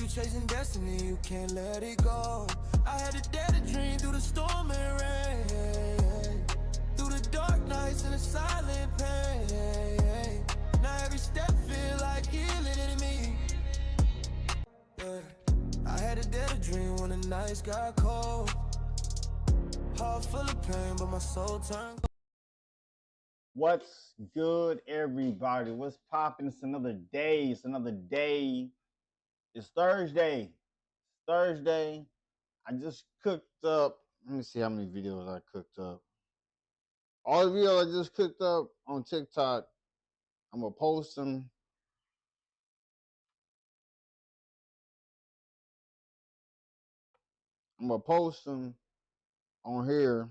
chasing destiny, you can't let it go. I had to dare to dream through the storm and rain, through the dark nights and the silent pain. Now every step feel like healing in me. Yeah. I had to dare to dream when the nights got cold. Heart full of pain, but my soul turned. What's good, everybody? What's popping? It's another day. It's another day. It's Thursday. Thursday. I just cooked up. Let me see how many videos I cooked up. All the videos I just cooked up on TikTok, I'm going to post them. I'm going to post them on here.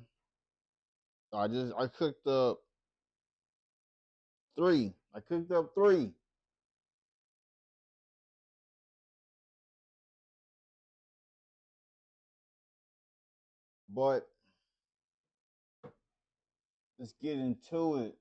So I cooked up 3. I cooked up 3. But let's get into it.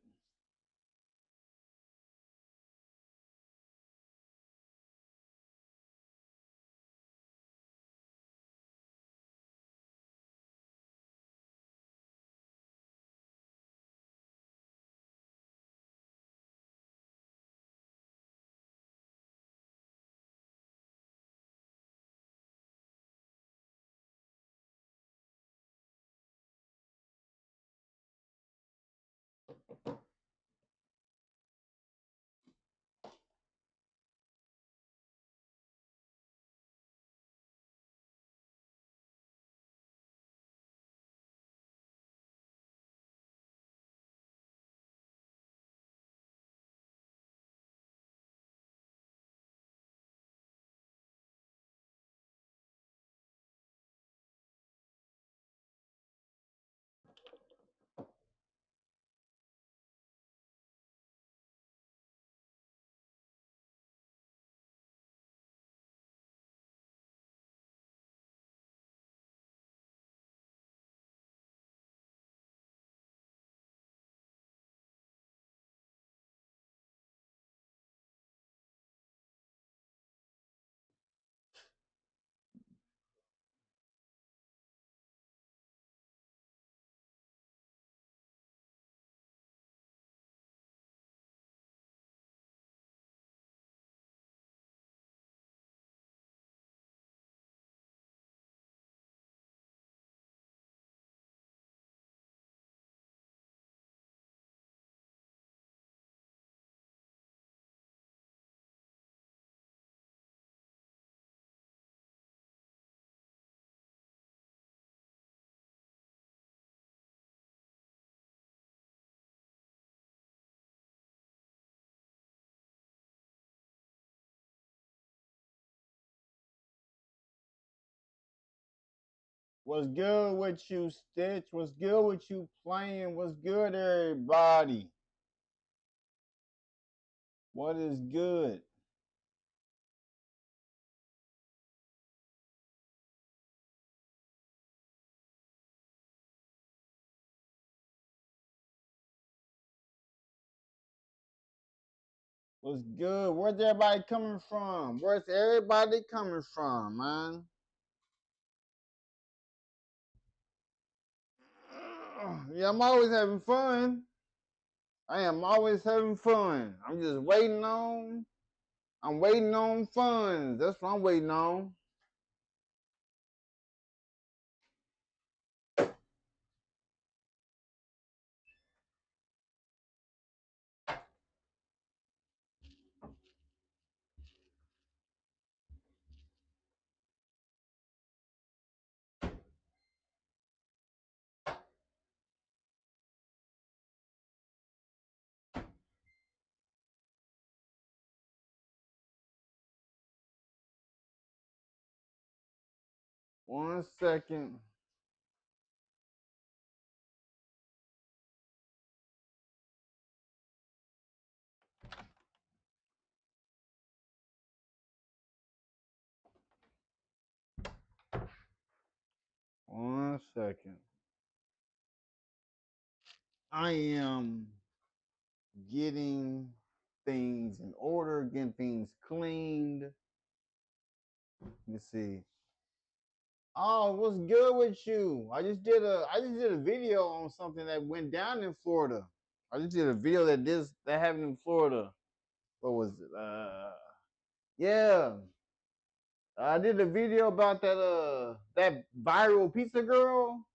What's good with you, Stitch? What's good with you playing? What's good, everybody? What is good? What's good? Where's everybody coming from? Where's everybody coming from, man? Yeah, I'm always having fun. I am always having fun. I'm just waiting on. I'm waiting on funds. That's what I'm waiting on. One second. One second. I am getting things in order, getting things cleaned. Let me see. Oh, what's good with you? I just did a video on something that went down in Florida. I just did a video that happened in Florida. What was it? Yeah. I did a video about that viral pizza girl.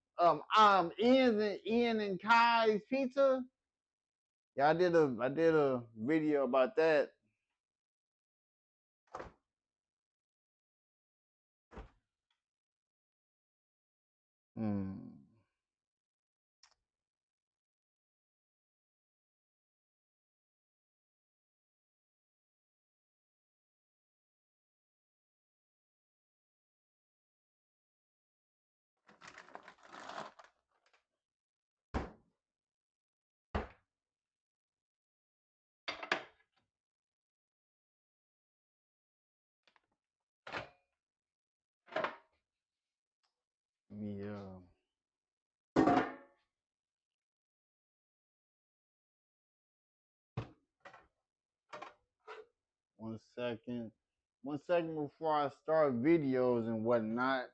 Ian and Kai's pizza. Yeah, I did a video about that. Hmm. Yeah. 1 second. 1 second before I start videos and whatnot.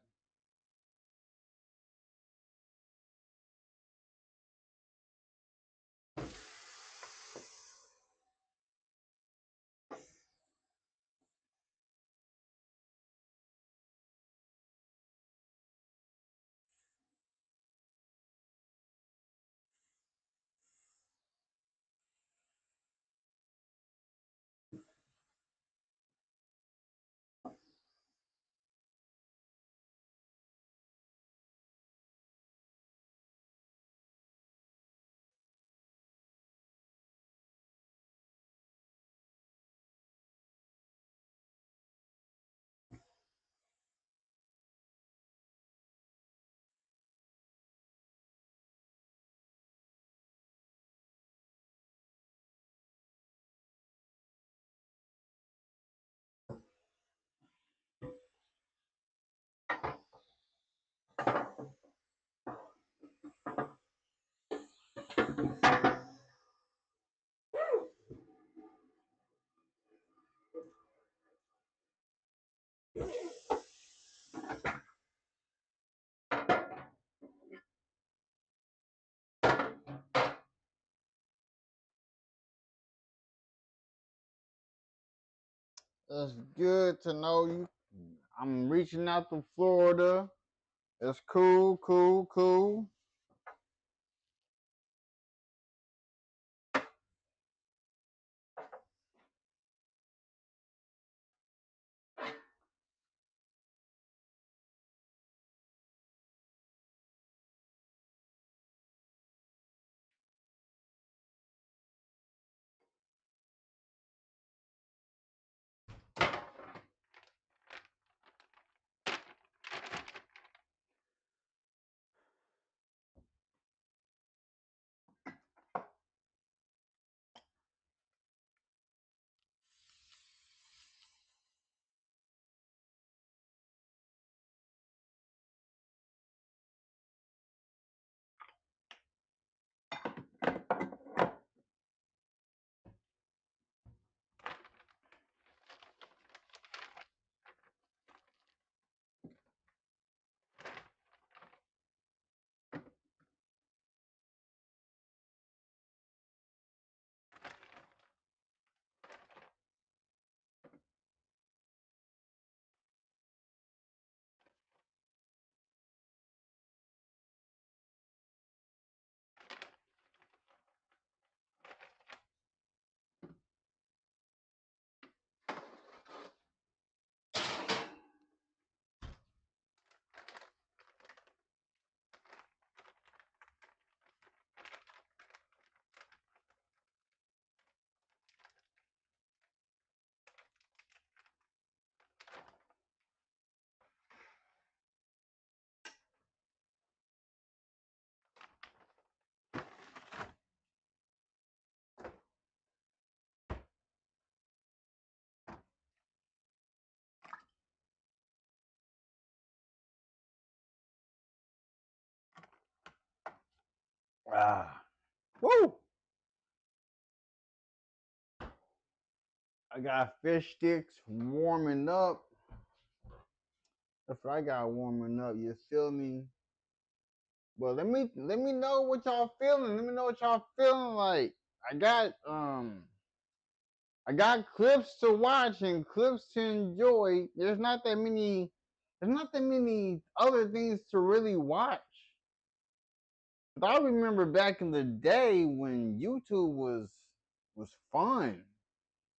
It's good to know you. I'm reaching out to Florida. It's cool, cool, cool. Ah, woo! I got fish sticks warming up. That's what I got warming up. You feel me? Well, let me know what y'all feeling. Let me know what y'all feeling like. I got I got clips to watch and clips to enjoy. There's not that many other things to really watch. But I remember back in the day when YouTube was fun.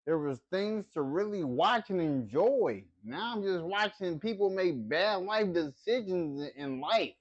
There was things to really watch and enjoy. Now I'm just watching people make bad life decisions in life.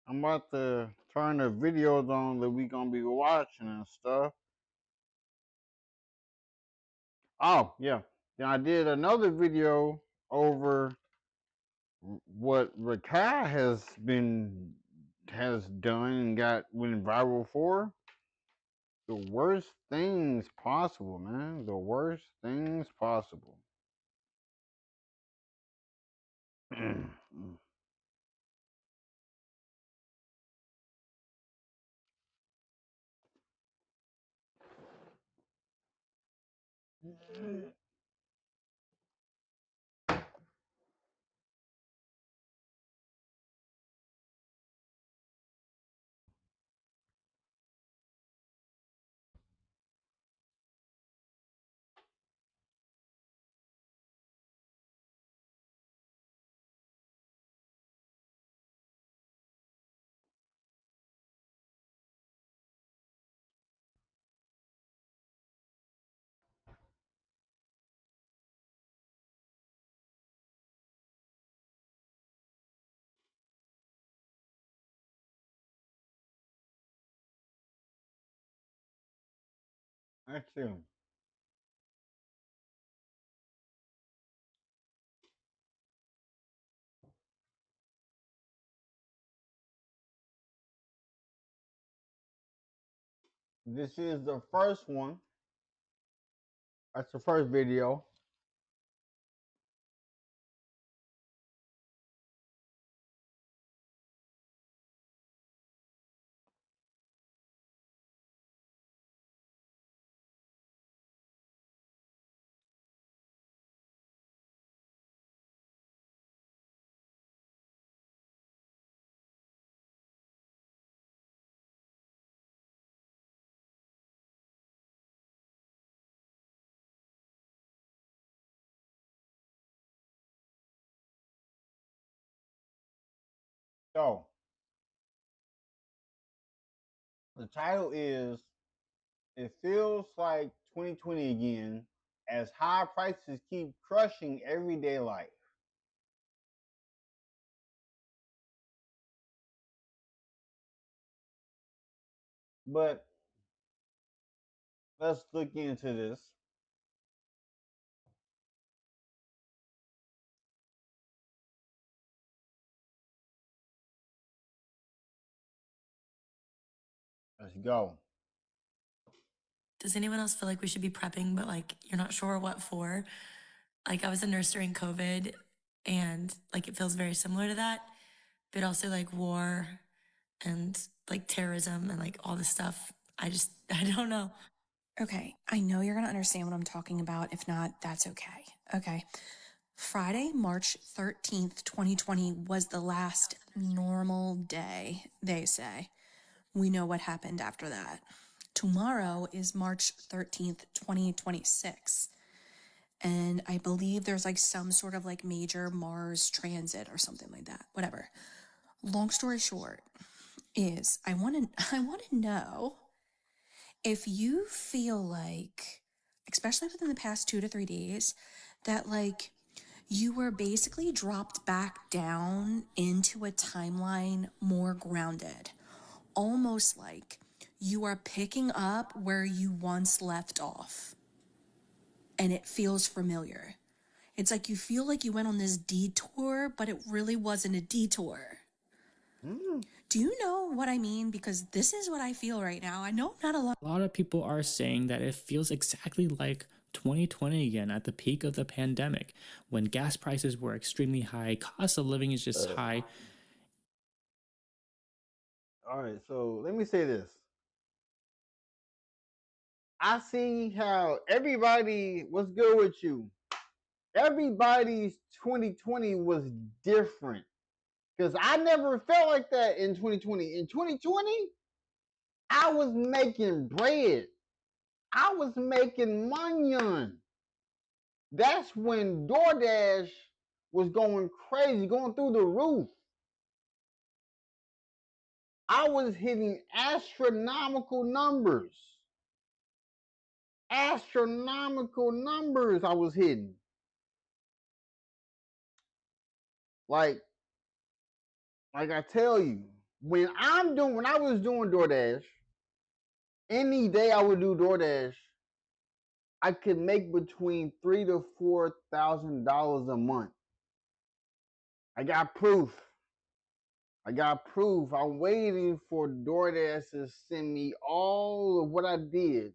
I'm about to turn the videos on that we gonna be watching and stuff. Oh yeah, then I did another video over what Rakai has done and went viral for. The worst things possible, man. The worst things possible. Actually, this is the first one. That's the first video. So the title is "It Feels Like 2020 Again" as high prices keep crushing everyday life. But let's look into this. Let's go. Does anyone else feel like we should be prepping, but like you're not sure what for? Like I was a nurse during COVID and like it feels very similar to that, but also like war and like terrorism and like all this stuff. I don't know. Okay, I know you're going to understand what I'm talking about. If not, that's okay. Okay. Friday, March 13th, 2020 was the last normal day, they say. We know what happened after that. Tomorrow is March 13th, 2026. And I believe there's like some sort of like major Mars transit or something like that. Whatever. Long story short is I want to know if you feel like, especially within the past 2 to 3 days, that like You were basically dropped back down into a timeline more grounded, almost like you are picking up where you once left off. And it feels familiar. It's like you feel like you went on this detour, but it really wasn't a detour. Do you know what I mean? Because this is what I feel right now. I know I'm not alone. A lot of people are saying that it feels exactly like 2020 again at the peak of the pandemic, when gas prices were extremely high, cost of living is just high. All right, so let me say this. I see how everybody, what's good with you? Everybody's 2020 was different. Because I never felt like that in 2020. In 2020, I was making bread. I was making money. That's when DoorDash was going crazy, going through the roof. I was hitting astronomical numbers. Astronomical numbers I was hitting. Like I tell you, when I was doing DoorDash, any day I would do DoorDash, I could make between $3,000 to $4,000 a month. I got proof. I'm waiting for DoorDash to send me all of what I did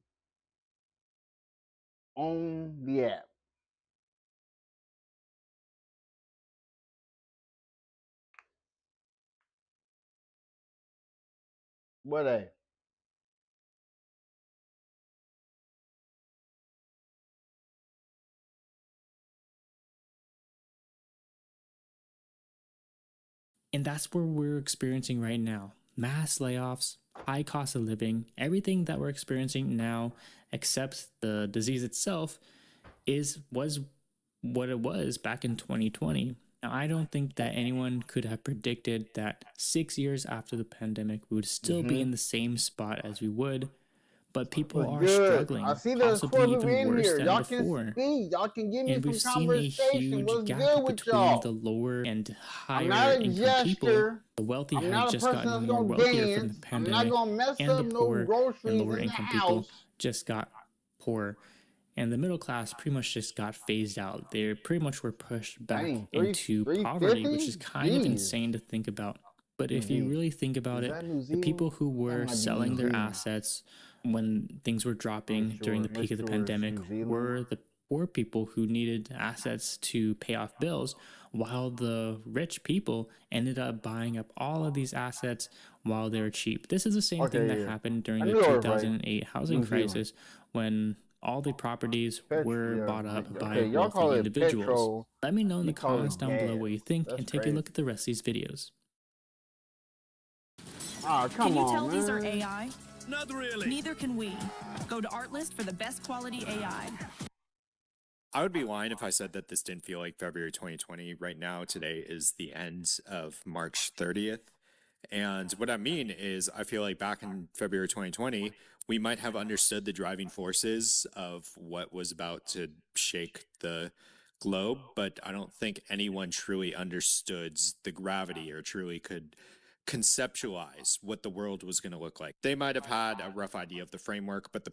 on the app. What? And that's what we're experiencing right now. Mass layoffs, high cost of living, everything that we're experiencing now, except the disease itself, was what it was back in 2020. Now, I don't think that anyone could have predicted that 6 years after the pandemic, we would still be in the same spot as we would. But people What's are good? struggling, I see there's possibly 4 people even in worse here. than Y'all before. can speak. Y'all can give me And some we've seen a conversation. huge What's gap good with between y'all? the lower and I'm higher not a income people. jester. The wealthy I'm have not a just person gotten that's more gonna wealthier from the dance. I'm not pandemic, gonna mess and the up no poor and groceries lower in the income people house. just got poorer. And the middle class pretty much just got phased out. They pretty much were pushed back Dang, into poverty, which is 350? kind of Jeez. insane to think about. But if you Jeez. really think about Is it, that New the Zealand? people who That were might be selling New their Zealand. assets when things were dropping during the peak of the pandemic were the poor people who needed assets to pay off bills, while the rich people ended up buying up all of these assets while they were cheap. This is the same thing that happened during the 2008 housing crisis, when all the properties were bought up by y'all wealthy call it individuals. petrol. Let me know in We the call it comments down below gas. what you think, That's and take a crazy. look at the rest of these videos. Ah, come Can you on, tell man. these are AI? Not really. Neither can we. Go to Artlist for the best quality AI. I would be lying if I said that this didn't feel like February 2020. Right now, today is the end of March 30th. And what I mean is, I feel like back in February 2020, we might have understood the driving forces of what was about to shake the globe, but I don't think anyone truly understood the gravity or truly could conceptualize what the world was going to look like. They might have had a rough idea of the framework, but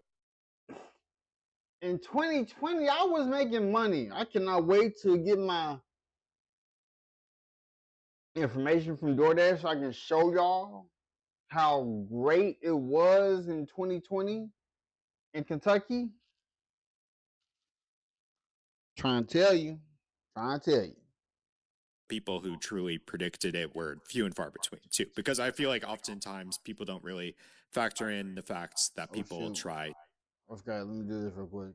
In 2020, I was making money. I cannot wait to get my information from DoorDash so I can show y'all how great it was in 2020 in Kentucky. Trying to tell you. people who truly predicted it were few and far between too, because I feel like oftentimes people don't really factor in the facts that people try. Okay, let me do this real quick.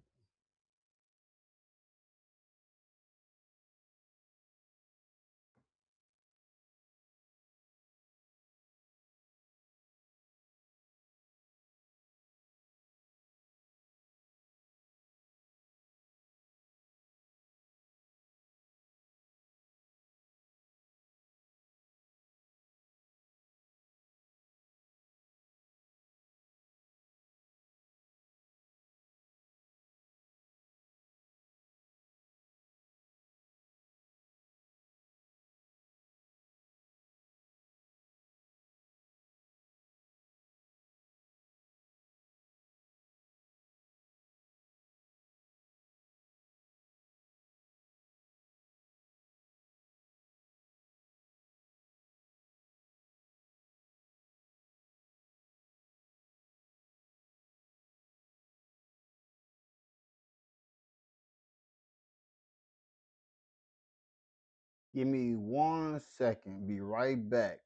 Give me 1 second. Be right back.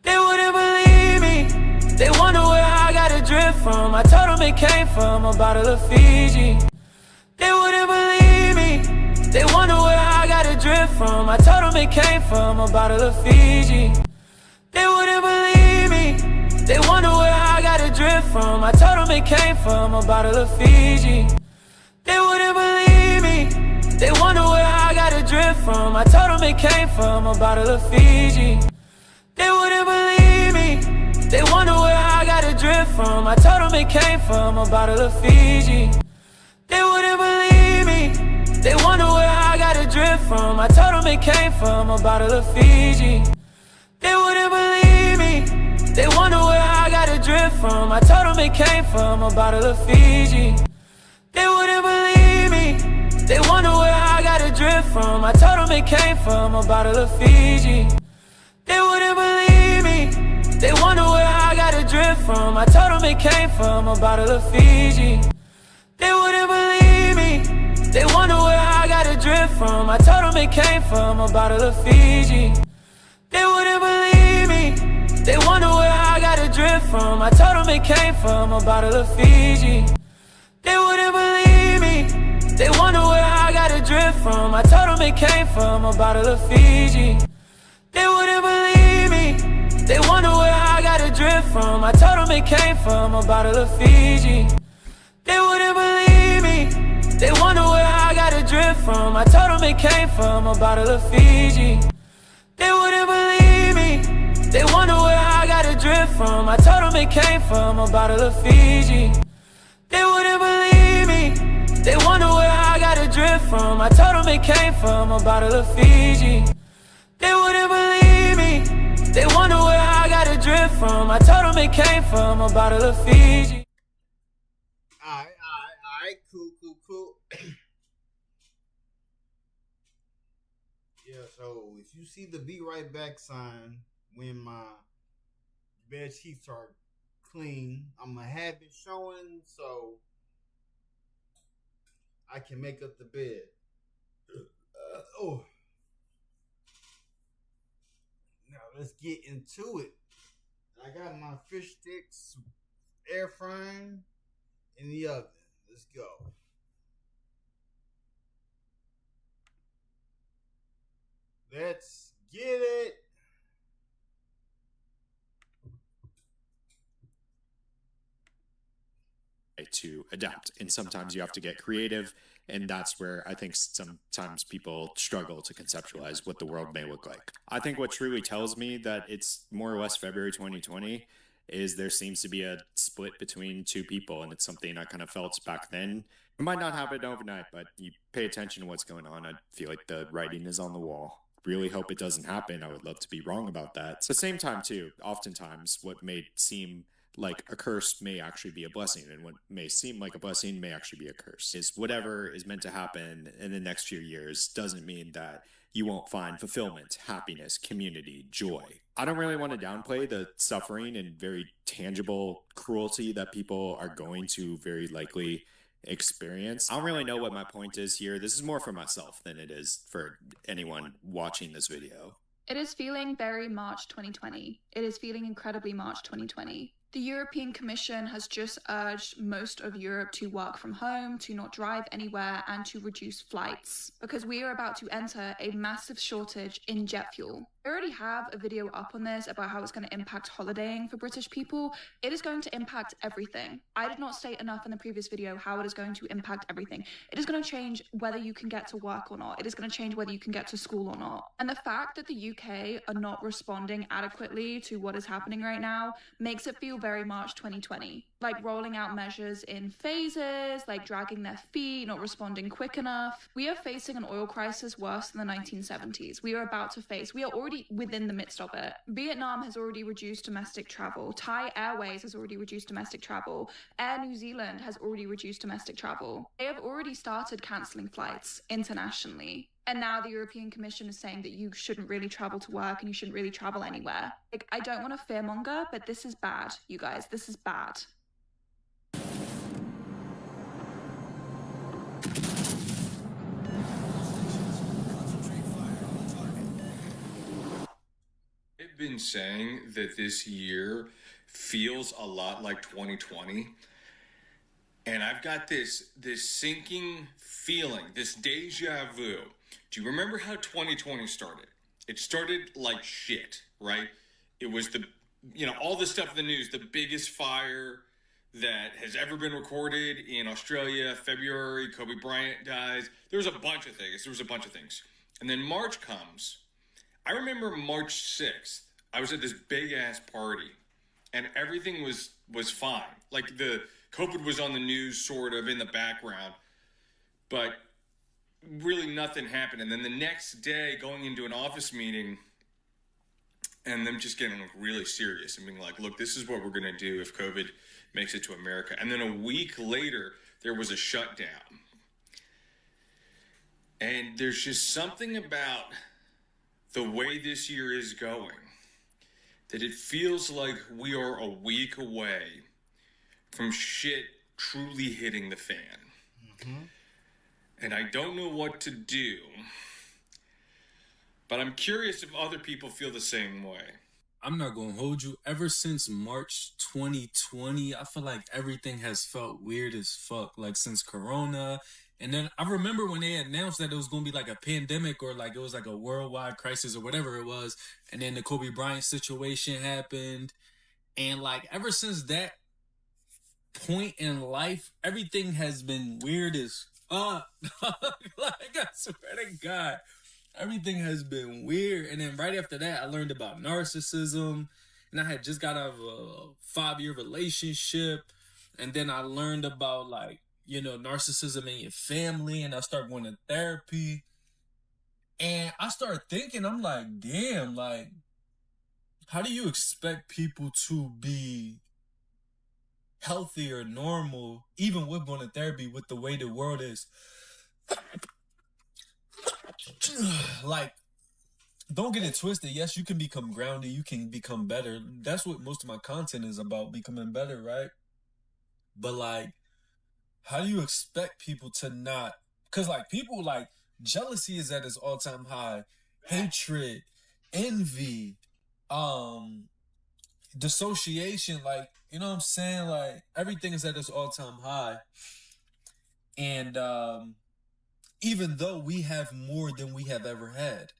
They wouldn't believe me. They wonder where I got a drip from. I told them it came from a bottle of Fiji. They wouldn't believe me. They wonder where I got a drip from. I told them it came from a bottle of Fiji. They wouldn't believe me. They wonder where I got a drip from. I told them it came from a bottle of Fiji. They wouldn't believe me. They wonder where I got a drip from. I told them it came from a bottle of Fiji. They wouldn't believe me. They wonder where I got a drip from. I told them it came from a bottle of Fiji. They wouldn't believe me. They wonder where I got a drip from. I told them it came from a bottle of Fiji. They wouldn't believe me. They wonder where I got a drip from. I told them it came from a bottle of Fiji. They wouldn't believe me. They wonder where I got a drip from. I told them it came from a bottle of Fiji. They wouldn't believe me. They wonder where I got a drip from. I told them it came from a bottle of Fiji. They wouldn't believe me. They wonder where I got a drip from. I told them it came from a bottle of Fiji. They wouldn't believe me. They wonder where I got a drip from. I told them it came from a bottle of Fiji. They wouldn't believe me. They wonder where I got a drip from. I told them it came from a bottle of Fiji. They wouldn't believe me. They wonder where I got a drip from. I told them it came from a bottle of Fiji. They wouldn't believe me. They wonder where I got a drip from. I told them it came from a bottle of Fiji. They wouldn't believe me. They wonder where I got a drip from. I told them it came from a bottle of Fiji. They wouldn't believe me. They wonder where I got a drip from. I told them it came from a bottle of Fiji. They wouldn't believe me. They wonder where I got a drip from. I told them it came from a bottle of Fiji. Alright, cool. Yeah, so if you see the be right back sign when my bed sheets are clean, I'm gonna have it showing so I can make up the bed. Now let's get into it. I got my fish sticks air frying in the oven. Let's go. Let's get it. To adapt, and sometimes you have to get creative, and that's where I think sometimes people struggle to conceptualize what the world may look like. I think what truly tells me that it's more or less February 2020 is there seems to be a split between two people, and it's something I kind of felt back then. It might not happen overnight, but you pay attention to what's going on, I feel like the writing is on the wall. Really hope it doesn't happen. I would love to be wrong about that. At the same time too, oftentimes what may seem like a curse may actually be a blessing, and what may seem like a blessing may actually be a curse. Is whatever is meant to happen in the next few years doesn't mean that you won't find fulfillment, happiness, community, joy. I don't really want to downplay the suffering and very tangible cruelty that people are going to very likely experience. I don't really know what my point is here. This is more for myself than it is for anyone watching this video. It is feeling very March 2020. It is feeling incredibly March 2020. The European Commission has just urged most of Europe to work from home, to not drive anywhere, and to reduce flights, because we are about to enter a massive shortage in jet fuel. I already have a video up on this about how it's going to impact holidaying for British people. It is going to impact everything. I did not state enough in the previous video how it is going to impact everything. It is going to change whether you can get to work or not. It is going to change whether you can get to school or not. And the fact that the UK are not responding adequately to what is happening right now makes it feel very March 2020. Like rolling out measures in phases, like dragging their feet, not responding quick enough. We are facing an oil crisis worse than the 1970s. We are already within the midst of it. Vietnam has already reduced domestic travel. Thai Airways has already reduced domestic travel. Air New Zealand has already reduced domestic travel. They have already started cancelling flights internationally. And now the European Commission is saying that you shouldn't really travel to work and you shouldn't really travel anywhere. Like, I don't want to fearmonger, but this is bad, you guys. This is bad. I've been saying that this year feels a lot like 2020. And I've got this sinking feeling, this deja vu. Do you remember how 2020 started? It started like shit, right? It was all the stuff in the news, the biggest fire that has ever been recorded in Australia, February, Kobe Bryant dies. There was a bunch of things. And then March comes. I remember March 6th. I was at this big ass party and everything was fine. Like the COVID was on the news sort of in the background, but really nothing happened. And then the next day going into an office meeting and them just getting really serious and being like, look, this is what we're going to do if COVID makes it to America. And then a week later, there was a shutdown. And there's just something about the way this year is going that it feels like we are a week away from shit truly hitting the fan. Mm-hmm. And I don't know what to do, but I'm curious if other people feel the same way. I'm not going to hold you. Ever since March 2020, I feel like everything has felt weird as fuck. Like since Corona. And then I remember when they announced that it was going to be like a pandemic or like it was like a worldwide crisis or whatever it was. And then the Kobe Bryant situation happened. And like ever since that point in life, everything has been weird as fuck. Like I swear to God. Everything has been weird. And then right after that, I learned about narcissism. And I had just got out of a 5-year relationship. And then I learned about narcissism in your family. And I started going to therapy. And I started thinking, I'm like, damn, like, how do you expect people to be healthy or normal, even with going to therapy, with the way the world is? Like, don't get it twisted. Yes, you can become grounded. You can become better. That's what most of my content is about, becoming better, right? But like, how do you expect people to not? Because like people like jealousy is at its all-time high. Hatred, envy, dissociation, like, you know what I'm saying? Like everything is at its all-time high. And even though we have more than we have ever had,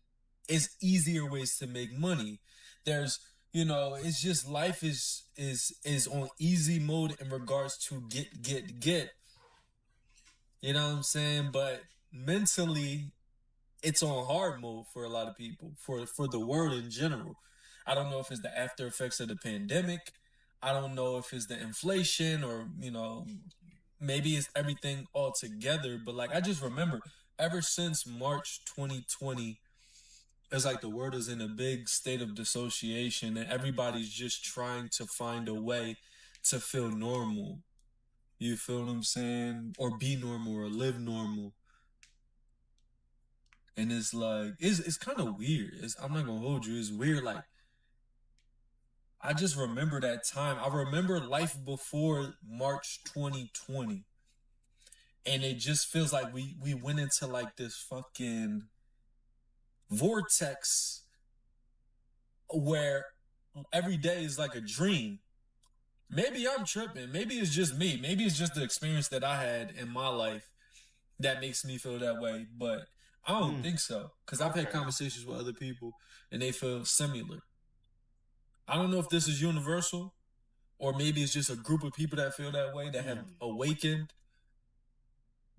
it's easier ways to make money. There's, it's just life is on easy mode in regards to get. You know what I'm saying? But mentally, it's on hard mode for a lot of people, for the world in general. I don't know if it's the after effects of the pandemic. I don't know if it's the inflation or, maybe it's everything all together. But like, I just remember ever since March 2020, it's like the world is in a big state of dissociation and everybody's just trying to find a way to feel normal. You feel what I'm saying? Or be normal or live normal. And it's like, it's kind of weird. I'm not going to hold you. It's weird. Like, I just remember that time. I remember life before March 2020. And it just feels like we went into like this fucking vortex where every day is like a dream. Maybe I'm tripping. Maybe it's just me. Maybe it's just the experience that I had in my life that makes me feel that way. But I don't think so. Because I've had conversations with other people and they feel similar. I don't know if this is universal or maybe it's just a group of people that feel that way, that have awakened.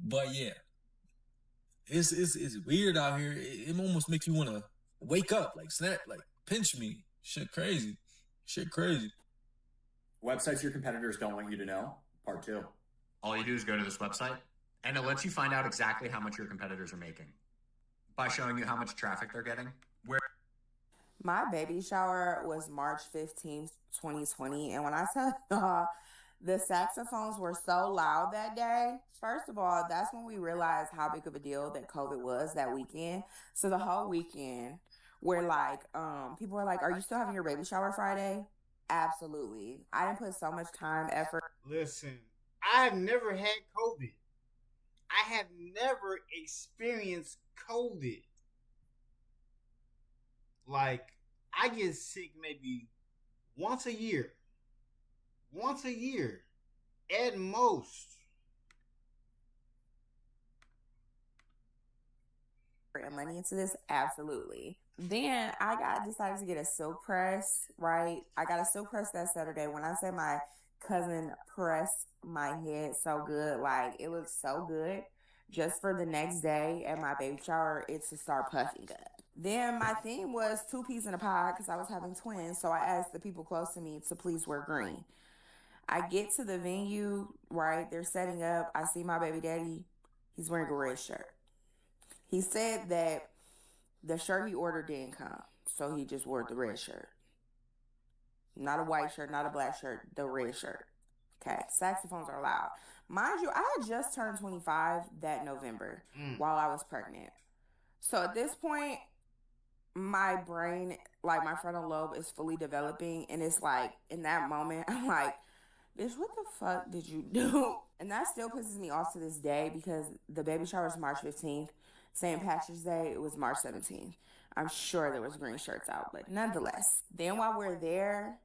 But yeah, it's weird out here. It almost makes you want to wake up, like snap, like pinch me. Shit crazy. Websites your competitors don't want you to know, part 2. All you do is go to this website, and it lets you find out exactly how much your competitors are making by showing you how much traffic they're getting. My baby shower was March 15th, 2020, and when I tell y'all, the saxophones were so loud that day. First of all, that's when we realized how big of a deal that COVID was that weekend. So the whole weekend, we're like, people were like, are you still having your baby shower Friday? Absolutely. I didn't put so much time, effort. Listen, I have never had COVID. I have never experienced COVID. Like, I get sick maybe once a year. Once a year. At most. Money into this? Absolutely. Then I decided to get a silk press, right? I got a silk press that Saturday. When I say my cousin pressed my head so good, like it looked so good, just for the next day at my baby shower, it's to start puffing up. Then my theme was 2 peas in a pod because I was having twins. So I asked the people close to me to please wear green. I get to the venue, right? They're setting up. I see my baby daddy. He's wearing a red shirt. He said that the shirt he ordered didn't come, so he just wore the red shirt. Not a white shirt, not a black shirt, the red shirt. Okay, saxophones are loud. Mind you, I had just turned 25 that November while I was pregnant. So at this point, my brain, like my frontal lobe is fully developing, and it's like, in that moment, I'm like, bitch, what the fuck did you do? And that still pisses me off to this day because the baby shower was March 15th. St. Patrick's Day, it was March 17th. I'm sure there was green shirts out, but nonetheless. Then while we're there,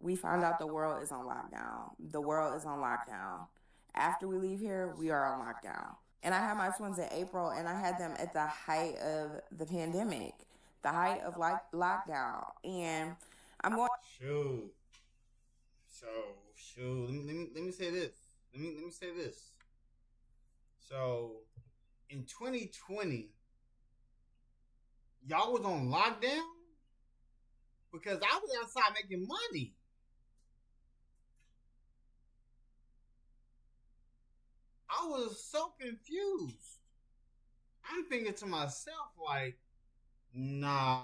we found out the world is on lockdown. The world is on lockdown. After we leave here, we are on lockdown. And I had my twins in April, and I had them at the height of the pandemic, the height of lockdown. And I'm going... Shoot. Let me say this. Let me say this. So, in 2020, y'all was on lockdown? Because I was outside making money. I was so confused. I'm thinking to myself, like, nah,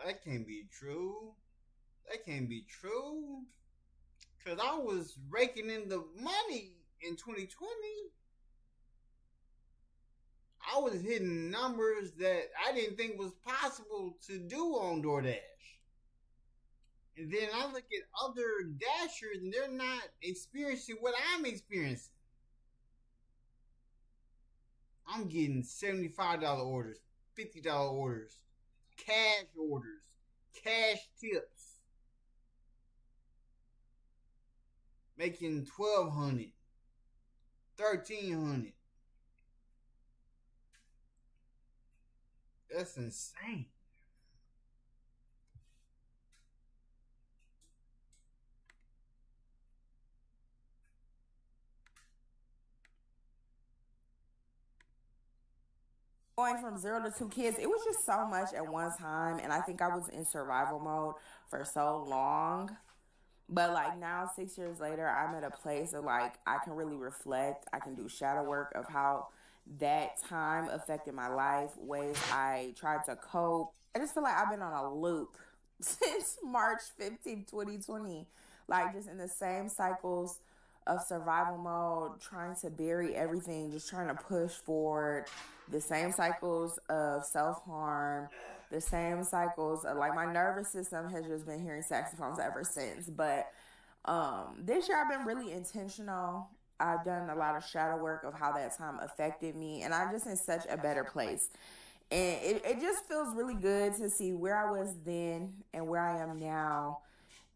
that can't be true. That can't be true. Because I was raking in the money in 2020. I was hitting numbers that I didn't think was possible to do on DoorDash. And then I look at other dashers and they're not experiencing what I'm experiencing. I'm getting $75 orders, $50 orders, cash orders, cash tips. Making $1,200, $1,300. That's insane. Going from 0 to 2 kids, it was just so much at one time, and I think I was in survival mode for so long. But like now, 6 years later, I'm at a place of like I can really reflect. I can do shadow work of how that time affected my life, ways I tried to cope. I just feel like I've been on a loop since March 15th, 2020. Like just in the same cycles of survival mode, trying to bury everything, just trying to push forward. The same cycles of self-harm, the same cycles of like my nervous system has just been hearing saxophones ever since. But this year I've been really intentional. I've done a lot of shadow work of how that time affected me, and I'm just in such a better place. And it just feels really good to see where I was then and where I am now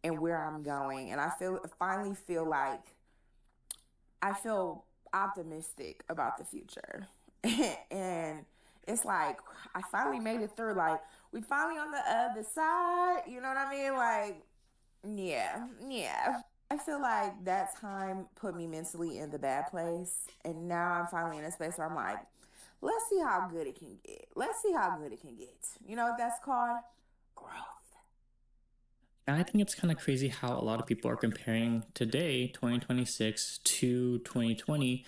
and where I'm going. And I finally feel like I feel optimistic about the future. And it's like I finally made it through. Like we finally on the other side. You know what I mean? Like, yeah. I feel like that time put me mentally in the bad place, and now I'm finally in a space where I'm like, let's see how good it can get. Let's see how good it can get. You know what that's called? Growth. And I think it's kind of crazy how a lot of people are comparing today, 2026, to 2020.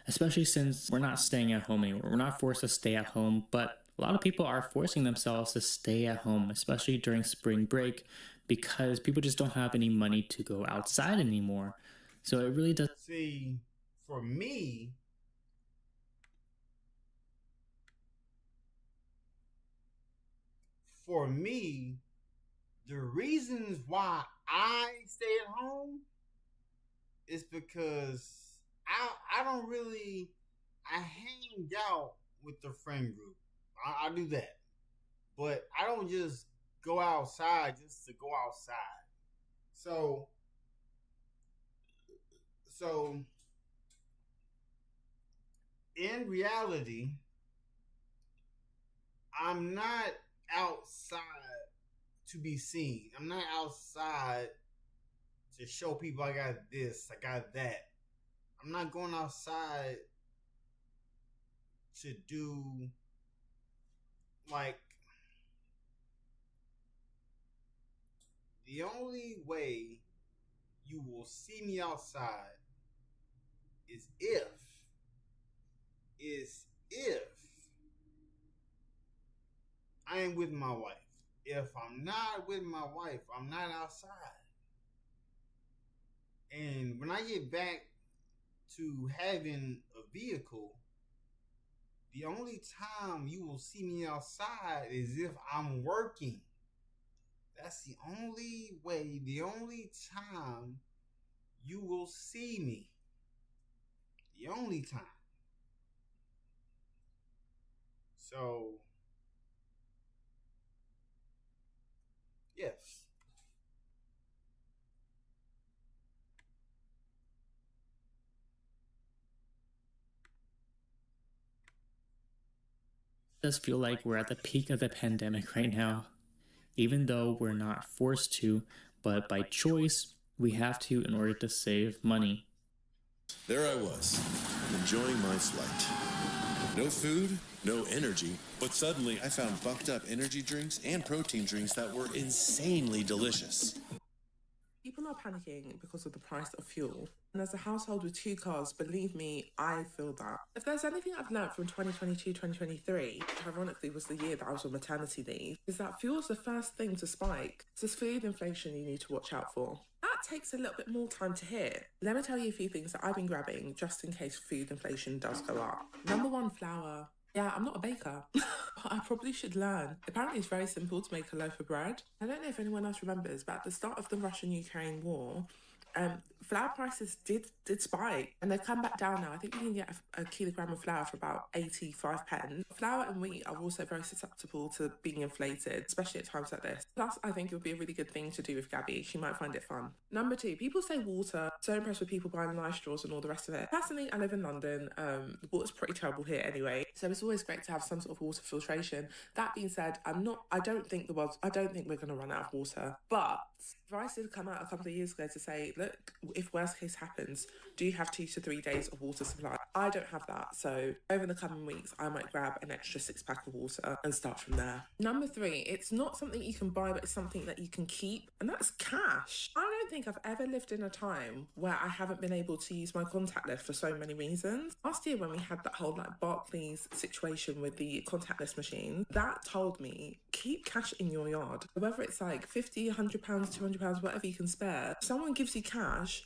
Especially since we're not staying at home anymore. We're not forced to stay at home, but a lot of people are forcing themselves to stay at home, especially during spring break, because people just don't have any money to go outside anymore. So it really does. See, for me, the reasons why I stay at home is because I don't really, I hang out with the friend group. I do that. but I don't just go outside just to go outside. So in reality, I'm not outside to be seen. I'm not outside to show people I got this, I got that. I'm not going outside to do like the only way you will see me outside is if I am with my wife. If I'm not with my wife, I'm not outside. And when I get back to having a vehicle, the only time you will see me outside is if I'm working. That's the only way, the only time you will see me. The only time. So, yes. It does feel like we're at the peak of the pandemic right now, even though we're not forced to, but by choice, we have to in order to save money. There I was, enjoying my flight. No food, no energy, but suddenly I found bucked up energy drinks and protein drinks that were insanely delicious. People are panicking because of the price of fuel. And as a household with 2 cars, believe me, I feel that. If there's anything I've learned from 2022-2023, which ironically was the year that I was on maternity leave, is that fuel's the first thing to spike. It's this food inflation you need to watch out for. That takes a little bit more time to hear. Let me tell you a few things that I've been grabbing just in case food inflation does go up. Number 1, flour. Yeah, I'm not a baker, but I probably should learn. Apparently it's very simple to make a loaf of bread. I don't know if anyone else remembers, but at the start of the Russian-Ukraine war, flour prices did spike, and they've come back down now. I think you can get a kilogram of flour for about 85 pence. Flour and wheat are also very susceptible to being inflated, especially at times like this. Plus, I think it would be a really good thing to do with Gabby. She might find it fun. Number 2, people say water. So impressed with people buying life straws and all the rest of it. Personally, I live in London. The water's pretty terrible here anyway, so it's always great to have some sort of water filtration. That being said, I don't think we're going to run out of water. But Rice did come out a couple of years ago to say, look, if worst case happens, do you have 2 to 3 days of water supply? I don't have that, so over the coming weeks, I might grab an extra 6-pack of water and start from there. Number 3, it's not something you can buy, but it's something that you can keep, and that's cash. I don't think I've ever lived in a time where I haven't been able to use my contactless for so many reasons. Last year when we had that whole Barclays situation with the contactless machine, that told me, keep cash in your yard. Whether it's £50, £100, £200, whatever you can spare, if someone gives you cash,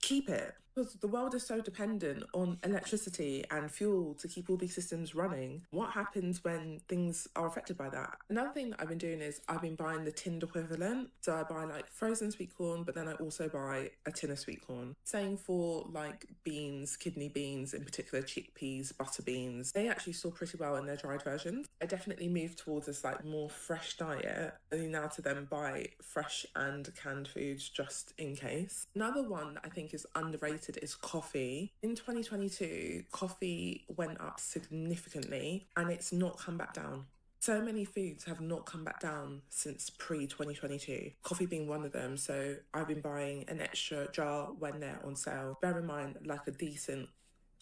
keep it. Because the world is so dependent on electricity and fuel to keep all these systems running. What happens when things are affected by that? Another thing that I've been doing is I've been buying the tinned equivalent. So I buy frozen sweet corn, but then I also buy a tin of sweet corn. Same for beans, kidney beans, in particular chickpeas, butter beans. They actually store pretty well in their dried versions. I definitely moved towards this more fresh diet, only now to then buy fresh and canned foods just in case. Another one that I think is underrated is coffee. In 2022, coffee went up significantly and it's not come back down. So many foods have not come back down since pre-2022, coffee being one of them. So I've been buying an extra jar when they're on sale. Bear in mind, a decent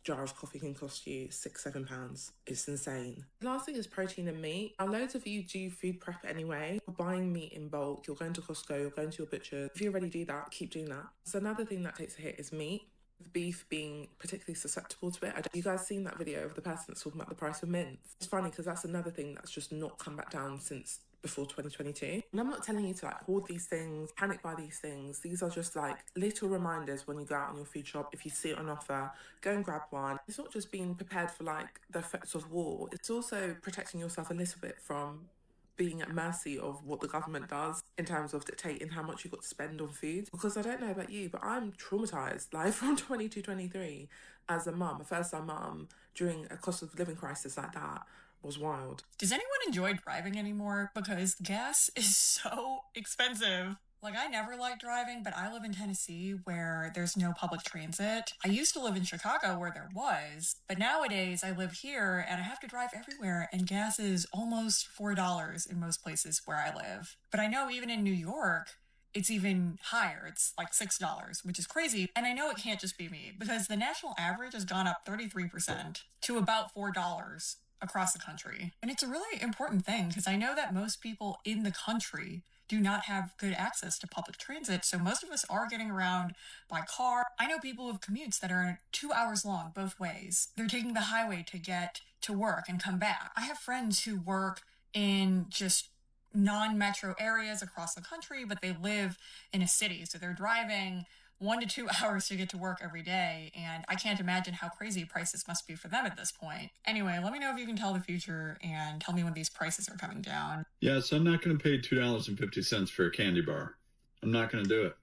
jar of coffee can cost you £6-7. It's insane. The last thing is protein and meat. Now, loads of you do food prep anyway. You're buying meat in bulk, you're going to Costco, you're going to your butcher. If you already do that, keep doing that. So another thing that takes a hit is meat. With beef being particularly susceptible to it. You guys seen that video of the person that's talking about the price of mince? It's funny because that's another thing that's just not come back down since before 2022. And I'm not telling you to hoard these things, panic buy these things. These are just little reminders when you go out on your food shop. If you see it on offer, go and grab one. It's not just being prepared for the effects of war. It's also protecting yourself a little bit from being at mercy of what the government does in terms of dictating how much you've got to spend on food. Because I don't know about you, but I'm traumatized from 22-23 as a mum, a first-time mum, during a cost of living crisis like that. was wild. Does anyone enjoy driving anymore? Because gas is so expensive. Like, I never liked driving, but I live in Tennessee where there's no public transit. I used to live in Chicago where there was, but nowadays I live here and I have to drive everywhere, and gas is almost $4 in most places where I live. But I know even in New York, it's even higher. It's like $6, which is crazy. And I know it can't just be me, because the national average has gone up 33% to about $4 across the country. And it's a really important thing, because I know that most people in the country do not have good access to public transit, so most of us are getting around by car. I know people with commutes that are 2 hours long both ways. They're taking the highway to get to work and come back. I have friends who work in just non-metro areas across the country, but they live in a city, so they're driving 1 to 2 hours to get to work every day, and I can't imagine how crazy prices must be for them at this point. Anyway, let me know if you can tell the future and tell me when these prices are coming down. Yeah, so I'm not going to pay $2.50 for a candy bar. I'm not going to do it.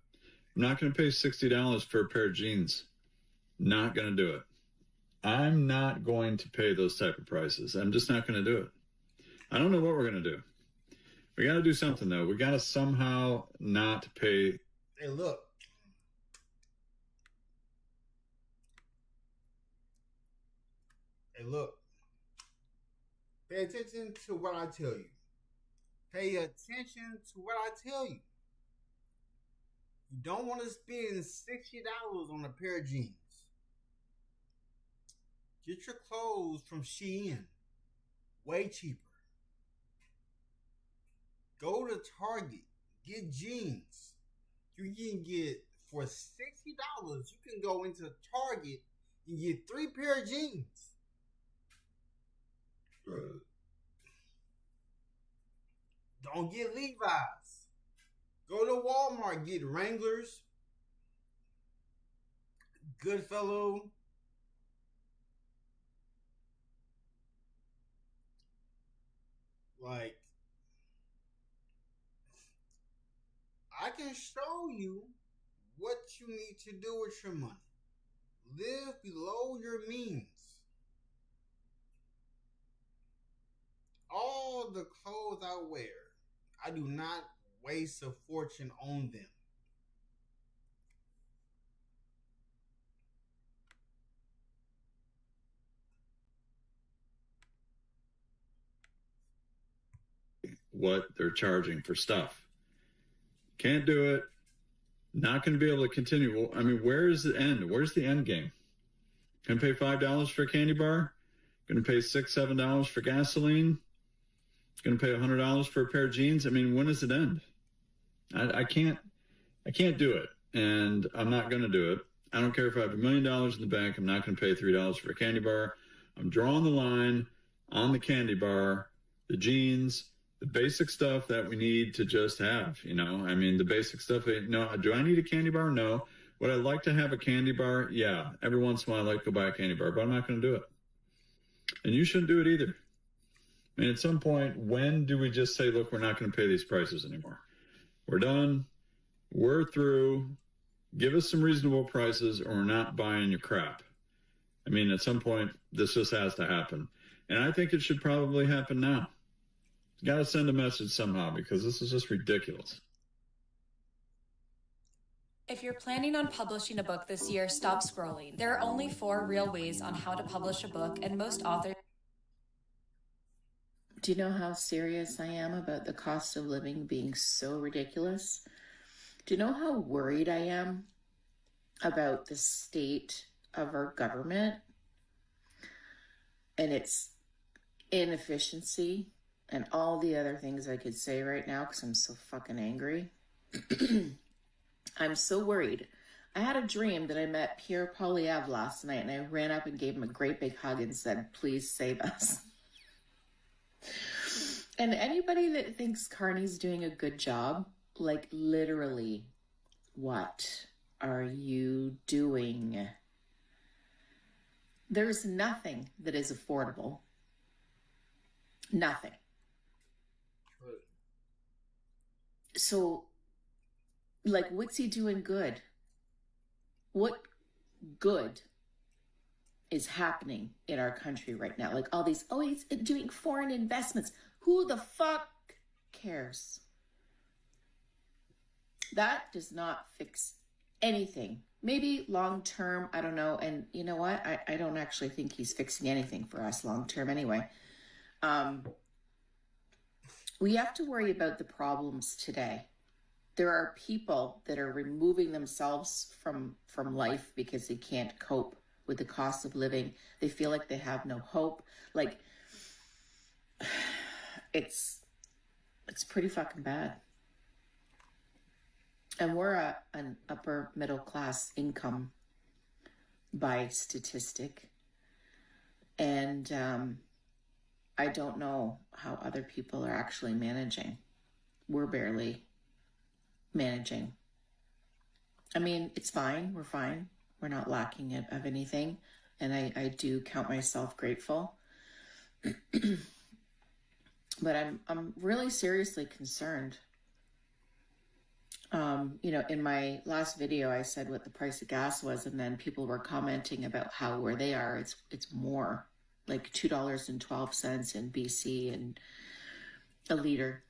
I'm not going to pay $60 for a pair of jeans. Not going to do it. I'm not going to pay those type of prices. I'm just not going to do it. I don't know what we're going to do. We got to do something, though. We got to somehow not pay. Hey, look. Hey, look. Pay attention to what I tell you. Pay attention to what I tell you. You don't want to spend $60 on a pair of jeans. Get your clothes from Shein. Way cheaper. Go to Target. Get jeans. You can get, for $60, you can go into Target and get 3 pair of jeans. Don't get Levi's. Go to Walmart, get Wranglers, Goodfellow, like, I can show you what you need to do with your money. Live below your means. All the clothes I wear, I do not waste a fortune on them. What they're charging for stuff. Can't do it. Not going to be able to continue. Well, I mean, where is the end? Where's the end game? Going to pay $5 for a candy bar? Going to pay $6, $7 for gasoline? Going to pay $100 for a pair of jeans? I mean, when does it end? I can't do it, and I'm not going to do it. I don't care if I have $1 million in the bank. I'm not going to pay $3 for a candy bar. I'm drawing the line on the candy bar, the jeans, the basic stuff that we need to just have, you know? I mean, the basic stuff. No, do I need a candy bar? No. Would I like to have a candy bar? Yeah. Every once in a while, I like to go buy a candy bar, but I'm not going to do it. And you shouldn't do it either. I mean, at some point, when do we just say, look, we're not going to pay these prices anymore? We're done. We're through. Give us some reasonable prices or we're not buying your crap. I mean, at some point, this just has to happen. And I think it should probably happen now. Got to send a message somehow because this is just ridiculous. If you're planning on publishing a book this year, stop scrolling. There are only 4 real ways on how to publish a book, and most authors... Do you know how serious I am about the cost of living being so ridiculous? Do you know how worried I am about the state of our government and its inefficiency and all the other things I could say right now because I'm so fucking angry? I'm so worried. I had a dream that I met Pierre Poilievre last night and I ran up and gave him a great big hug and said, please save us. And anybody that thinks Carney's doing a good job, like literally, what are you doing? There's nothing that is affordable. Nothing. So, like, what's he doing good? What good is happening in our country right now. Like all these, oh, he's doing foreign investments. Who the fuck cares? That does not fix anything. Maybe long term, I don't know. And you know what? I don't actually think he's fixing anything for us long term anyway. We have to worry about the problems today. There are people that are removing themselves from life because they can't cope with the cost of living. They feel like they have no hope. Like, it's pretty fucking bad. And we're an upper middle class income by statistic. And I don't know how other people are actually managing. We're barely managing. I mean, it's fine. We're fine. We're not lacking of anything. And I do count myself grateful. But I'm really seriously concerned. You know, in my last video, I said what the price of gas was, and then people were commenting about how where they are, it's more, like $2.12 in BC and a liter.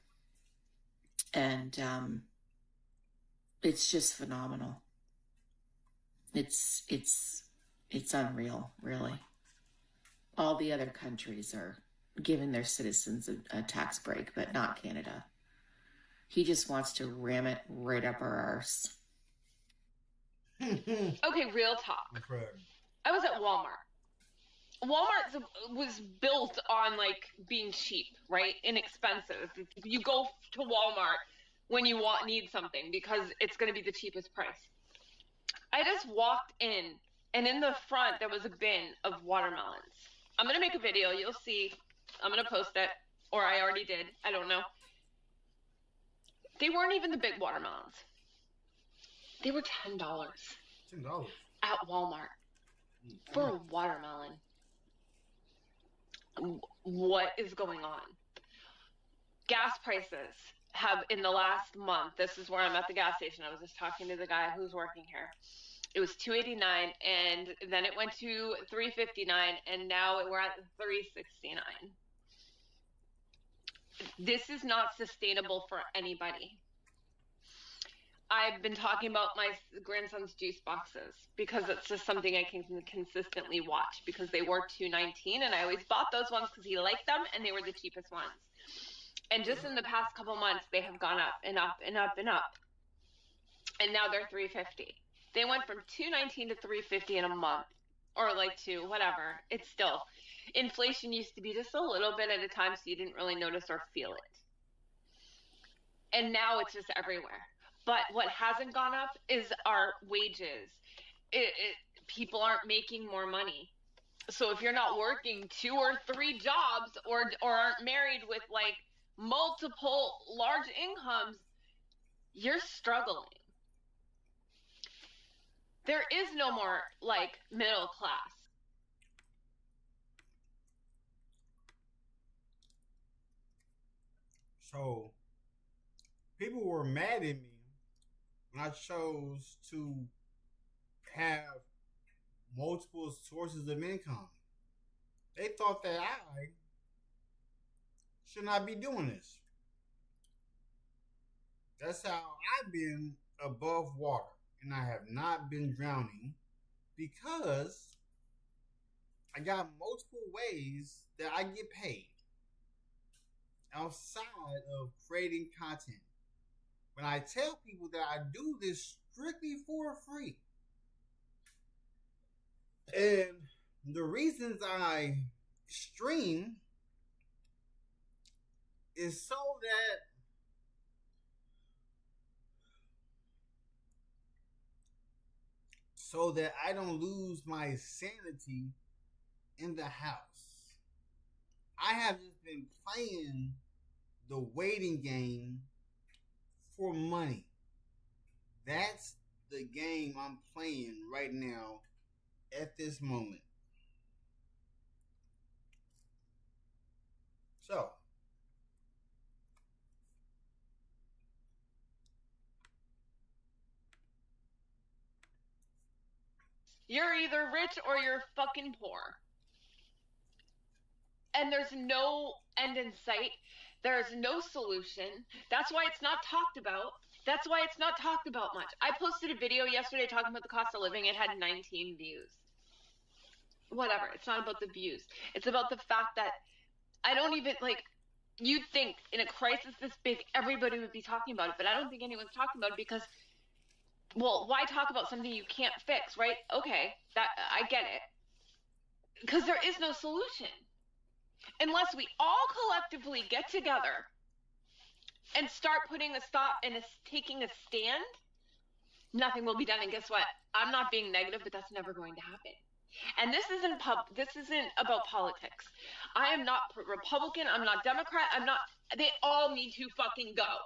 And it's just phenomenal. It's unreal, really. All the other countries are giving their citizens a tax break, but not Canada. He just wants to ram it right up our arse. Okay, real talk. I was at Walmart. Walmart was built on like being cheap, right? Inexpensive. You go to Walmart when you need something because it's going to be the cheapest price. I just walked in, and in the front there was a bin of watermelons. I'm going to make a video. You'll see. I'm going to post it, or I already did. I don't know. They weren't even the big watermelons. They were $10. $10 at Walmart for a watermelon. What is going on? Gas prices have, in the last month, this is where I'm at the gas station. I was just talking to the guy who's working here. It was $2.89, and then it went to $3.59, and now we're at $3.69. This is not sustainable for anybody. I've been talking about my grandson's juice boxes because it's just something I can consistently watch because they were $2.19, and I always bought those ones because he liked them and they were the cheapest ones. And just in the past couple months, they have gone up and up and up and up. And now they're $3.50. They went from $2.19 to $3.50 in a month, or like to whatever. It's still, inflation used to be just a little bit at a time, so you didn't really notice or feel it. And now it's just everywhere. But what hasn't gone up is our wages. People aren't making more money. So if you're not working 2 or 3 jobs or aren't married with like multiple large incomes, you're struggling. There is no more like middle class. So people were mad at me when I chose to have multiple sources of income. They thought that I should not be doing this. That's how I've been above water, and I have not been drowning because I got multiple ways that I get paid outside of creating content. When I tell people that I do this strictly for free, and the reasons I stream is so that I don't lose my sanity in the house. I have just been playing the waiting game for money. That's the game I'm playing right now at this moment. So, You're either rich or you're fucking poor. And there's no end in sight. There's no solution. That's why it's not talked about. That's why it's not talked about much. I posted a video yesterday talking about the cost of living. It had 19 views. Whatever. It's not about the views. It's about the fact that I don't even, like, you'd think in a crisis this big, everybody would be talking about it, but I don't think anyone's talking about it because, well, why talk about something you can't fix, right? Okay, that I get it. Because there is no solution. Unless we all collectively get together and start putting a stop and taking a stand, nothing will be done. And guess what? I'm not being negative, but that's never going to happen. And this isn't about politics. I am not Republican. I'm not Democrat. I'm not. They all need to fucking go.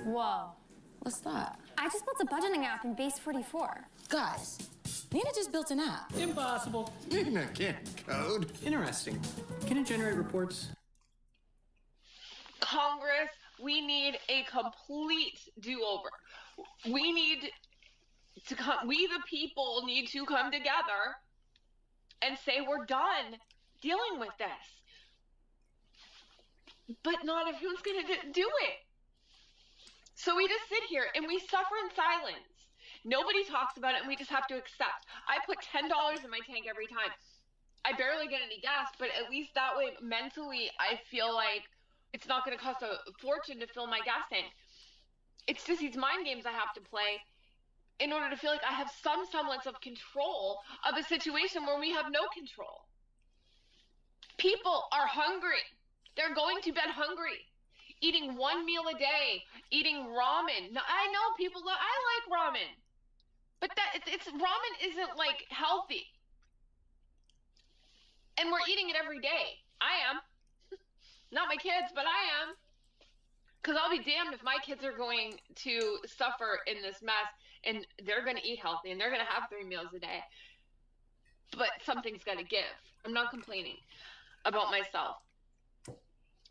Whoa. What's that? I just built a budgeting app in Base 44. Guys, Nina just built an app. Impossible. Nina can't code. Interesting. Can it generate reports? Congress, we need a complete do-over. We need to come, we the people need to come together and say we're done dealing with this. But not everyone's going to do it. So we just sit here and we suffer in silence. Nobody talks about it and we just have to accept. I put $10 in my tank every time. I barely get any gas, but at least that way mentally I feel like it's not going to cost a fortune to fill my gas tank. It's just these mind games I have to play in order to feel like I have some semblance of control of a situation where we have no control. People are hungry. They're going to bed hungry. Eating one meal a day, eating ramen. Now, I know people, I like ramen. But it's ramen isn't like healthy. And we're eating it every day. I am. Not my kids, but I am. Because I'll be damned if my kids are going to suffer in this mess and they're going to eat healthy and they're going to have 3 meals a day. But something's got to give. I'm not complaining about myself.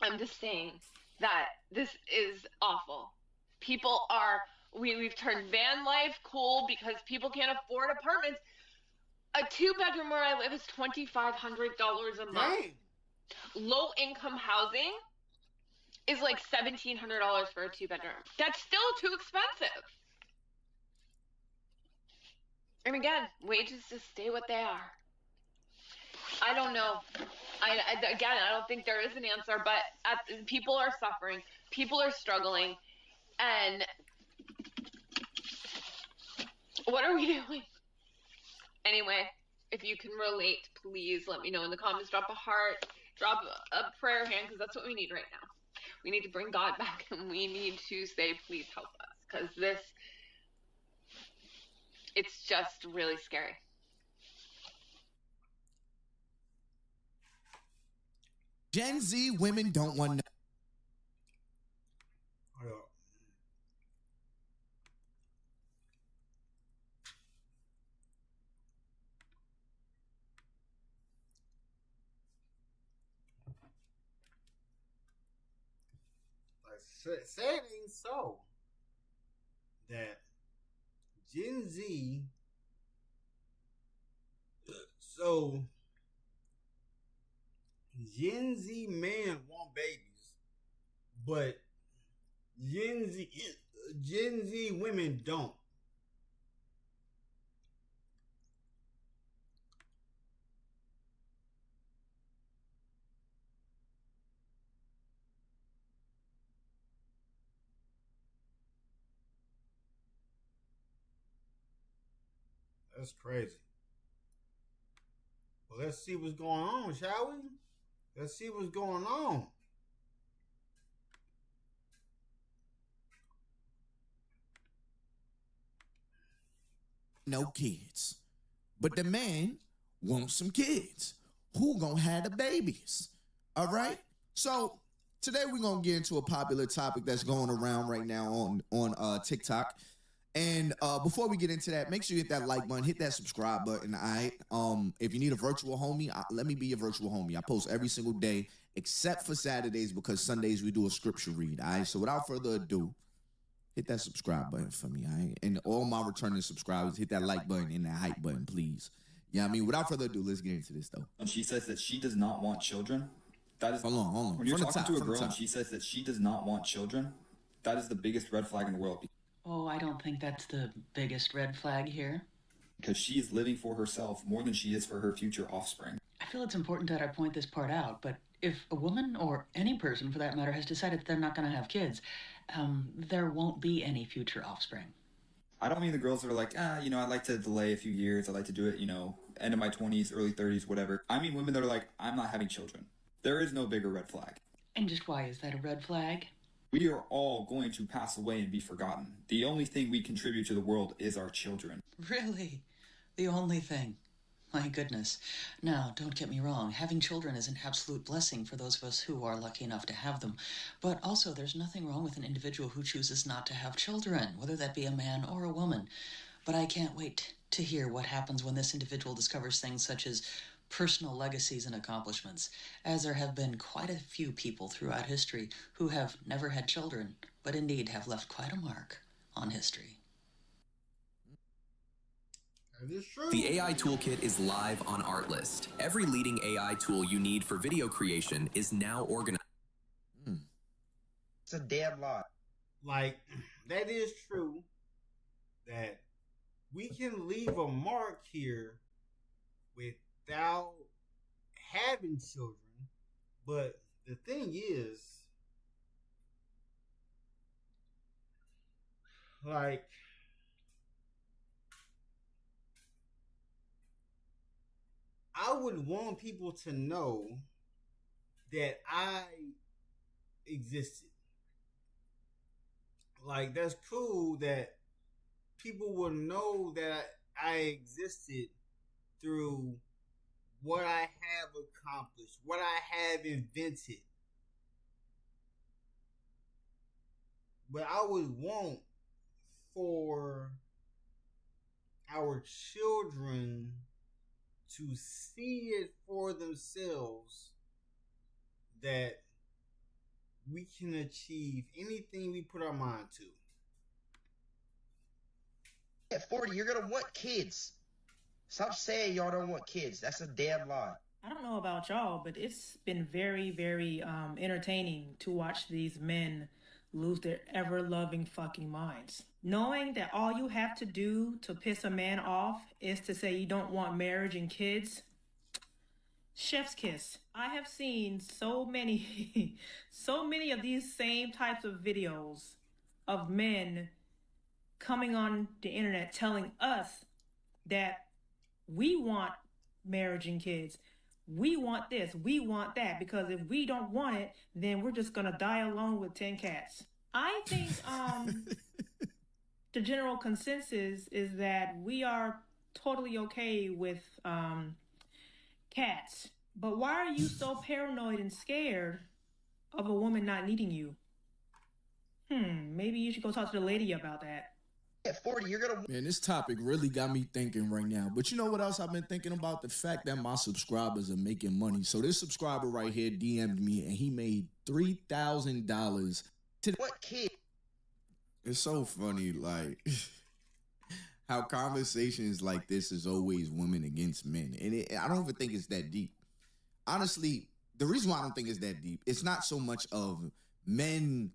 I'm just saying that this is awful. People are, we've turned van life cool because people can't afford apartments. A 2-bedroom where I live is $2,500 a month. Dang. Low income housing is like $1,700 for a 2-bedroom. That's still too expensive. And again, wages just stay what they are. I don't know. I don't think there is an answer, but people are suffering. People are struggling. And what are we doing? Anyway, if you can relate, please let me know in the comments. Drop a heart, drop a prayer hand, because that's what we need right now. We need to bring God back, and we need to say, please help us, because it's just really scary. Gen Z women don't want to. Saying so that Gen Z, so Gen Z men want babies, but Gen Z women don't. That's crazy. Well, let's see what's going on, shall we? Let's see what's going on. No kids. But the man wants some kids. Who gonna have the babies? All right? So today we're gonna get into a popular topic that's going around right now on TikTok. And before we get into that, make sure you hit that like button, hit that subscribe button. All right. If you need a virtual homie, let me be your virtual homie. I post every single day except for Saturdays because Sundays we do a scripture read. All right. So without further ado, hit that subscribe button for me. And all my returning subscribers, hit that like button and that hype button, please. Yeah, I mean, without further ado, let's get into this though. And she says that she does not want children. That is, hold on. When you're talking to a girl and she says that she does not want children, that is the biggest red flag in the world. Oh, I don't think that's the biggest red flag here. Because she is living for herself more than she is for her future offspring. I feel it's important that I point this part out, but if a woman, or any person for that matter, has decided they're not going to have kids, there won't be any future offspring. I don't mean the girls that are like, I'd like to delay a few years. I'd like to do it, end of my 20s, early 30s, whatever. I mean women that are like, I'm not having children. There is no bigger red flag. And just why is that a red flag? We are all going to pass away and be forgotten. The only thing we contribute to the world is our children. Really? The only thing? My goodness. Now, don't get me wrong. Having children is an absolute blessing for those of us who are lucky enough to have them. But also, there's nothing wrong with an individual who chooses not to have children, whether that be a man or a woman. But I can't wait to hear what happens when this individual discovers things such as personal legacies and accomplishments, as there have been quite a few people throughout history who have never had children, but indeed have left quite a mark on history. The AI Toolkit is live on Artlist. Every leading AI tool you need for video creation is now organized. It's a damn lot. Like, that is true that we can leave a mark here without having children, but the thing is, like, I would want people to know that I existed. Like, that's cool that people will know that I existed through what I have accomplished, what I have invented. But I would want for our children to see it for themselves that we can achieve anything we put our mind to. At 40, you're gonna want kids. Stop saying y'all don't want kids. That's a damn lie. I don't know about y'all, but it's been very, very entertaining to watch these men lose their ever-loving fucking minds. Knowing that all you have to do to piss a man off is to say you don't want marriage and kids. Chef's kiss. I have seen so many of these same types of videos of men coming on the internet telling us that we want marriage and kids. We want this, we want that, because if we don't want it, then we're just gonna die alone with 10 cats. I think the general consensus is that we are totally okay with cats. But why are you so paranoid and scared of a woman not needing you? Maybe you should go talk to the lady about that. At 40, you're gonna... Man, this topic really got me thinking right now. But you know what else I've been thinking about? The fact that my subscribers are making money. So this subscriber right here DM'd me and he made $3,000 to... What kid? It's so funny, like, how conversations like this is always women against men. And I don't even think it's that deep. Honestly, the reason why I don't think it's that deep, it's not so much of men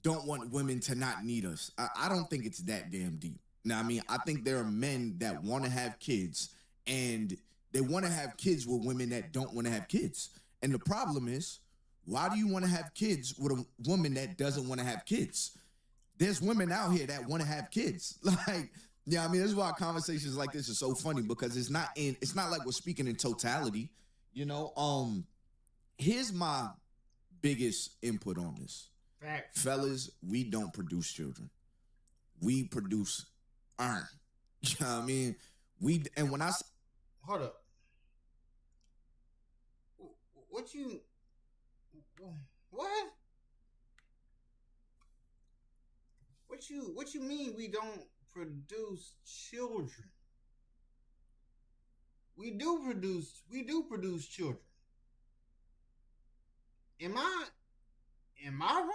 don't want women to not need us. I don't think it's that damn deep. Now, I mean, I think there are men that want to have kids and they want to have kids with women that don't want to have kids. And the problem is, why do you want to have kids with a woman that doesn't want to have kids? There's women out here that want to have kids. Like, yeah, I mean, this is why conversations like this are so funny, because it's not like we're speaking in totality. You know, here's my biggest input on this. Facts. Fellas, we don't produce children. We produce iron. You know what I mean? When I... Hold up. What you mean we don't produce children? We do produce children. Am I wrong?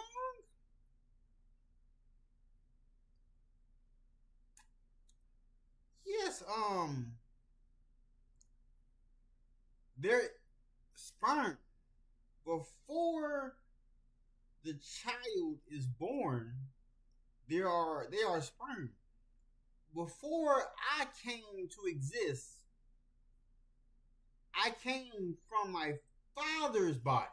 Yes, their sperm before the child is born, they are sperm. Before I came to exist, I came from my father's body.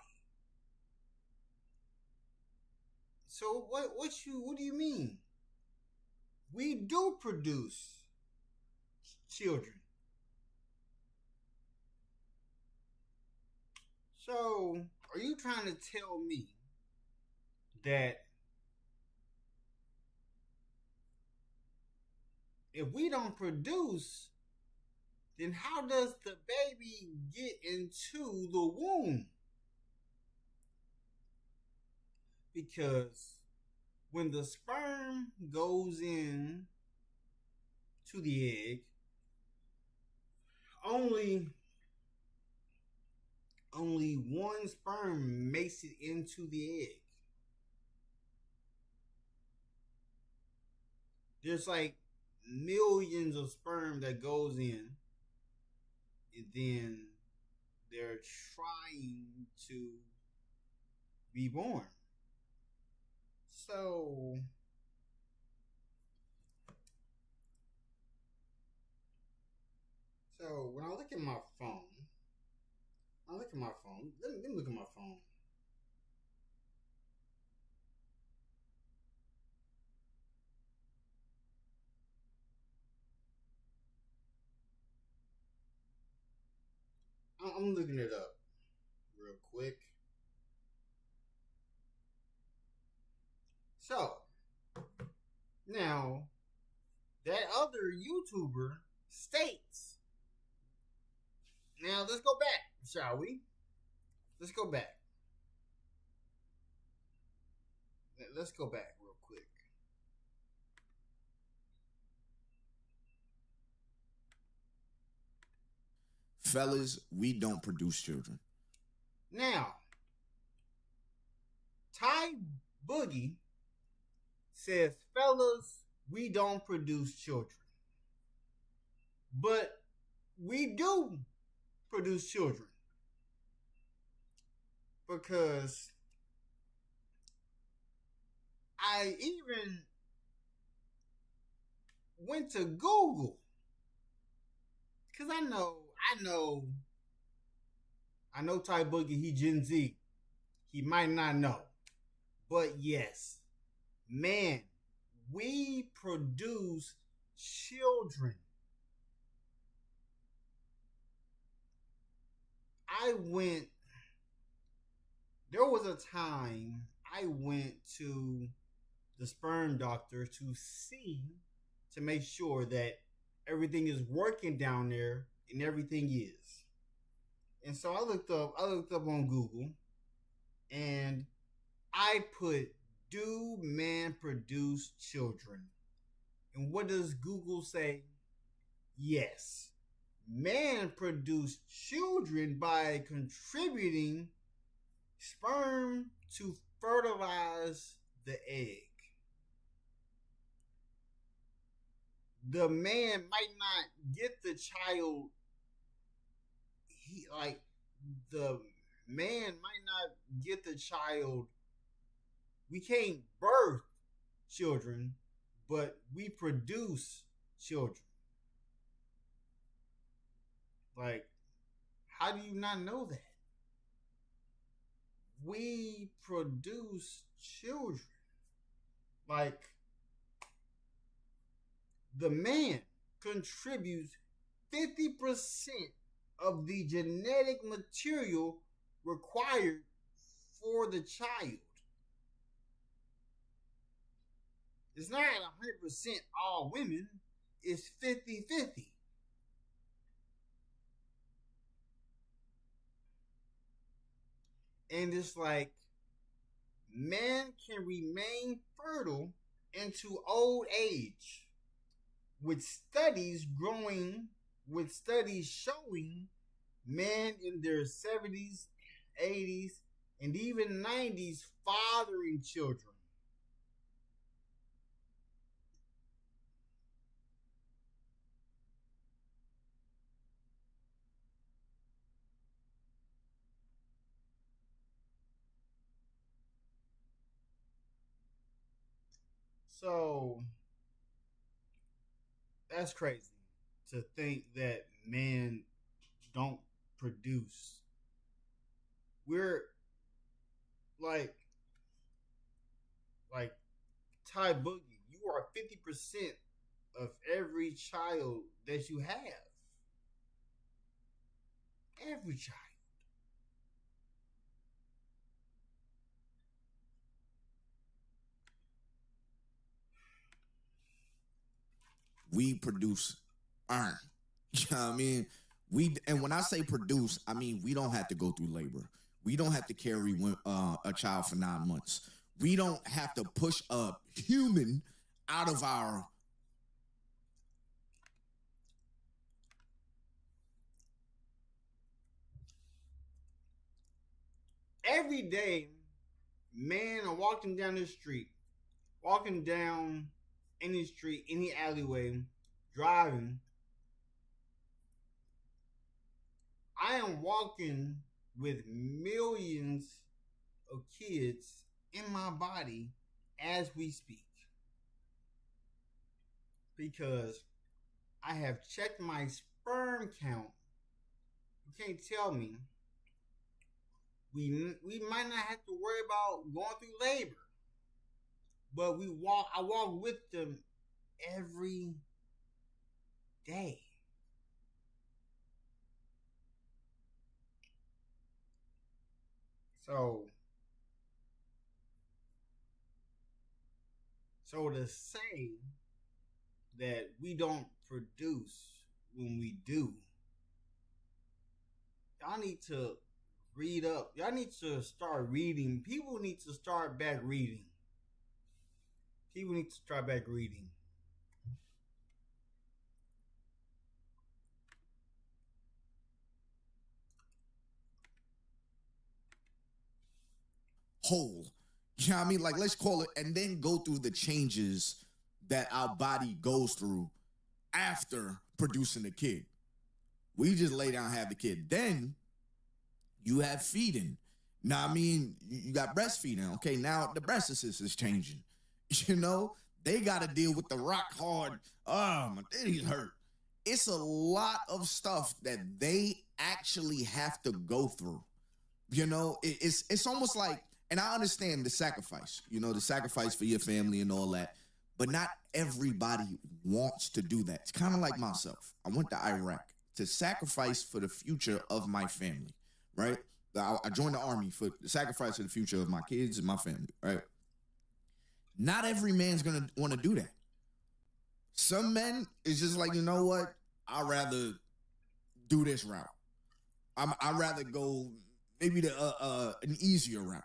So what do you mean? We do produce children. So, are you trying to tell me that if we don't produce, then how does the baby get into the womb? Because when the sperm goes in to the egg, only one sperm makes it into the egg. There's like millions of sperm that goes in, and then they're trying to be born. So when I look at my phone, let me look at my phone. I'm looking it up real quick. So, now, that other YouTuber states. Now, let's go back, shall we? Let's go back. Let's go back real quick. Fellas, we don't produce children. Now, Ty Boogie says, fellas, we don't produce children. But we do produce children. Because I even went to Google. Because I know Ty Boogie, he Gen Z. He might not know. But yes, man, we produce children. There was a time I went to the sperm doctor to make sure that everything is working down there, and everything is. And so I looked up on Google, and I put, do man produce children? And what does Google say? Yes. Man produce children by contributing sperm to fertilize the egg. The man might not get the child. The man might not get the child. We can't birth children, but we produce children. Like, how do you not know that? We produce children. Like, the man contributes 50% of the genetic material required for the child. It's not 100% all women. It's 50-50. And it's like, man can remain fertile into old age with studies showing men in their 70s, 80s, and even 90s fathering children. So that's crazy to think that men don't produce. We're like Ty Boogie, you are 50% of every child that you have. Every child. We produce iron. You know what I mean? And when I say produce, I mean we don't have to go through labor. We don't have to carry a child for 9 months. We don't have to push a human out of our every day, men are walking down the street, walking down any street, any alleyway, driving. I am walking with millions of kids in my body as we speak. Because I have checked my sperm count. You can't tell me. We might not have to worry about going through labor. But I walk with them every day. So to say that we don't produce when we do, y'all need to read up. Y'all need to start reading. People need to start back reading. whole. You know what I mean? Like, let's call it, and then go through the changes that our body goes through after producing a kid. We just lay down and have the kid. Then you have feeding. Now, I mean, you got breastfeeding. Okay, now the breast assist is changing. You know, they got to deal with the rock hard. Oh, my titties hurt. It's a lot of stuff that they actually have to go through. You know, it's almost like, and I understand the sacrifice, you know, the sacrifice for your family and all that, but not everybody wants to do that. It's kind of like myself. I went to Iraq to sacrifice for the future of my family, right? I joined the army for the sacrifice of the future of my kids and my family, right? Not every man's going to want to do that. Some men is just like, you know what? I'd rather do this route. I'd rather go maybe an easier route.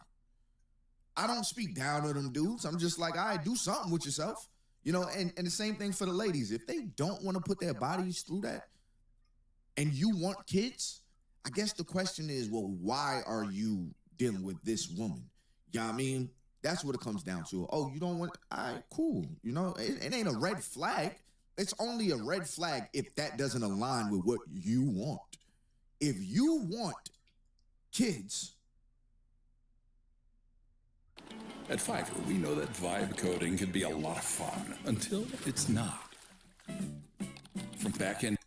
I don't speak down to them dudes. I'm just like, all right, do something with yourself. You know, and the same thing for the ladies. If they don't want to put their bodies through that and you want kids, I guess the question is, well, why are you dealing with this woman? You know what I mean? That's what it comes down to. Oh, you don't want, all right, cool. You know, it ain't a red flag. It's only a red flag if that doesn't align with what you want. If you want kids. At Fiverr, we know that vibe coding can be a lot of fun until it's not. From back end.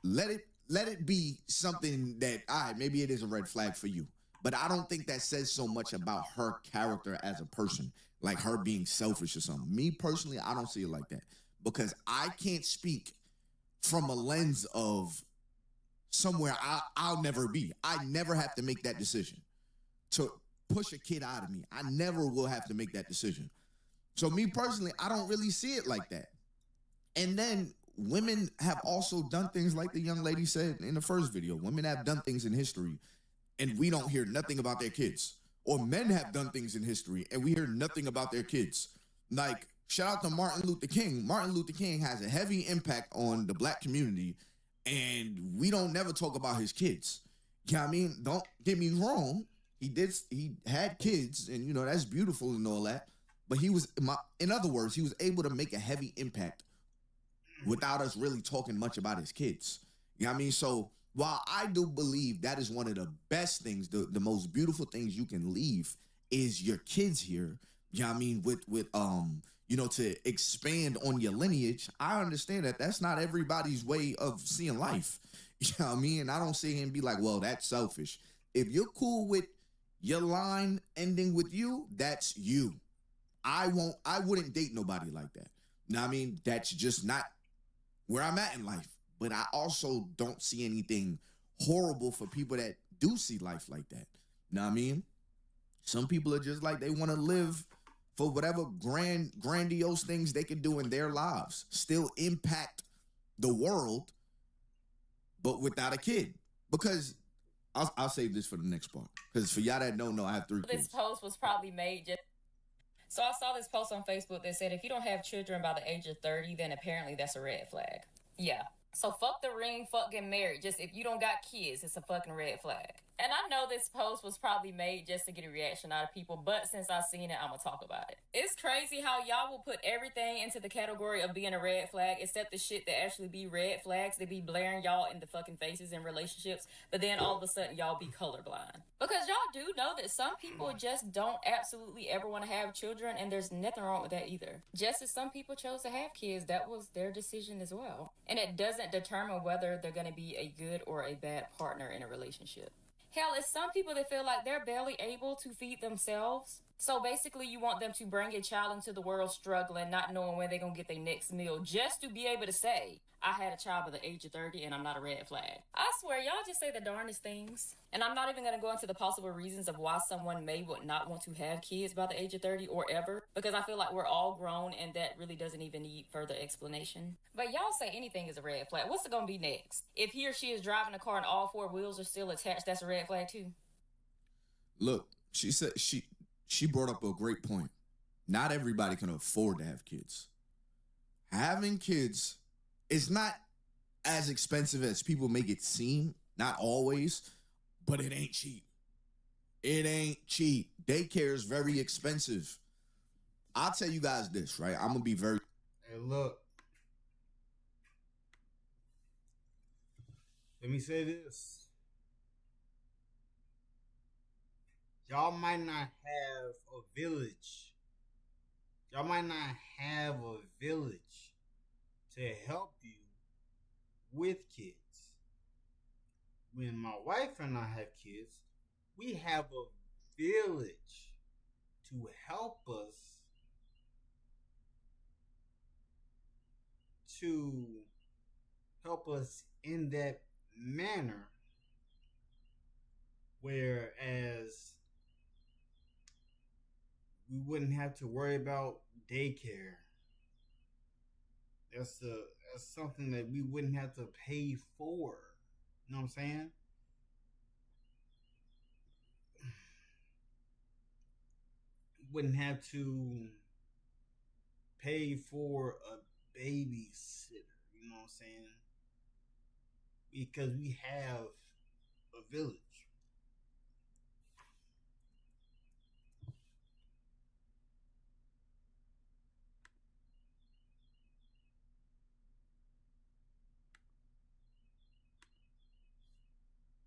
Let it be something that, all right, maybe it is a red flag for you. But I don't think that says so much about her character as a person, like her being selfish or something. Me personally, I don't see it like that. Because I can't speak from a lens of somewhere I'll never be. I never have to make that decision to push a kid out of me. I never will have to make that decision. So me personally, I don't really see it like that. And then women have also done things like the young lady said in the first video. Women have done things in history and we don't hear nothing about their kids. Or men have done things in history and we hear nothing about their kids. Like, shout out to Martin Luther King. Martin Luther King has a heavy impact on the black community and we don't never talk about his kids. You know what I mean? Don't get me wrong. He had kids and, you know, that's beautiful and all that. But in other words, he was able to make a heavy impact without us really talking much about his kids. You know what I mean? So while I do believe that is one of the best things, the most beautiful things you can leave is your kids here. You know what I mean? With to expand on your lineage. I understand that that's not everybody's way of seeing life. You know what I mean? And I don't sit here and be like, well, that's selfish. If you're cool with your line ending with you, that's you. I wouldn't date nobody like that. You know what I mean? That's just not where I'm at in life. But I also don't see anything horrible for people that do see life like that. You know what I mean? Some people are just like, they want to live for whatever grandiose things they can do in their lives, still impact the world, but without a kid. Because I'll save this for the next part. Because for y'all that don't know, I have 3 kids. This post was probably made just... So I saw this post on Facebook that said, if you don't have children by the age of 30, then apparently that's a red flag. Yeah. So fuck the ring, fuck getting married. Just if you don't got kids, it's a fucking red flag. And I know this post was probably made just to get a reaction out of people, but since I've seen it, I'm gonna talk about it. It's crazy how y'all will put everything into the category of being a red flag, except the shit that actually be red flags. They be blaring y'all in the fucking faces in relationships, but then all of a sudden y'all be colorblind. Because y'all do know that some people just don't absolutely ever want to have children, and there's nothing wrong with that either. Just as some people chose to have kids, that was their decision as well. And it doesn't determine whether they're gonna be a good or a bad partner in a relationship. Hell, it's some people that feel like they're barely able to feed themselves. So basically, you want them to bring a child into the world struggling, not knowing when they're going to get their next meal, just to be able to say, I had a child by the age of 30 and I'm not a red flag. I swear, y'all just say the darndest things. And I'm not even going to go into the possible reasons of why someone may not want to have kids by the age of 30 or ever, because I feel like we're all grown and that really doesn't even need further explanation. But y'all say anything is a red flag. What's it going to be next? If he or she is driving a car and all 4 wheels are still attached, that's a red flag too. Look, she said she brought up a great point. Not everybody can afford to have kids. Having kids is not as expensive as people make it seem. Not always, but it ain't cheap. It ain't cheap. Daycare is very expensive. I'll tell you guys this, right? I'm going to be very... Hey, look. Let me say this. Y'all might not have a village. Y'all might not have a village to help you with kids. When my wife and I have kids, we have a village to help us in that manner. Whereas we wouldn't have to worry about daycare. That's something that we wouldn't have to pay for. You know what I'm saying? Wouldn't have to pay for a babysitter. You know what I'm saying? Because we have a village.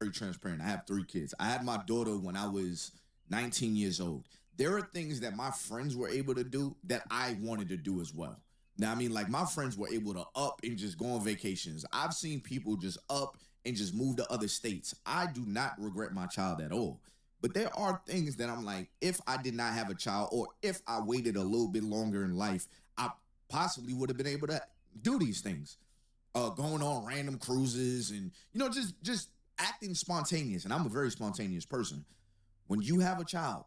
Very transparent. I have 3 kids. I had my daughter when I was 19 years old. There are things that my friends were able to do that I wanted to do as well. Now, I mean, like, my friends were able to up and just go on vacations. I've seen people just up and just move to other states. I do not regret my child at all. But there are things that I'm like, if I did not have a child, or if I waited a little bit longer in life, I possibly would have been able to do these things. Going on random cruises and, just acting spontaneous. And I'm a very spontaneous person. When you have a child,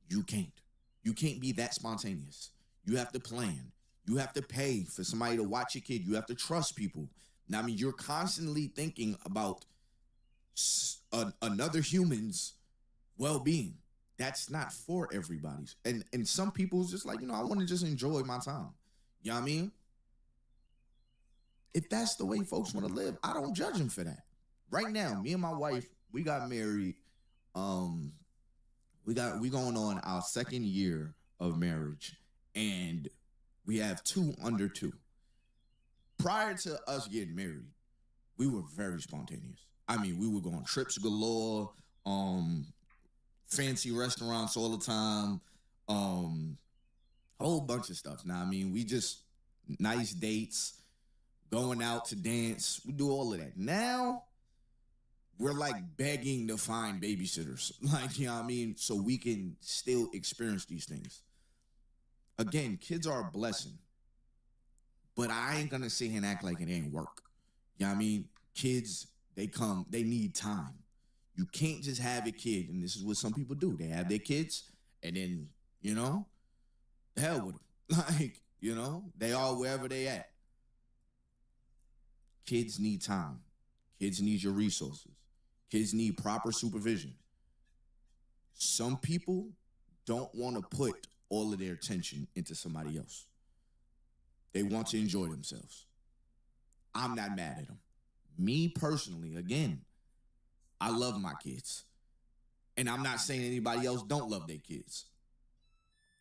you can't. You can't be that spontaneous. You have to plan. You have to pay for somebody to watch your kid. You have to trust people. Now, I mean, you're constantly thinking about another human's well-being. That's not for everybody. And some people's just like, I want to just enjoy my time. You know what I mean? If that's the way folks want to live, I don't judge them for that. Right now, me and my wife, we got married. We going on our 2nd year of marriage, and we have 2 under 2. Prior to us getting married, we were very spontaneous. I mean, we would go on trips galore, fancy restaurants all the time. a whole bunch of stuff. Now, I mean, we just nice dates, going out to dance. We do all of that. Now, we're like begging to find babysitters. Like, you know what I mean? So we can still experience these things. Again, kids are a blessing. But I ain't gonna sit here and act like it ain't work. You know what I mean? Kids, they need time. You can't just have a kid, and this is what some people do. They have their kids, and then, you know, the hell with them. Like, you know, they are wherever they at. Kids need time. Kids need your resources. Kids need proper supervision. Some people don't want to put all of their attention into somebody else. They want to enjoy themselves. I'm not mad at them. Me personally, again, I love my kids. And I'm not saying anybody else don't love their kids.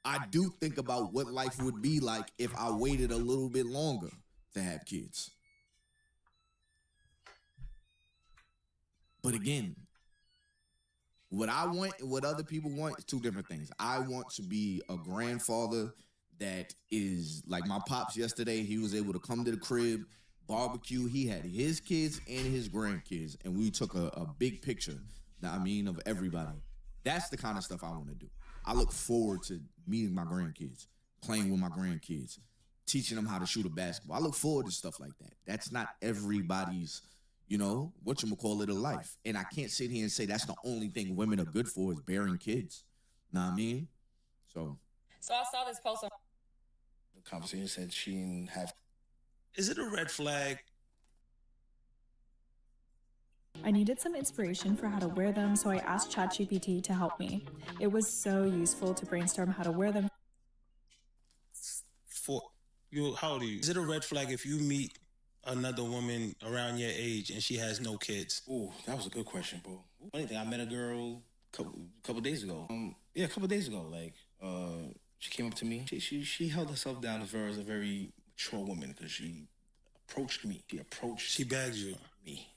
I do think about what life would be like if I waited a little bit longer to have kids. But again, what I want and what other people want is two different things. I want to be a grandfather that is like my pops yesterday. He was able to come to the crib, barbecue. He had his kids and his grandkids, and we took a big picture, I mean, of everybody. That's the kind of stuff I want to do. I look forward to meeting my grandkids, playing with my grandkids, teaching them how to shoot a basketball. I look forward to stuff like that. That's not everybody's, you know, whatchamacallit of life. And I can't sit here and say that's the only thing women are good for is bearing kids. Know what I mean? So I saw this post on the conversation said she didn't have. Is it a red flag? I needed some inspiration for how to wear them, so I asked ChatGPT to help me. It was so useful to brainstorm how to wear them. How old are you? Is it a red flag if you meet another woman around your age and she has no kids? Oh, that was a good question, bro. Funny thing, I met a girl a couple days ago. A couple days ago. Like, she came up to me. She held herself down as a very mature woman because she approached me. She bagged you. Me.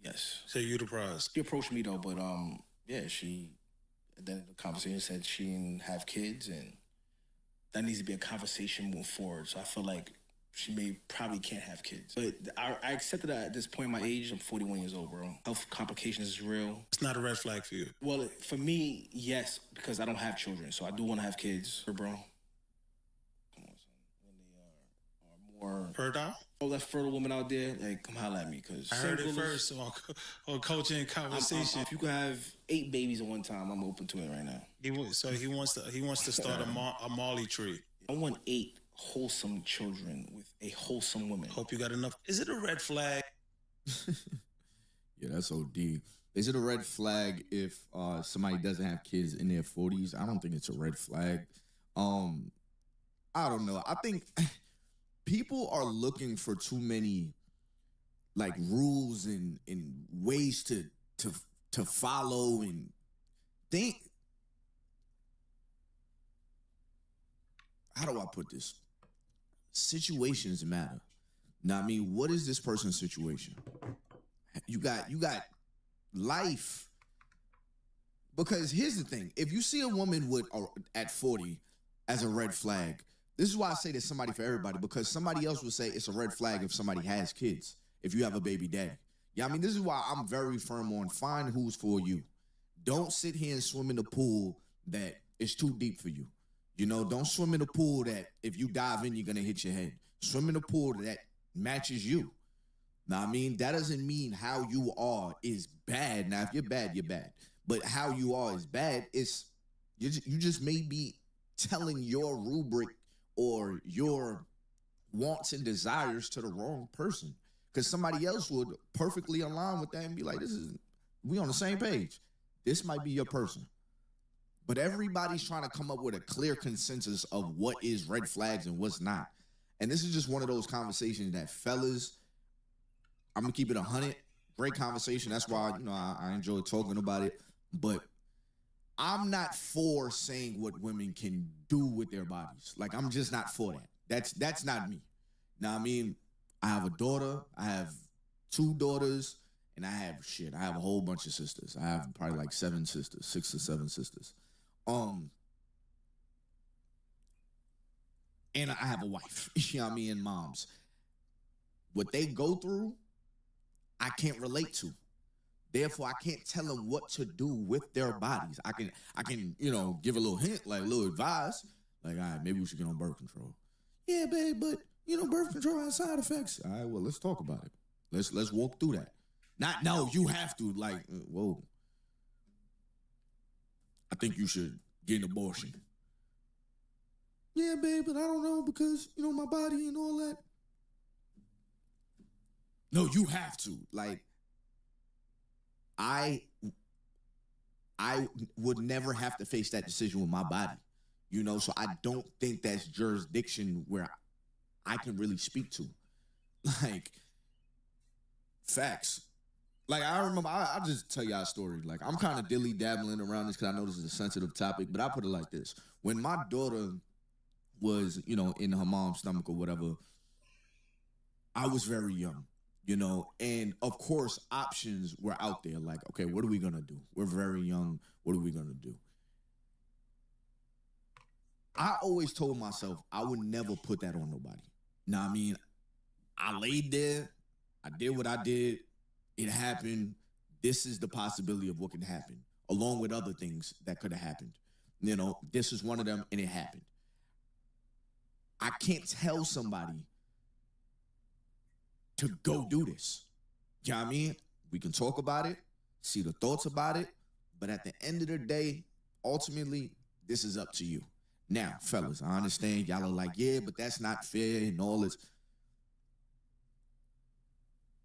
Yes. So you the prize. She approached me though, but yeah, then the conversation said she didn't have kids, and that needs to be a conversation moving forward. So I feel like she probably can't have kids. But I accepted that at this point in my age. I'm 41 years old, bro. Health complications is real. It's not a red flag for you. Well, for me, yes, because I don't have children. So I do want to have kids, bro. Come on, son. When they are more fertile? Oh, that fertile woman out there, like, come holler at me. Cause I heard it first on Coaching Conversation. If you could have 8 babies at one time, I'm open to it right now. He wants to start a Molly tree. I want 8 wholesome children with a wholesome woman. Hope you got enough. Is it a red flag? Yeah, that's OD. Is it a red flag if somebody doesn't have kids in their 40s? I don't think it's a red flag. I don't know. I think people are looking for too many like rules and ways to follow and think. How do I put this? Situations matter. Now, I mean, what is this person's situation? You got life. Because here's the thing. If you see a woman at 40 as a red flag, this is why I say there's somebody for everybody, because somebody else would say it's a red flag if somebody has kids, if you have a baby daddy. Yeah, I mean, this is why I'm very firm on find who's for you. Don't sit here and swim in the pool that is too deep for you. You know, don't swim in a pool that if you dive in, you're going to hit your head. Swim in a pool that matches you. Now, I mean, that doesn't mean how you are is bad. Now, if you're bad, you're bad. But how you are is bad. You just may be telling your rubric or your wants and desires to the wrong person. Because somebody else would perfectly align with that and be like, we on the same page. This might be your person. But everybody's trying to come up with a clear consensus of what is red flags and what's not. And this is just one of those conversations that fellas, I'm going to keep it 100. Great conversation. That's why, you know, I enjoy talking about it. But I'm not for saying what women can do with their bodies. Like, I'm just not for that. That's not me. Now, I mean, I have a daughter. I have 2 daughters. And I have a whole bunch of sisters. I have probably like 7 sisters, 6 or 7 sisters. and I have a wife, you know what I mean, and moms. What they go through, I can't relate to. Therefore, I can't tell them what to do with their bodies. I can, you know, give a little hint, like a little advice. Like, all right, maybe we should get on birth control. Yeah, babe, but, you know, birth control has side effects. All right, well, let's talk about it. Let's walk through that. Not, no, you have to, like, whoa. I think you should get an abortion. Yeah, babe, but I don't know because, you know, my body and all that. No, you have to. Like, I would never have to face that decision with my body, you know, so I don't think that's jurisdiction where I can really speak to. Like, facts. Like, I remember, I'll just tell y'all a story. Like, I'm kind of dilly-dabbling around this because I know this is a sensitive topic, but I put it like this. When my daughter was, you know, in her mom's stomach or whatever, I was very young. You know, and of course, options were out there. Like, okay, what are we going to do? We're very young. What are we going to do? I always told myself I would never put that on nobody. Now, I mean, I laid there. I did what I did. It happened. This is the possibility of what can happen, along with other things that could have happened. You know, this is one of them, and it happened. I can't tell somebody to go do this. You know what I mean? We can talk about it, see the thoughts about it, but at the end of the day, ultimately, this is up to you. Now, fellas, I understand y'all are like, yeah, but that's not fair and all this.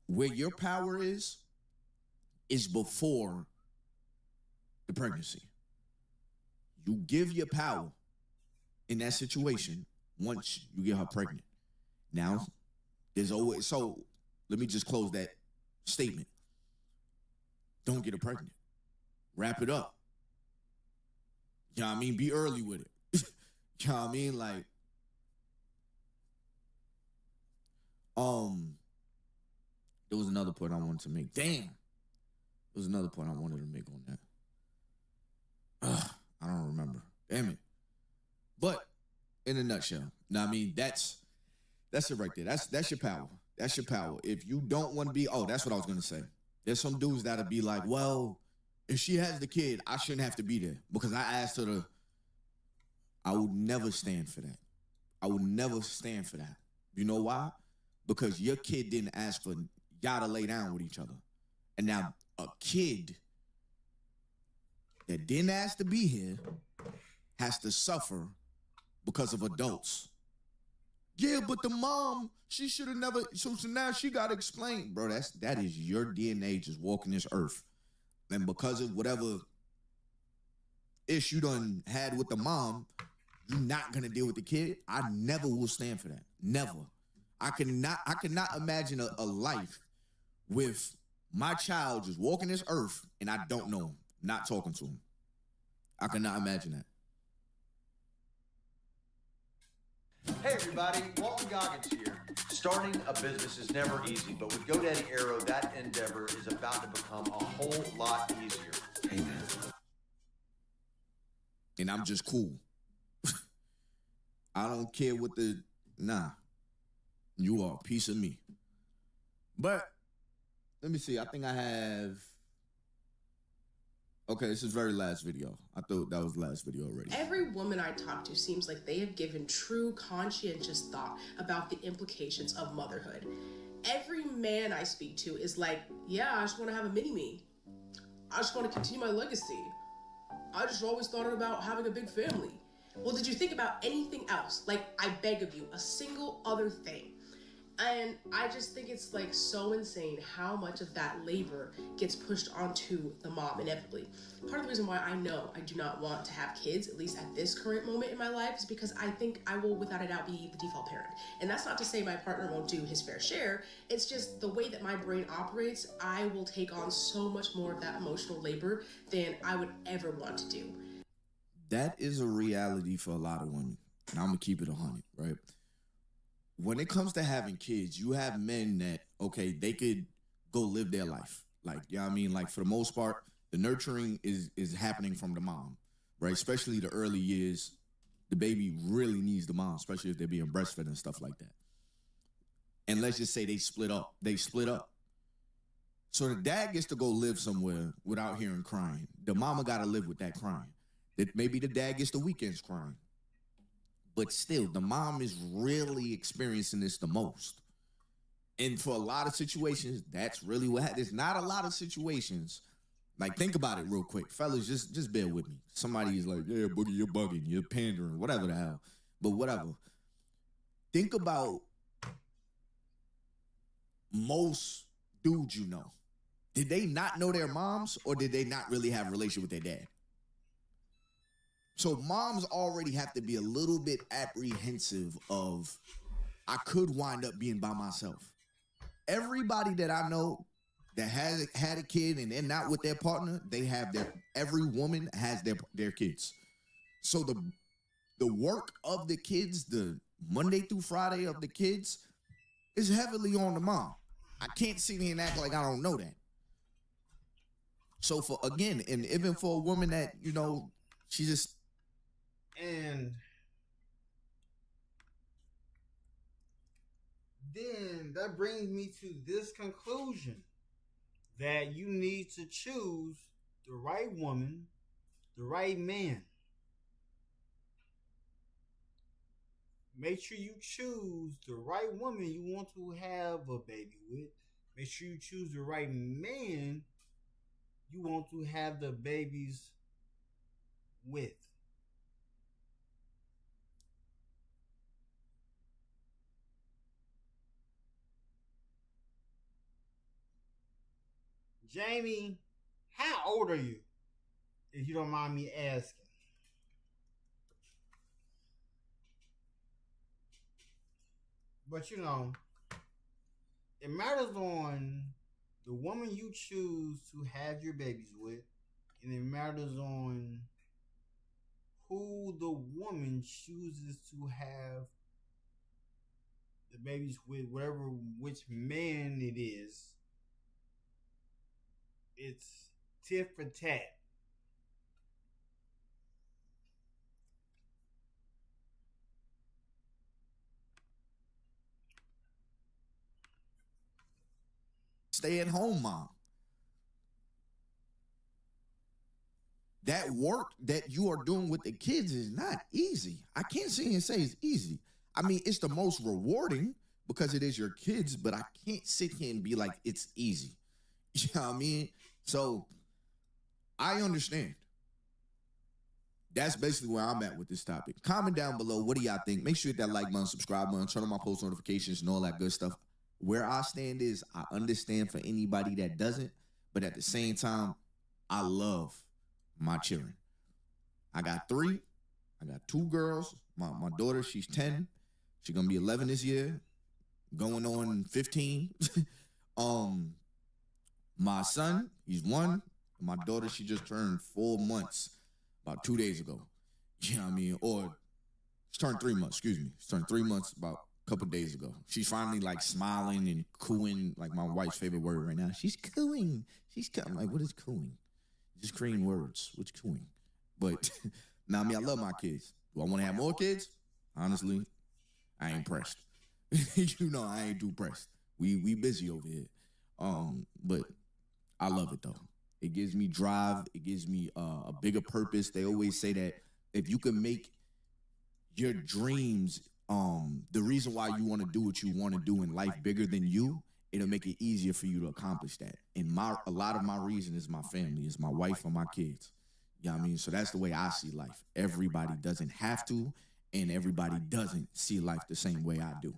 Where your power is before the pregnancy. You give your power in that situation once you get her pregnant. Now, there's always, so let me just close that statement. Don't get her pregnant. Wrap it up. You know what I mean? Be early with it. You know what I mean? Like, there was another point I wanted to make. Damn. There was another point I wanted to make on that. I don't remember. Damn it. But in a nutshell, now I mean, that's it right there. That's your power. That's your power. If you don't want to be, that's what I was going to say. There's some dudes that'll be like, well, if she has the kid, I shouldn't have to be there because I asked her to. I would never stand for that. I would never stand for that. You know why? Because your kid didn't ask for y'all to lay down with each other. And now a kid that didn't ask to be here has to suffer because of adults. Yeah, but the mom, she should have never, so now she got to explain. Bro, that is your DNA just walking this earth. And because of whatever issue you done had with the mom, you're not going to deal with the kid. I never will stand for that. Never. I cannot imagine a life with my child just walking this earth and I don't know him, not talking to him. I cannot imagine that. Hey everybody, Walton Goggins here. Starting a business is never easy, but with GoDaddy Arrow, that endeavor is about to become a whole lot easier. Amen. And I'm just cool. I don't care what you are a piece of me. But, let me see, I think I have, okay, this is very last video. I thought that was the last video already. Every woman I talk to seems like they have given true conscientious thought about the implications of motherhood. Every man I speak to is like, yeah, I just want to have a mini-me. I just want to continue my legacy. I just always thought about having a big family. Well, did you think about anything else? Like, I beg of you, a single other thing. And I just think it's like so insane how much of that labor gets pushed onto the mom inevitably. Part of the reason why I know I do not want to have kids, at least at this current moment in my life, is because I think I will without a doubt be the default parent. And that's not to say my partner won't do his fair share. It's just the way that my brain operates, I will take on so much more of that emotional labor than I would ever want to do. That is a reality for a lot of women. And I'm going to keep it 100, right? When it comes to having kids, you have men that, okay, they could go live their life. Like, you know what I mean? Like, for the most part, the nurturing is happening from the mom, right? Especially the early years the baby really needs the mom, especially if they're being breastfed and stuff like that. And let's just say they split up. So the dad gets to go live somewhere without hearing crying. The mama got to live with that crying. Maybe the dad gets the weekends crying. But still, the mom is really experiencing this the most. And for a lot of situations, that's really what happens. There's not a lot of situations. Like, think about it real quick. Fellas, just bear with me. Somebody's like, yeah, Boogie, you're bugging, you're pandering, whatever the hell. But whatever. Think about most dudes you know. Did they not know their moms, or did they not really have a relationship with their dad? So moms already have to be a little bit apprehensive of, I could wind up being by myself. Everybody that I know that has had a kid and they're not with their partner, every woman has their kids. So the work of the kids, the Monday through Friday of the kids, is heavily on the mom. I can't sit here and act like I don't know that. So and even for a woman that, you know, she just... And then that brings me to this conclusion, that you need to choose the right woman, the right man. Make sure you choose the right woman you want to have a baby with. Make sure you choose the right man you want to have the babies with. Jamie, how old are you? If you don't mind me asking. But you know, it matters on the woman you choose to have your babies with, and it matters on who the woman chooses to have the babies with, which man it is. It's tit for tat. Stay-at-home mom. That work that you are doing with the kids is not easy. I can't sit here and say it's easy. I mean, it's the most rewarding because it is your kids, but I can't sit here and be like, it's easy. You know what I mean? So I understand. That's basically where I'm at with this topic. Comment down below. What do y'all think? Make sure you hit that like button, subscribe button, turn on my post notifications and all that good stuff. Where I stand is, I understand for anybody that doesn't, but at the same time, I love my children. I got 3. I got 2 girls. My daughter, she's 10. She's gonna be 11 this year, going on 15. My son, he's 1. My daughter, she just turned 4 months about 2 days ago. You know what I mean? Or she turned 3 months, excuse me. She turned 3 months about a couple days ago. She's finally like smiling and cooing, like my wife's favorite word right now. She's cooing. I'm like, what is cooing? Just creating words. What's cooing? But now, I mean, I love my kids. Do I want to have more kids? Honestly, I ain't pressed. You know, I ain't too pressed. We busy over here. But I love it though. It gives me drive. It gives me a bigger purpose. They always say that if you can make your dreams, the reason why you want to do what you want to do in life bigger than you, it'll make it easier for you to accomplish that. And a lot of my reason is my family, is my wife and my kids. You know what I mean? So that's the way I see life. Everybody doesn't have to, and everybody doesn't see life the same way I do.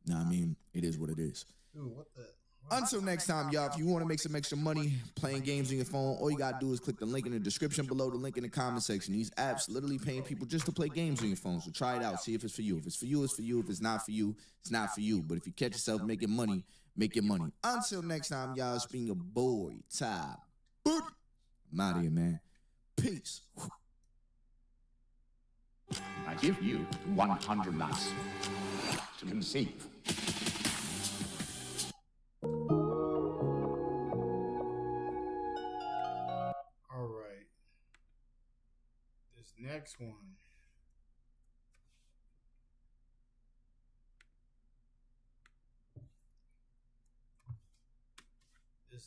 You know what I mean? It is what it is. Dude, what the? Until next time, y'all, if you want to make some extra money playing games on your phone, all you got to do is click the link in the description below, the link in the comment section. These apps literally paying people just to play games on your phone. So try it out. See if it's for you. If it's for you, it's for you. If it's not for you, it's not for you. But if you catch yourself making money, make your money. Until next time, y'all, it's been your boy, Ty. I'm out of here, man. Peace. I give you 100 nights to conceive. All right. This next one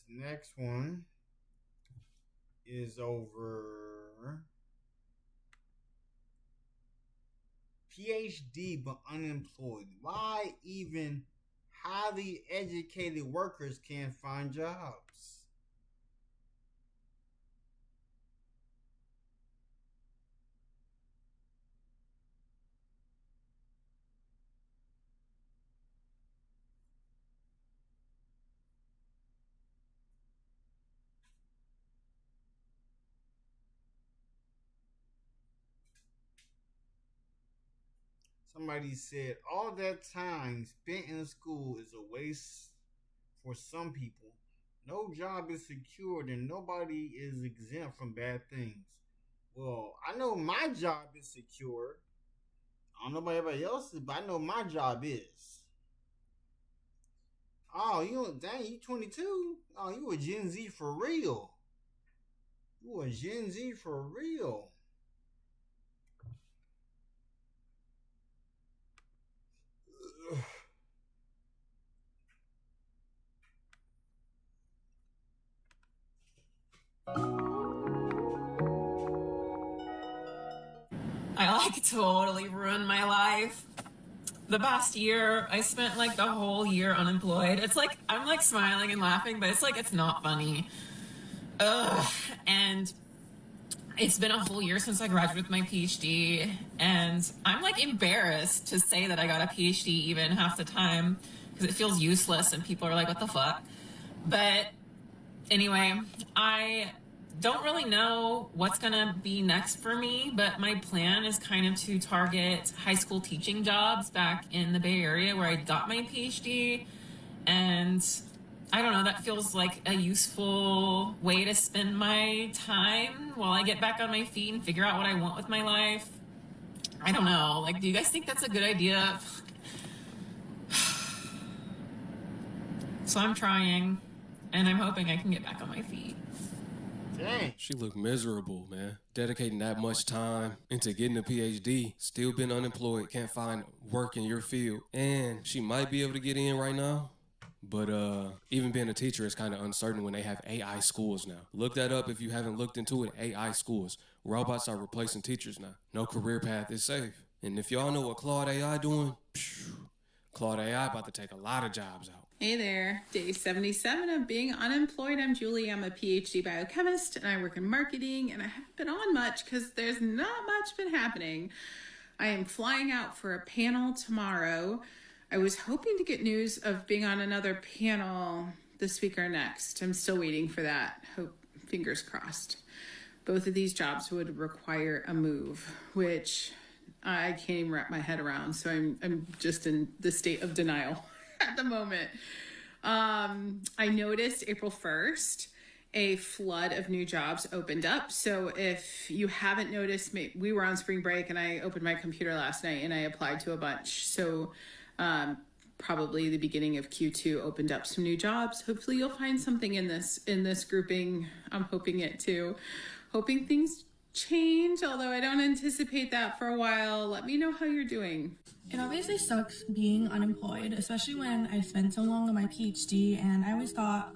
next one is over PhD but unemployed. Why even highly educated workers can't find jobs? Somebody said all that time spent in school is a waste for some people. No job is secured and nobody is exempt from bad things. Well, I know my job is secure. I don't know about everybody else's, but I know my job is. Oh, you 22? Oh, you a Gen Z for real. You a Gen Z for real. I totally ruined my life. The past year, I spent the whole year unemployed. It's I'm smiling and laughing, but it's not funny. Ugh. And it's been a whole year since I graduated with my PhD, and I'm embarrassed to say that I got a PhD even half the time because it feels useless and people are like, what the fuck? But anyway, I don't really know what's gonna be next for me, but my plan is kind of to target high school teaching jobs back in the Bay Area where I got my PhD. And I don't know, that feels like a useful way to spend my time while I get back on my feet and figure out what I want with my life. I don't know, do you guys think that's a good idea? So I'm trying, and I'm hoping I can get back on my feet. Dang. She looked miserable, man. Dedicating that much time into getting a PhD, still been unemployed, can't find work in your field. And she might be able to get in right now, but even being a teacher is kind of uncertain when they have AI schools now. Look that up if you haven't looked into it. AI schools. Robots are replacing teachers now. No career path is safe. And if y'all know what Claude AI doing, Claude AI about to take a lot of jobs out. Hey there, day 77 of being unemployed. I'm Julie. I'm a PhD biochemist and I work in marketing, and I haven't been on much because there's not much been happening. I am flying out for a panel tomorrow. I was hoping to get news of being on another panel this week or next. I'm still waiting for that. Fingers crossed. Both of these jobs would require a move, which I can't even wrap my head around. So I'm just in the state of denial at the moment. I noticed April 1st, a flood of new jobs opened up. So if you haven't noticed, we were on spring break and I opened my computer last night and I applied to a bunch. So probably the beginning of Q2 opened up some new jobs. Hopefully you'll find something in this grouping. I'm hoping it too. Hoping things change, although I don't anticipate that for a while. Let me know how you're doing. It obviously sucks being unemployed, especially when I spent so long on my PhD, and I always thought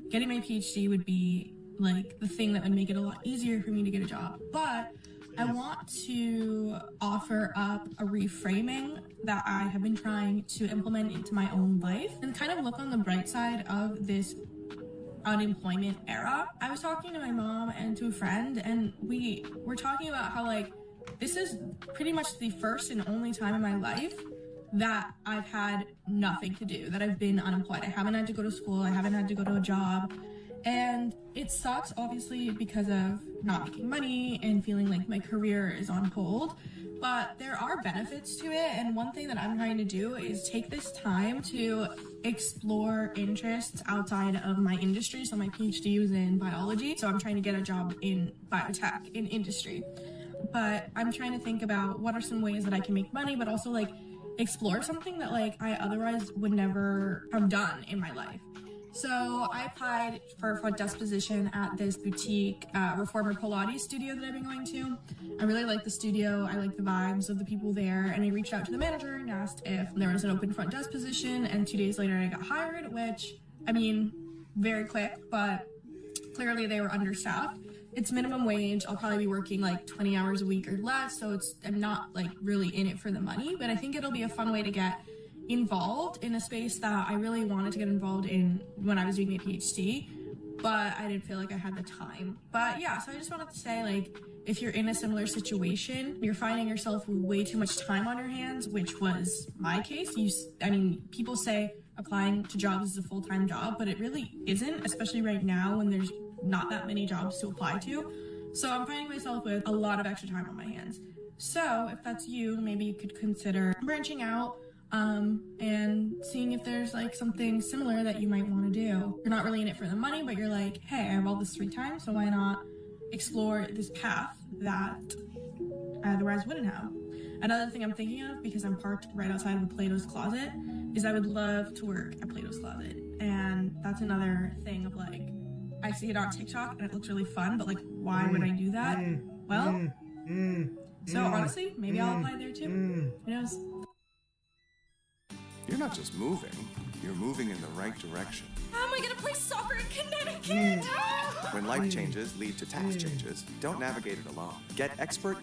getting my PhD would be the thing that would make it a lot easier for me to get a job. But I want to offer up a reframing that I have been trying to implement into my own life and kind of look on the bright side of this unemployment era. I was talking to my mom and to a friend, and we were talking about how this is pretty much the first and only time in my life that I've had nothing to do, that I've been unemployed. I haven't had to go to school. I haven't had to go to a job. And it sucks, obviously, because of not making money and feeling like my career is on hold. But there are benefits to it. And one thing that I'm trying to do is take this time to explore interests outside of my industry. So my PhD was in biology. So I'm trying to get a job in biotech, in industry. But I'm trying to think about what are some ways that I can make money, but also explore something that I otherwise would never have done in my life. So I applied for a front desk position at this boutique reformer Pilates studio that I've been going to. I really like the studio. I like the vibes of the people there. And I reached out to the manager and asked if there was an open front desk position. And 2 days later I got hired, which, very quick, but clearly they were understaffed. It's minimum wage. I'll probably be working like 20 hours a week or less, so I'm not like really in it for the money, but I think it'll be a fun way to get involved in a space that I really wanted to get involved in when I was doing my PhD, but I didn't feel like I had the time. But yeah, so I just wanted to say, like, if you're in a similar situation, you're finding yourself with way too much time on your hands, which was my case. People say applying to jobs is a full-time job, but it really isn't, especially right now when there's not that many jobs to apply to. So I'm finding myself with a lot of extra time on my hands. So if that's you, maybe you could consider branching out and seeing if there's like something similar that you might want to do. You're not really in it for the money, but you're like, hey, I have all this free time, so why not explore this path that I otherwise wouldn't have. Another thing I'm thinking of, because I'm parked right outside of Plato's Closet, is I would love to work at Plato's Closet. And that's another thing of like, I see it on TikTok and it looks really fun, but like, why would I do that? Well, so honestly, maybe I'll apply there too. Who knows? You're not just moving, you're moving in the right direction. How am I gonna play soccer in Connecticut? When life changes lead to tax changes, don't navigate it alone. Get expert.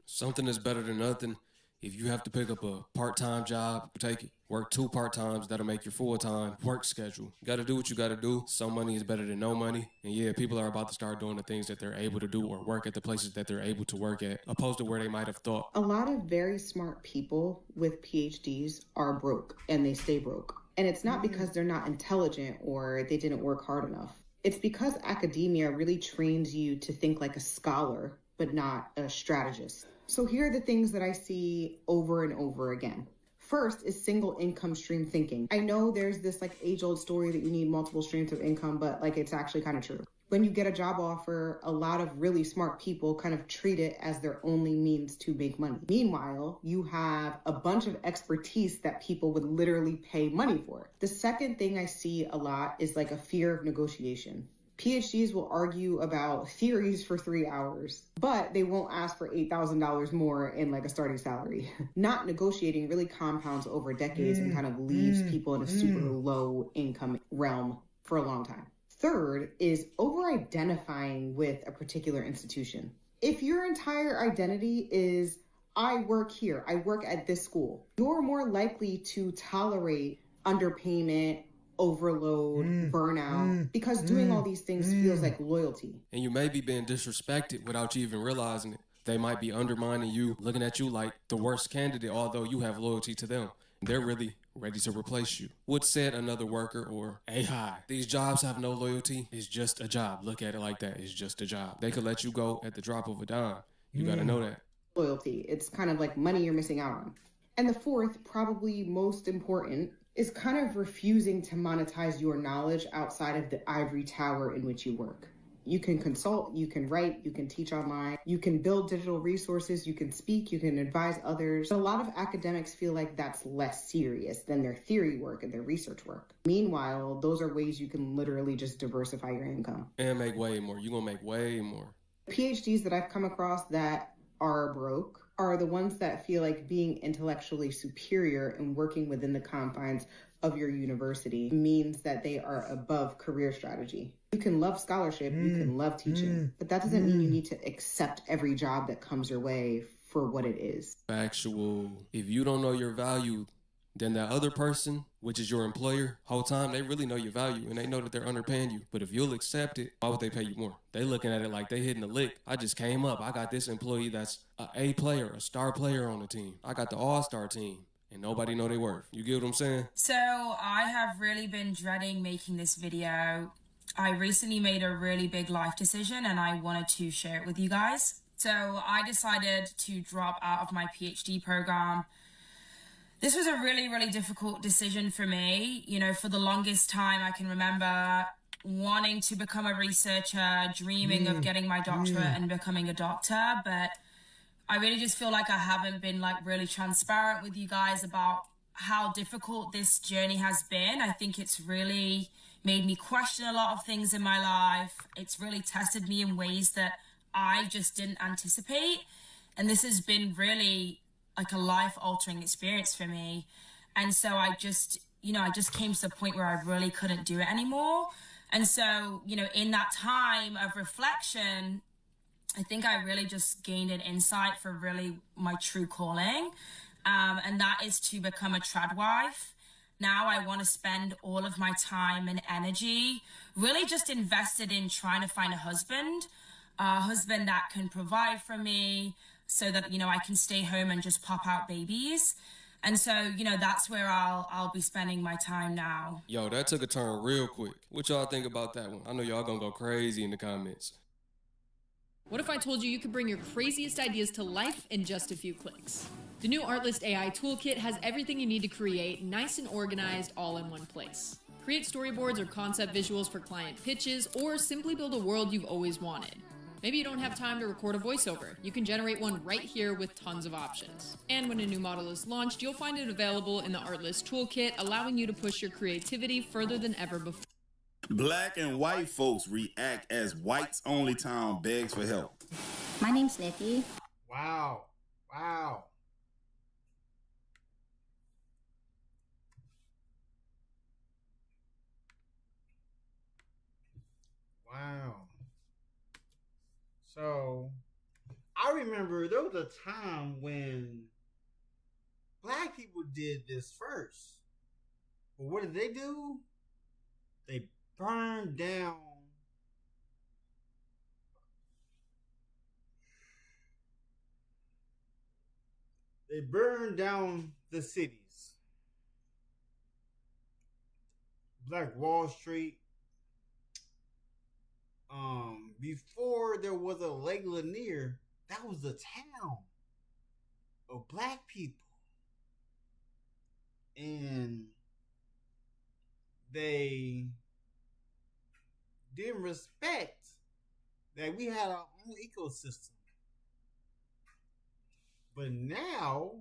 Something is better than nothing. If you have to pick up a part-time job, take it. Work 2 part-times, that'll make your full-time work schedule. You gotta do what you gotta do. Some money is better than no money. And yeah, people are about to start doing the things that they're able to do or work at the places that they're able to work at, opposed to where they might have thought. A lot of very smart people with PhDs are broke, and they stay broke. And it's not because they're not intelligent or they didn't work hard enough. It's because academia really trains you to think like a scholar, but not a strategist. So here are the things that I see over and over again. First is single income stream thinking. I know there's this like age-old story that you need multiple streams of income, but like it's actually kind of true. When you get a job offer, a lot of really smart people kind of treat it as their only means to make money. Meanwhile, you have a bunch of expertise that people would literally pay money for. The second thing I see a lot is like a fear of negotiation. PhDs will argue about theories for 3 hours, but they won't ask for $8,000 more in like a starting salary. Not negotiating really compounds over decades and kind of leaves people in a super low income realm for a long time. Third is over-identifying with a particular institution. If your entire identity is, I work here, I work at this school, you're more likely to tolerate underpayment, overload, burnout, because doing all these things feels like loyalty. And you may be being disrespected without you even realizing it. They might be undermining you, looking at you like the worst candidate, although you have loyalty to them. They're really ready to replace you. What said another worker or AI? These jobs have no loyalty. It's just a job. Look at it like that. It's just a job. They could let you go at the drop of a dime. You got to know that. Loyalty. It's kind of like money you're missing out on. And the fourth, probably most important, is kind of refusing to monetize your knowledge outside of the ivory tower in which you work. You can consult, you can write, you can teach online, you can build digital resources, you can speak, you can advise others. But a lot of academics feel like that's less serious than their theory work and their research work. Meanwhile, those are ways you can literally just diversify your income. And make way more. You're going to make way more. PhDs that I've come across that are broke are the ones that feel like being intellectually superior and working within the confines of your university means that they are above career strategy. You can love scholarship, you can love teaching, but that doesn't mean you need to accept every job that comes your way for what it is. Factual. If you don't know your value, then that other person, which is your employer, whole time, they really know your value and they know that they're underpaying you. But if you'll accept it, why would they pay you more? They looking at it like they hitting a lick. I just came up. I got this employee that's an A player, a star player on the team. I got the all-star team. And nobody know their worth. You get what I'm saying? So I have really been dreading making this video. I recently made a really big life decision and I wanted to share it with you guys. So I decided to drop out of my PhD program. This was a really, really difficult decision for me. You know, for the longest time, I can remember wanting to become a researcher, dreaming of getting my doctorate and becoming a doctor, but I really just feel like I haven't been like really transparent with you guys about how difficult this journey has been. I think it's really made me question a lot of things in my life. It's really tested me in ways that I just didn't anticipate. And this has been really like a life-altering experience for me. And so I just I just came to the point where I really couldn't do it anymore. And so, in that time of reflection, I think I really just gained an insight for really my true calling. And that is to become a trad wife. Now I want to spend all of my time and energy really just invested in trying to find a husband that can provide for me so that, I can stay home and just pop out babies. And so, that's where I'll be spending my time now. Yo, that took a turn real quick. What y'all think about that one? I know y'all gonna go crazy in the comments. What if I told you could bring your craziest ideas to life in just a few clicks? The new Artlist AI Toolkit has everything you need to create, nice and organized, all in one place. Create storyboards or concept visuals for client pitches, or simply build a world you've always wanted. Maybe you don't have time to record a voiceover. You can generate one right here with tons of options. And when a new model is launched, you'll find it available in the Artlist Toolkit, allowing you to push your creativity further than ever before. Black and white folks react as whites only town begs for help. My name's Nikki. Wow. Wow. Wow. So, I remember there was a time when black people did this first. But what did they do? They burned down the cities. Black Wall Street. Before there was a Lake Lanier, that was a town of black people. And they didn't respect that we had our own ecosystem. But now,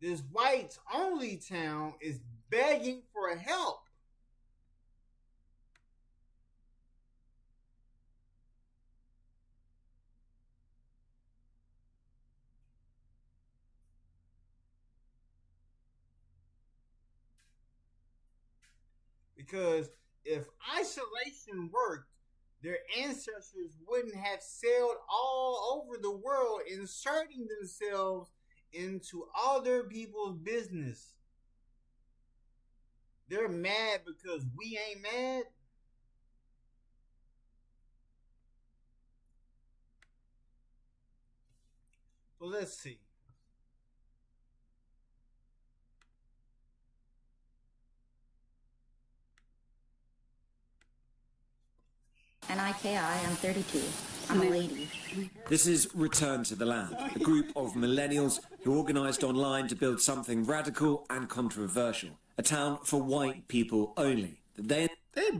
this whites only town is begging for help. Because if isolation worked, their ancestors wouldn't have sailed all over the world, inserting themselves into other people's business. They're mad because we ain't mad. Well, let's see. NIKI, I'm 32. I'm a lady. This is Return to the Land, a group of millennials who organised online to build something radical and controversial. A town for white people only. They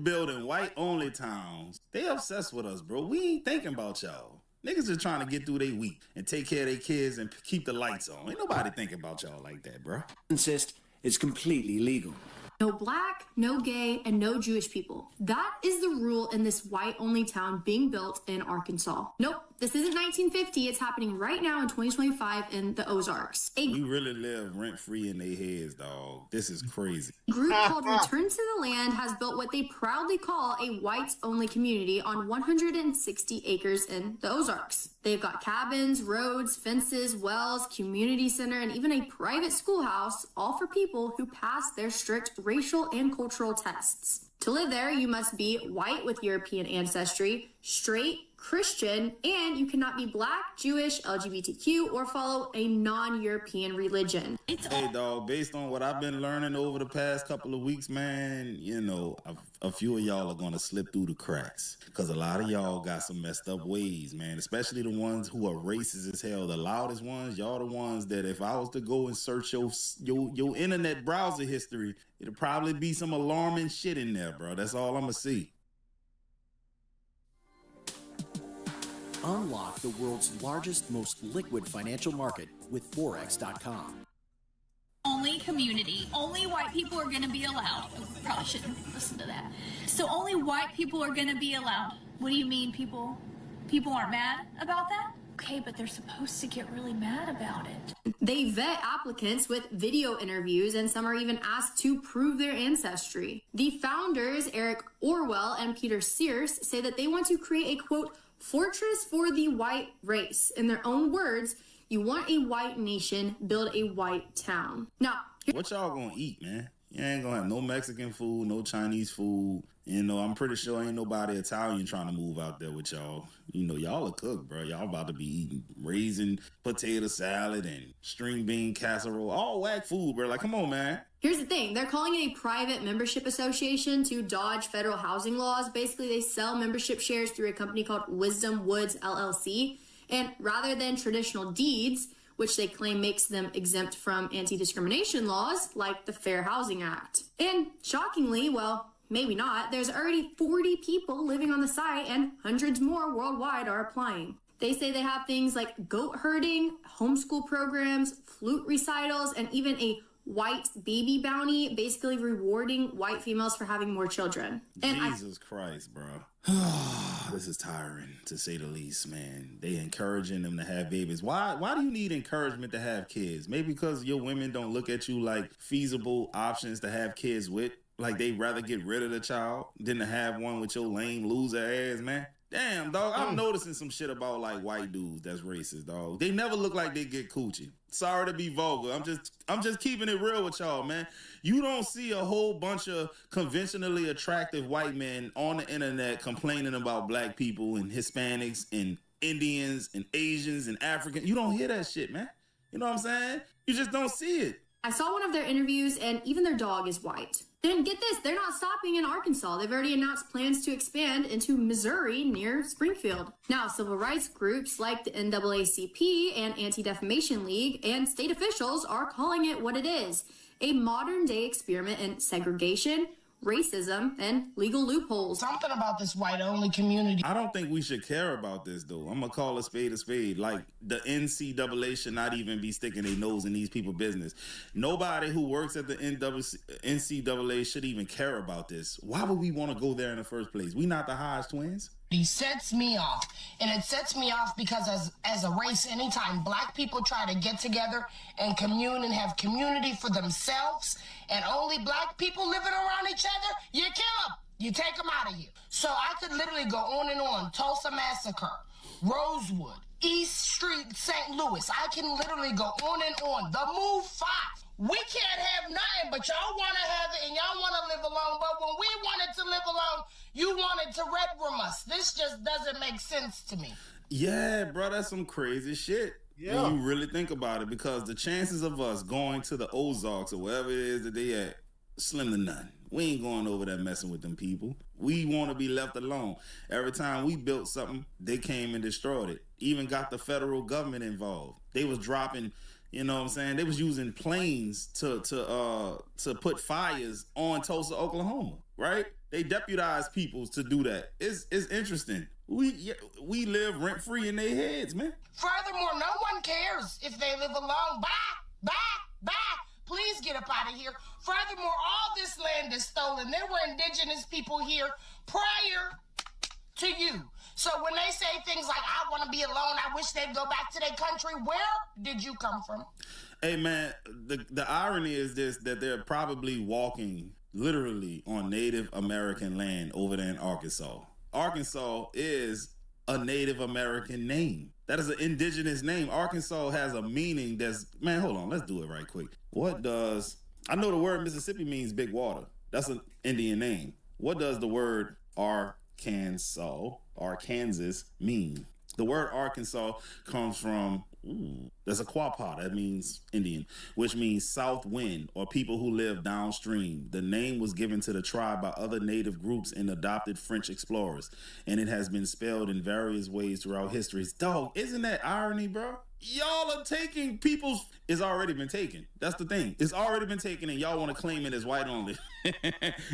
building white only towns. They obsessed with us, bro. We ain't thinking about y'all. Niggas just trying to get through their week and take care of their kids and keep the lights on. Ain't nobody thinking about y'all like that, bro. Insist it's completely legal. No black, no gay, and no Jewish people. That is the rule in this white-only town being built in Arkansas. Nope, this isn't 1950. It's happening right now in 2025 in the Ozarks. We really live rent-free in their heads, dog. This is crazy. A group called Return to the Land has built what they proudly call a whites-only community on 160 acres in the Ozarks. They've got cabins, roads, fences, wells, community center, and even a private schoolhouse, all for people who pass their strict racial and cultural tests. To live there, you must be white with European ancestry, straight, Christian, and you cannot be black, Jewish, LGBTQ, or follow a non-European religion. Hey, dog, based on what I've been learning over the past couple of weeks, man, a few of y'all are going to slip through the cracks. Because a lot of y'all got some messed up ways, man, especially the ones who are racist as hell. The loudest ones, y'all the ones that if I was to go and search your internet browser history, it'll probably be some alarming shit in there, bro. That's all I'm going to see. Unlock the world's largest, most liquid financial market with Forex.com. Only community. Only white people are going to be allowed. Oh, probably shouldn't listen to that. So only white people are going to be allowed. What do you mean people aren't mad about that? okay, but they're supposed to get really mad about it. They vet applicants with video interviews, and some are even asked to prove their ancestry. The founders, Eric Orwell and Peter Sears, say that they want to create a, quote, fortress for the white race. In their own words, you want a white nation, build a white town. Now, what y'all gonna eat, man? You ain't gonna have no Mexican food, no Chinese food. You know, I'm pretty sure ain't nobody Italian trying to move out there with y'all. You know, y'all are cooked, bro. Y'all about to be eating raisin, potato salad, and string bean casserole. All whack food, bro. Like, come on, man. Here's the thing. They're calling it a private membership association to dodge federal housing laws. Basically, they sell membership shares through a company called Wisdom Woods LLC. And rather than traditional deeds, which they claim makes them exempt from anti-discrimination laws like the Fair Housing Act. And shockingly, well, maybe not, there's already 40 people living on the site and hundreds more worldwide are applying. They say they have things like goat herding, homeschool programs, flute recitals, and even a white baby bounty, basically rewarding white females for having more children. And Jesus Christ, bro. This is tiring, to say the least, man. They encouraging them to have babies. Why do you need encouragement to have kids? Maybe because your women don't look at you like feasible options to have kids with. Like they'd rather get rid of the child than to have one with your lame loser ass, man. Damn, dog. I'm noticing some shit about like white dudes that's racist, dog. They never look like they get coochie. Sorry to be vulgar. I'm just keeping it real with y'all, man. You don't see a whole bunch of conventionally attractive white men on the internet complaining about black people and Hispanics and Indians and Asians and Africans. You don't hear that shit, man. You know what I'm saying? You just don't see it. I saw one of their interviews, and even their dog is white. Then get this, they're not stopping in Arkansas. They've already announced plans to expand into Missouri near Springfield. Now, civil rights groups like the NAACP and Anti-Defamation League and state officials are calling it what it is, a modern-day experiment in segregation, racism, and legal loopholes. Something about this white-only community. I don't think we should care about this, though. I'm going to call a spade a spade. Like, the NCAA should not even be sticking their nose in these people's business. Nobody who works at the NCAA should even care about this. Why would we want to go there in the first place? We not the Hodge twins. He sets me off, and it sets me off because as a race, anytime black people try to get together and commune and have community for themselves, and only black people living around each other, you kill them. You take them out of here. So I could literally go on and on. Tulsa Massacre, Rosewood, East Street, St. Louis. I can literally go on and on. The Move 5. We can't have nothing, but y'all want to have it and y'all want to live alone. But when we wanted to live alone, you wanted to red room us. This just doesn't make sense to me. Yeah, bro, that's some crazy shit. Yeah. When you really think about it, because the chances of us going to the Ozarks or wherever it is that they at, slim to none. We ain't going over there messing with them people. We want to be left alone. Every time we built something, they came and destroyed it. Even got the federal government involved. They was dropping, you know what I'm saying? They was using planes to put fires on Tulsa, Oklahoma, right? They deputized people to do that. It's interesting. We live rent-free in their heads, man. Furthermore, no one cares if they live alone. Bye. Please get up out of here. Furthermore, all this land is stolen. There were indigenous people here prior to you. So when they say things like, I want to be alone, I wish they'd go back to their country, where did you come from? Hey, man, the irony is this, that they're probably walking literally on Native American land over there in Arkansas. Arkansas is a Native American name. That is an indigenous name. Arkansas has a meaning that's... Man, hold on. Let's do it right quick. What does... I know the word Mississippi means big water. That's an Indian name. What does the word Arkansas mean? The word Arkansas comes from... that's a quapaw. That means Indian, which means south wind or people who live downstream. The name was given to the tribe by other native groups and adopted French explorers, and it has been spelled in various ways throughout history. Dog, isn't that irony, bro? Y'all are taking people's... It's already been taken. That's the thing. It's already been taken, and y'all want to claim it as white only.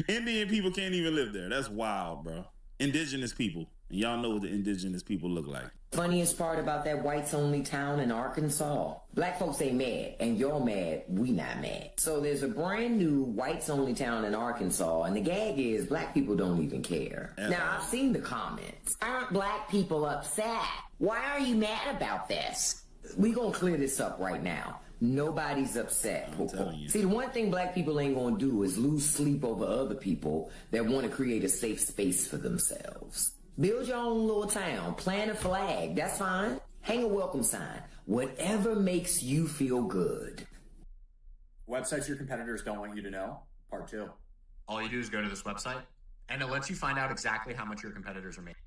Indian people can't even live there. That's wild, bro. Indigenous people. And y'all know what the indigenous people look like. Funniest part about that whites only town in Arkansas, black folks ain't mad, and you're mad, we not mad. So there's a brand new whites only town in Arkansas, and the gag is black people don't even care. Now, I've seen the comments. Aren't black people upset? Why are you mad about this? We gonna clear this up right now. Nobody's upset. See, the one thing black people ain't gonna do is lose sleep over other people that want to create a safe space for themselves. Build your own little town, plant a flag, that's fine. Hang a welcome sign, whatever makes you feel good. Websites your competitors don't want you to know, part 2. All you do is go to this website, and it lets you find out exactly how much your competitors are making.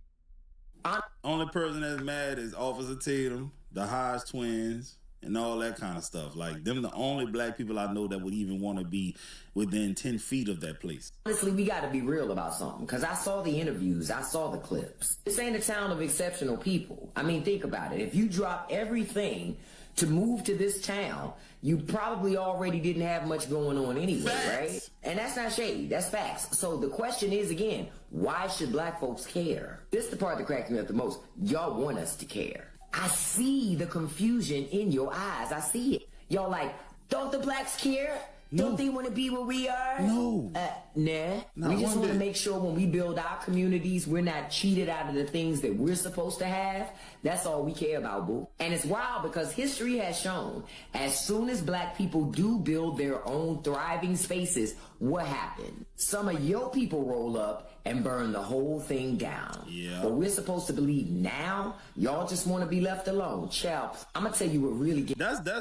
Only person that's mad is Officer Tatum, the Hodge twins, and all that kind of stuff. Like, them the only black people I know that would even want to be within 10 feet of that place. Honestly, we got to be real about something, because I saw the interviews, I saw the clips. This ain't a town of exceptional people. I mean, think about it. If you drop everything to move to this town, you probably already didn't have much going on anyway, right? And that's not shade, that's facts. So the question is, again, why should black folks care? This is the part that cracks me up the most. Y'all want us to care. I see the confusion in your eyes. I see it. Y'all like, don't the blacks care? No. Don't they want to be where we are? No. Nah. We just want to make sure when we build our communities, we're not cheated out of the things that we're supposed to have. That's all we care about, boo. And it's wild because history has shown as soon as black people do build their own thriving spaces, what happened? Some of your people roll up and burn the whole thing down. Yeah. But we're supposed to believe now y'all just want to be left alone. Child, I'm going to tell you what really gets...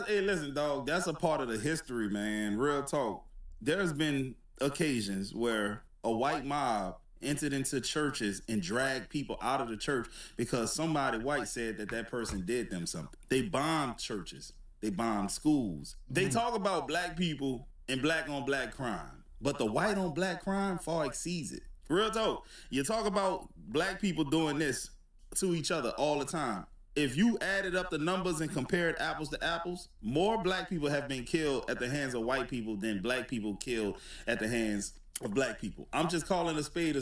Hey, listen, dog, that's a part of the history, man. Real talk. There's been occasions where a white mob entered into churches and dragged people out of the church because somebody white said that person did them something. They bombed churches. They bombed schools. They talk about black people and black on black crime, but the white on black crime far exceeds it. Real talk. You talk about black people doing this to each other all the time. If you added up the numbers and compared apples to apples, more black people have been killed at the hands of white people than black people killed at the hands of black people. I'm just calling a spade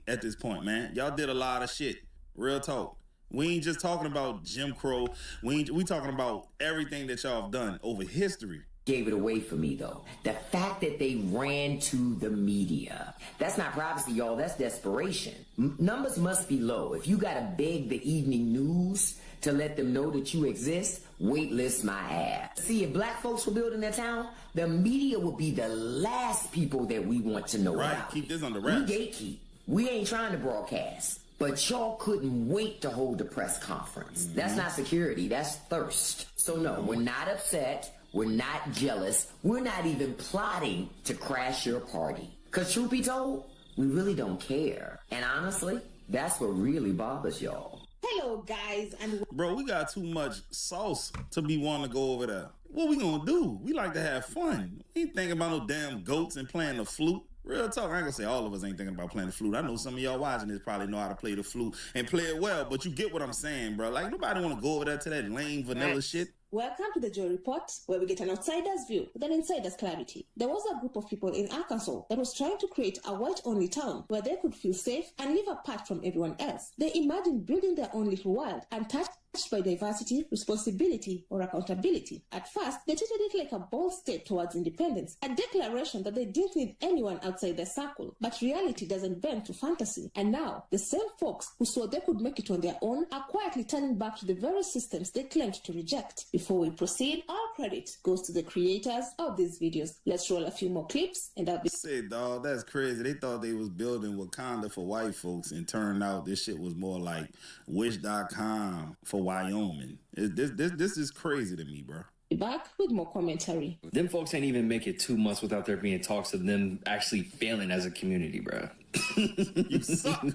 at this point, man. Y'all did a lot of shit. Real talk. We ain't just talking about Jim Crow. We talking about everything that y'all have done over history. Gave it away for me, though. The fact that they ran to the media. That's not privacy, y'all. That's desperation. Numbers must be low. If you gotta beg the evening news to let them know that you exist, waitlist my ass. See, if black folks were building their town, the media would be the last people that we want to know about. Keep this on the wraps. We gatekeep. We ain't trying to broadcast. But y'all couldn't wait to hold a press conference. That's not security. That's thirst. So no, we're not upset. We're not jealous. We're not even plotting to crash your party. Because truth be told, we really don't care. And honestly, that's what really bothers y'all. Hello, guys. And bro, we got too much sauce to be wanting to go over there. What we gonna do? We like to have fun. We ain't thinking about no damn goats and playing the flute. Real talk, I ain't gonna say all of us ain't thinking about playing the flute. I know some of y'all watching this probably know how to play the flute and play it well, but you get what I'm saying, bro. Like, nobody wanna go over there to that lame vanilla shit. Welcome to the Joy Report, where we get an outsider's view with an insider's clarity. There was a group of people in Arkansas that was trying to create a white-only town where they could feel safe and live apart from everyone else. They imagined building their own little world, untouched by diversity, responsibility, or accountability. At first, they treated it like a bold step towards independence, a declaration that they didn't need anyone outside their circle. But reality doesn't bend to fantasy. And now, the same folks who saw they could make it on their own are quietly turning back to the very systems they claimed to reject. Before we proceed, all credit goes to the creators of these videos. Let's roll a few more clips and I'll be... Say, dog, that's crazy. They thought they was building Wakanda for white folks, and turned out this shit was more like Wish.com for Wyoming. This is crazy to me, bro. Back with more commentary. Them folks ain't even make it 2 months without there being talks of them actually failing as a community, bro. You suck.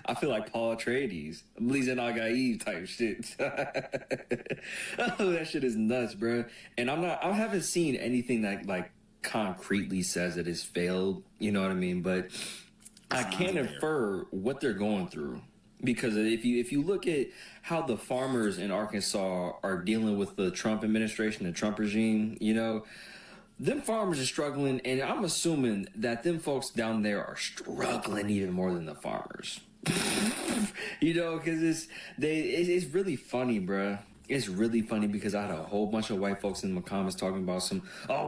I feel like Paul Atreides, Blazing Eve type shit. Oh, that shit is nuts, bro. And I haven't seen anything that like concretely says it has failed. You know what I mean? But I can infer what they're going through. Because if you look at how the farmers in Arkansas are dealing with the Trump administration, the Trump regime, you know, them farmers are struggling, and I'm assuming that them folks down there are struggling even more than the farmers. You know, because it's really funny, bruh. It's really funny because I had a whole bunch of white folks in my comments talking about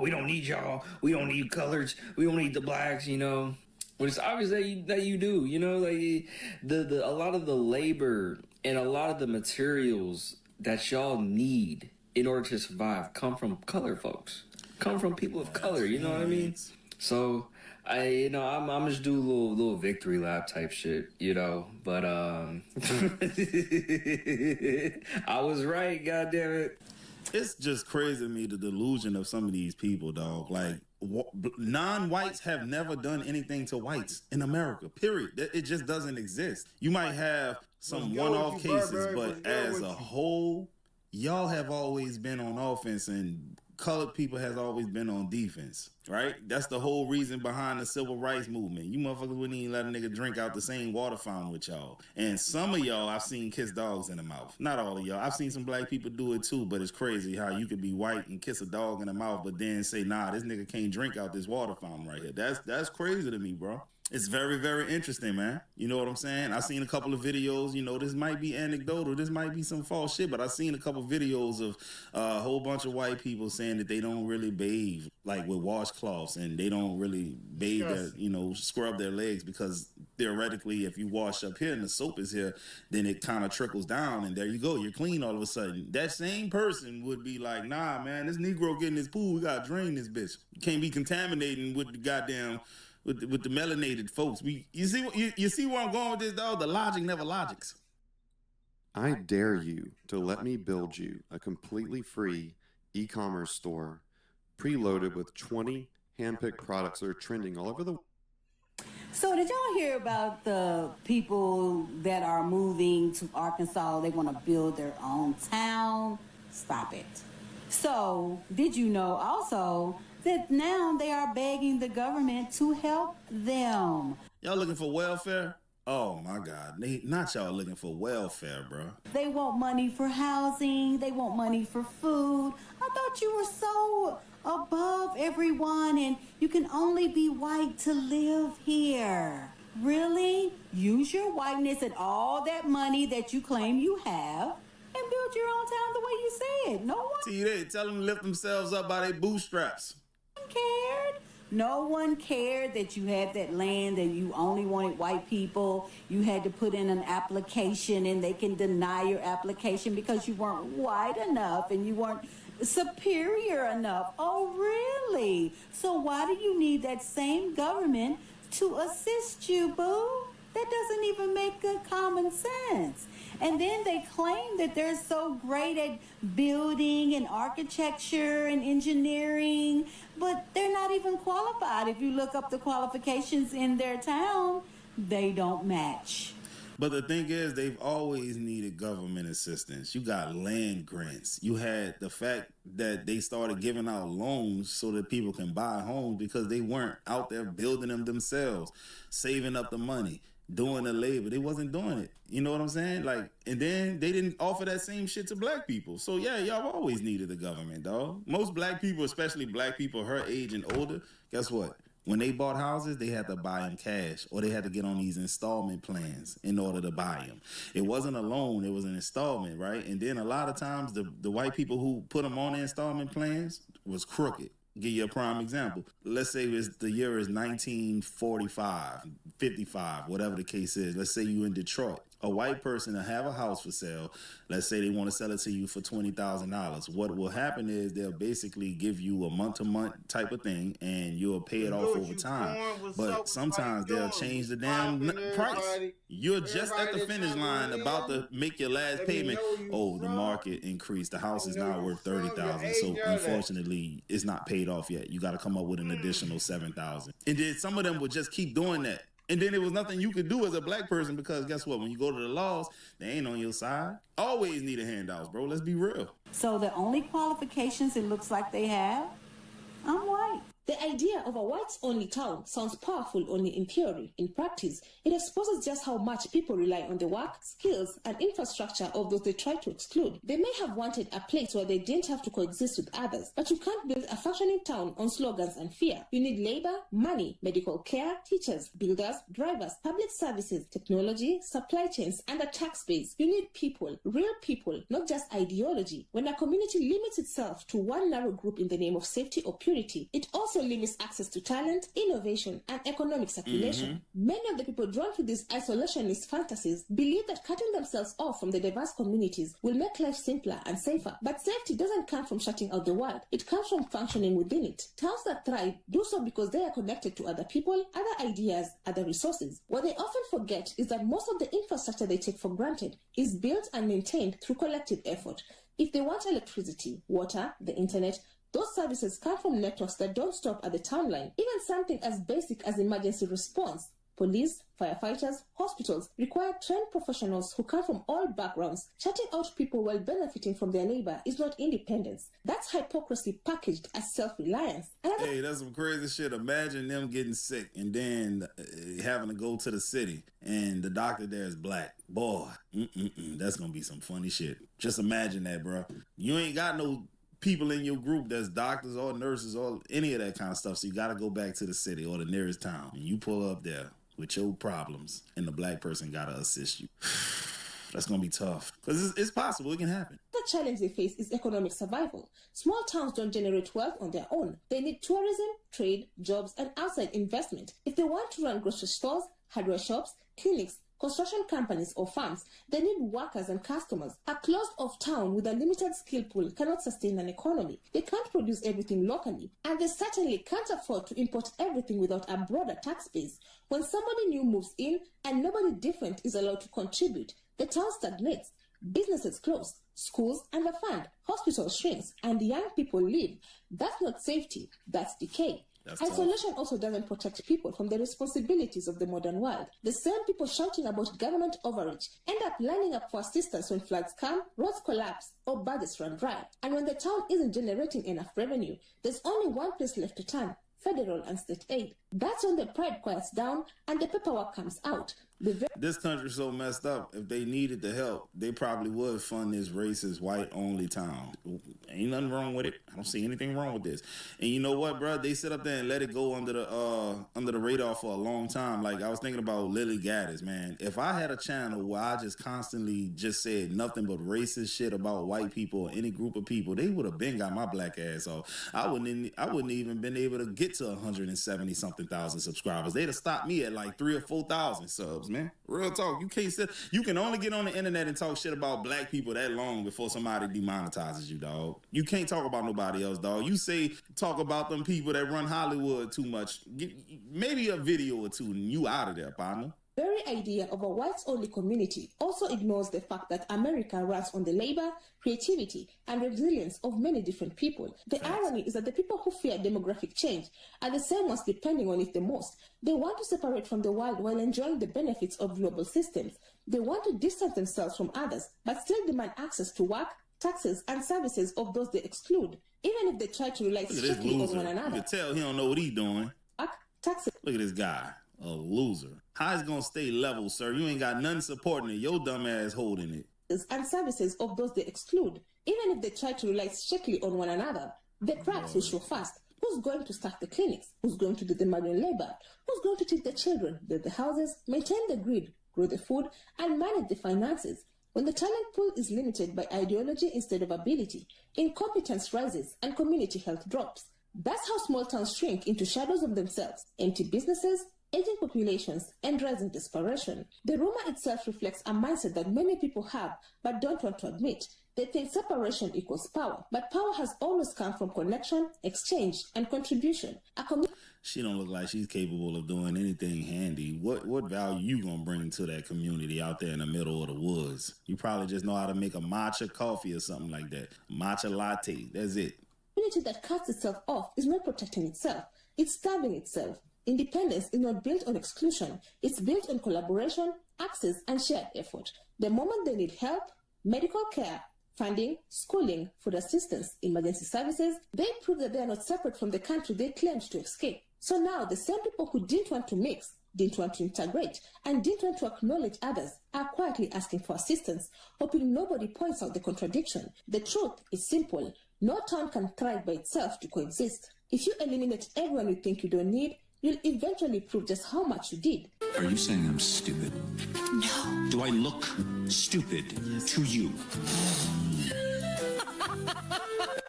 we don't need y'all, we don't need colors, we don't need the blacks, you know. But it's obvious that you do, you know, like a lot of the labor and a lot of the materials that y'all need in order to survive come from colored folks, come from people of color, you know what I mean? So I'm just do a little victory lap type shit, you know. But I was right, goddammit. It's just crazy to me, the delusion of some of these people, dog. Like, non-whites have never done anything to whites in America, period. It just doesn't exist. You might have some one-off cases, but as a whole, y'all have always been on offense and colored people has always been on defense, right? That's the whole reason behind the civil rights movement. You motherfuckers wouldn't even let a nigga drink out the same water fountain with y'all. And some of y'all I've seen kiss dogs in the mouth. Not all of y'all. I've seen some black people do it too, but it's crazy how you could be white and kiss a dog in the mouth, but then say, nah, this nigga can't drink out this water fountain right here. That's crazy to me, bro. It's very, very interesting, man. You know what I'm saying? I've seen a couple of videos, you know, this might be anecdotal, this might be some false shit, but I've seen a couple of videos of a whole bunch of white people saying that they don't really bathe, like with washcloths, and they don't really bathe their, you know, scrub their legs, because theoretically, if you wash up here and the soap is here, then it kind of trickles down, and there you go, you're clean all of a sudden. That same person would be like, nah, man, this Negro getting his pool, we gotta drain this bitch. You can't be contaminating with the goddamn... With the melanated folks. You see where I'm going with this, dog? The logic never logics. I dare you to let me build you a completely free e-commerce store preloaded with 20 handpicked products that are trending all over the world. So did y'all hear about the people that are moving to Arkansas? They want to build their own town? Stop it. So did you know also that now they are begging the government to help them? Y'all looking for welfare? Oh my God, not y'all looking for welfare, bro. They want money for housing, they want money for food. I thought you were so above everyone and you can only be white to live here. Really? Use your whiteness and all that money that you claim you have and build your own town the way you said. No one Tell them to lift themselves up by their bootstraps. cared. No one cared that you had that land and you only wanted white people. You had to put in an application and they can deny your application because you weren't white enough and you weren't superior enough. Oh, really? So why do you need that same government to assist you, boo? That doesn't even make good common sense. And then they claim that they're so great at building and architecture and engineering, but they're not even qualified. If you look up the qualifications in their town, they don't match. But the thing is, they've always needed government assistance. You got land grants. You had the fact that they started giving out loans so that people can buy homes because they weren't out there building them themselves, saving up the money, doing the labor. They wasn't doing it. You know what I'm saying? Like, and then they didn't offer that same shit to black people. So yeah, y'all always needed the government, dog. Most black people, especially black people her age and older, guess what? When they bought houses, they had to buy them cash or they had to get on these installment plans in order to buy them. It wasn't a loan, it was an installment, right? And then a lot of times the white people who put them on the installment plans was crooked. Give you a prime example. Let's say the year is 1945, 55, whatever the case is. Let's say you in Detroit. A white person to have a house for sale, let's say they want to sell it to you for $20,000. What will happen is they'll basically give you a month-to-month type of thing, and you'll pay it off over time. But sometimes they'll change the damn price. You're just at the finish line, about to make your last payment. Oh, the market increased. The house is now worth $30,000. So unfortunately, it's not paid off yet. You got to come up with an additional $7,000. And then some of them would just keep doing that. And then there was nothing you could do as a black person because guess what? When you go to the laws, they ain't on your side. Always need a handouts, bro. Let's be real. So the only qualifications it looks like they have, I'm white. The idea of a whites-only town sounds powerful only in theory. In practice, it exposes just how much people rely on the work, skills, and infrastructure of those they try to exclude. They may have wanted a place where they didn't have to coexist with others, but you can't build a functioning town on slogans and fear. You need labor, money, medical care, teachers, builders, drivers, public services, technology, supply chains, and a tax base. You need people, real people, not just ideology. When a community limits itself to one narrow group in the name of safety or purity, it also limits access to talent, innovation, and economic circulation. Many of the people drawn to these isolationist fantasies believe that cutting themselves off from the diverse communities will make life simpler and safer. But safety doesn't come from shutting out the world. It comes from functioning within it. Towns that thrive do so because they are connected to other people, other ideas, other resources. What they often forget is that most of the infrastructure they take for granted is built and maintained through collective effort. If they want electricity, water, the internet, those services come from networks that don't stop at the town line. Even something as basic as emergency response, police, firefighters, hospitals require trained professionals who come from all backgrounds. Shutting out people while benefiting from their labor is not independence. That's hypocrisy packaged as self-reliance. Hey, that's some crazy shit. Imagine them getting sick and then having to go to the city and the doctor there is black. Boy, that's going to be some funny shit. Just imagine that, bro. You ain't got no people in your group that's doctors or nurses or any of that kind of stuff. So you got to go back to the city or the nearest town. And you pull up there with your problems and the black person got to assist you. That's going to be tough because it's possible. It can happen. The challenge they face is economic survival. Small towns don't generate wealth on their own. They need tourism, trade, jobs, and outside investment. If they want to run grocery stores, hardware shops, clinics, construction companies, or farms, they need workers and customers. A closed-off town with a limited skill pool cannot sustain an economy. They can't produce everything locally, and they certainly can't afford to import everything without a broader tax base. When somebody new moves in and nobody different is allowed to contribute, the town stagnates. Businesses close, schools underfund, hospitals shrinks, and young people leave. That's not safety, that's decay. Isolation also doesn't protect people from the responsibilities of the modern world. The same people shouting about government overreach end up lining up for assistance when floods come, roads collapse, or budgets run dry. And when the town isn't generating enough revenue, there's only one place left to turn: federal and state aid. That's when the pride quiets down and the paperwork comes out. This country's so messed up, if they needed the help, they probably would fund this racist white-only town. Ain't nothing wrong with it. I don't see anything wrong with this. And you know what, bro? They sit up there and let it go under the radar for a long time. Like, I was thinking about Lily Gaddis, man. If I had a channel where I just constantly just said nothing but racist shit about white people or any group of people, they would have been got my black ass off. I wouldn't even been able to get to 170-something thousand subscribers. They'd have stopped me at like 3,000 or 4,000 subs, man. Real talk. You can only get on the internet and talk shit about black people that long before somebody demonetizes you, dog. You can't talk about nobody else, dog. You say talk about them people that run Hollywood too much. Maybe a video or two and you out of there, partner. The very idea of a whites-only community also ignores the fact that America runs on the labor, creativity, and resilience of many different people. The irony is that the people who fear demographic change are the same ones depending on it the most. They want to separate from the world while enjoying the benefits of global systems. They want to distance themselves from others, but still demand access to work, taxes, and services of those they exclude, even if they try to rely strictly on one another. You can tell he don't know what he's doing. Work, taxes. Look at this guy. A loser. How is gonna stay level, sir? You ain't got nothing supporting it. Your dumb ass holding it. And services of those they exclude, even if they try to rely strictly on one another. The cracks will show fast. Who's going to staff the clinics? Who's going to do the manual labor? Who's going to teach the children, build the houses, maintain the grid, grow the food, and manage the finances? When the talent pool is limited by ideology instead of ability, incompetence rises and community health drops. That's how small towns shrink into shadows of themselves, empty businesses, aging populations, and rising desperation. The rumor itself reflects a mindset that many people have but don't want to admit. They think separation equals power, but power has always come from connection, exchange, and contribution. She don't look like she's capable of doing anything handy. What value you gonna bring to that community out there in the middle of the woods? You probably just know how to make a matcha coffee or something like that. Matcha latte, that's it. A community that cuts itself off is not protecting itself. It's starving itself. Independence is not built on exclusion. It's built on collaboration, access, and shared effort. The moment they need help, medical care, funding, schooling, food assistance, emergency services, they prove that they are not separate from the country they claimed to escape. So now the same people who didn't want to mix, didn't want to integrate, and didn't want to acknowledge others are quietly asking for assistance, hoping nobody points out the contradiction. The truth is simple. No town can thrive by itself to coexist. If you eliminate everyone you think you don't need, you'll eventually prove just how much you did. Are you saying I'm stupid? No. Do I look stupid to you?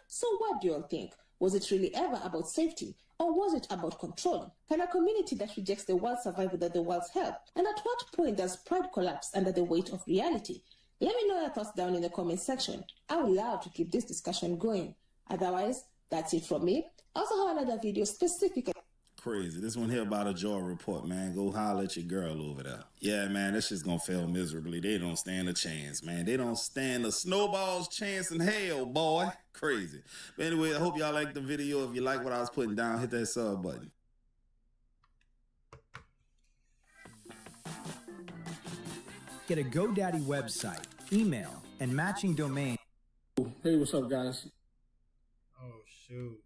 So what do you all think? Was it really ever about safety, or was it about control? Can a community that rejects the world survive without the world's help? And at what point does pride collapse under the weight of reality? Let me know your thoughts down in the comment section. I would love to keep this discussion going. Otherwise, that's it from me. I also have another video specifically. Crazy. This one here about a jaw report, man. Go holler at your girl over there. Yeah, man, this shit's gonna fail miserably. They don't stand a chance, man. They don't stand a snowball's chance in hell, boy. Crazy. But anyway, I hope y'all liked the video. If you like what I was putting down, hit that sub button. Get a GoDaddy website, email, and matching domain. Hey, what's up, guys? Oh, shoot.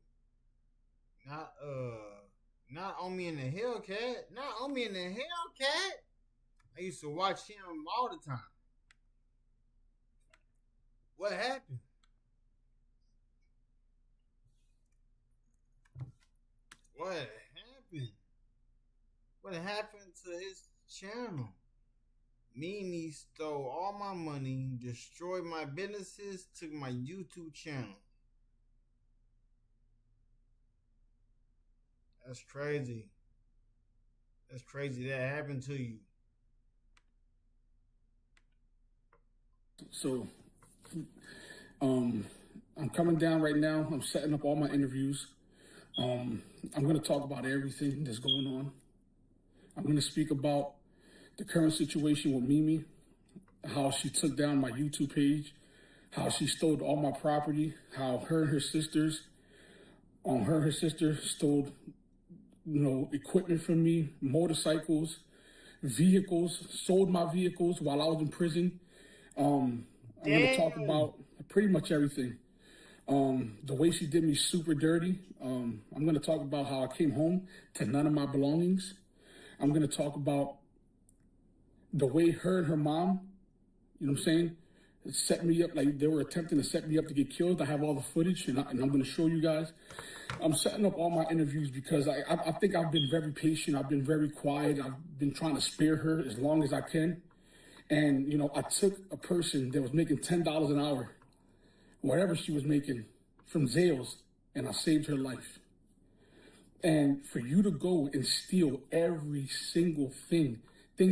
Not on me in the Hellcat. Not on me in the Hellcat. I used to watch him all the time. What happened? What happened? What happened to his channel? Mimi stole all my money, destroyed my businesses, took my YouTube channel. That's crazy. That's crazy that happened to you. So, I'm coming down right now. I'm setting up all my interviews. I'm going to talk about everything that's going on. I'm going to speak about the current situation with Mimi, how she took down my YouTube page, how she stole all my property, how her and her sister stole, equipment from me, motorcycles, vehicles, sold my vehicles while I was in prison. I'm going to talk about pretty much everything. The way she did me super dirty. I'm going to talk about how I came home to none of my belongings. I'm going to talk about the way her and her mom, set me up, like they were attempting to set me up to get killed. I have all the footage, and I'm going to show you guys. I'm setting up all my interviews because I think I've been very patient. I've been very quiet. I've been trying to spare her as long as I can. And, I took a person that was making $10 an hour, whatever she was making, from Zales, and I saved her life. And for you to go and steal every single things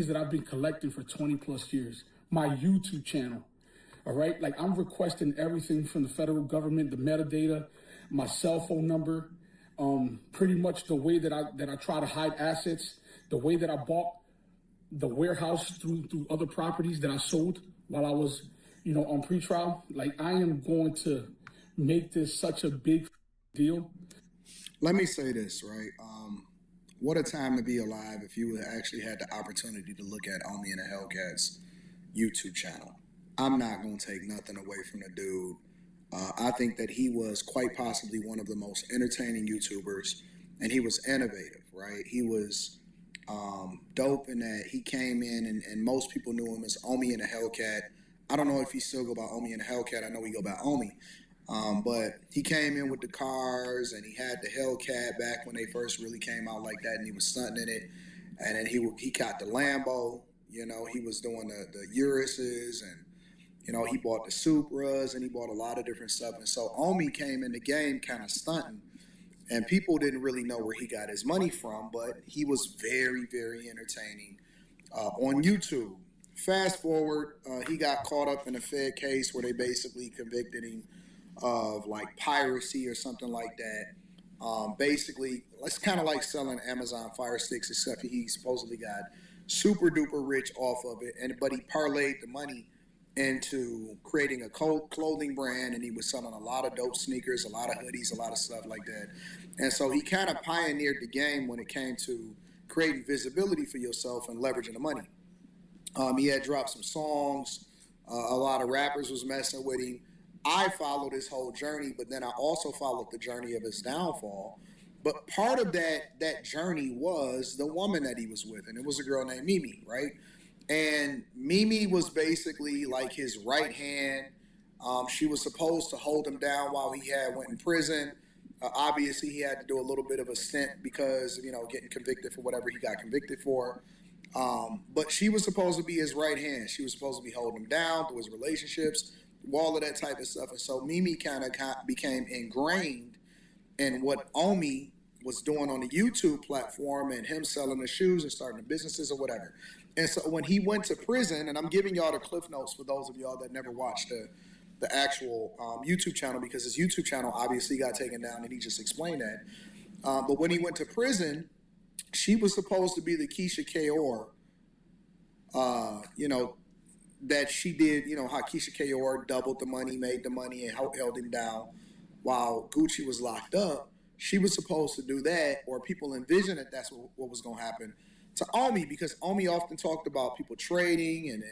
that I've been collecting for 20 plus years, my YouTube channel, all right? Like, I'm requesting everything from the federal government, the metadata, my cell phone number, pretty much the way that I try to hide assets, the way that I bought the warehouse through other properties that I sold while I was, on pretrial. Like, I am going to make this such a big deal. Let me say this, right? What a time to be alive if you actually had the opportunity to look at Omi and the Hellcats YouTube channel. I'm not going to take nothing away from the dude. I think that he was quite possibly one of the most entertaining YouTubers, and he was innovative, right? He was dope in that he came in, and most people knew him as Omi and the Hellcat. I don't know if he still go by Omi and the Hellcat. I know he go by Omi. But he came in with the cars, and he had the Hellcat back when they first really came out like that, and he was stunting in it. And then he got the Lambo, he was doing the Uruses, and, he bought the Supras, and he bought a lot of different stuff. And so Omi came in the game kind of stunting, and people didn't really know where he got his money from, but he was very, very entertaining on YouTube. Fast forward, he got caught up in a Fed case where they basically convicted him of like piracy or something like that. Basically, it's kind of like selling Amazon Fire Sticks, except he supposedly got super duper rich off of it, but he parlayed the money into creating a clothing brand, and he was selling a lot of dope sneakers, a lot of hoodies, a lot of stuff like that. And so he kind of pioneered the game when it came to creating visibility for yourself and leveraging the money. He had dropped some songs. A lot of rappers was messing with him. I followed his whole journey, but then I also followed the journey of his downfall. But part of that journey was the woman that he was with, and it was a girl named Mimi, right? And Mimi was basically like his right hand. She was supposed to hold him down while he went in prison. Obviously, he had to do a little bit of a stint because, getting convicted for whatever he got convicted for. But she was supposed to be his right hand. She was supposed to be holding him down through his relationships, all of that type of stuff. And so Mimi kind of became ingrained in what Omi was doing on the YouTube platform and him selling the shoes and starting the businesses or whatever. And so when he went to prison, and I'm giving y'all the cliff notes for those of y'all that never watched the actual YouTube channel, because his YouTube channel obviously got taken down, and he just explained that. But when he went to prison, she was supposed to be the Keisha Kaur, that she did, how Keisha Kaur doubled the money, made the money, and held him down while Gucci was locked up. She was supposed to do that, or people envisioned that that's what was going to happen to Omi, because Omi often talked about people trading and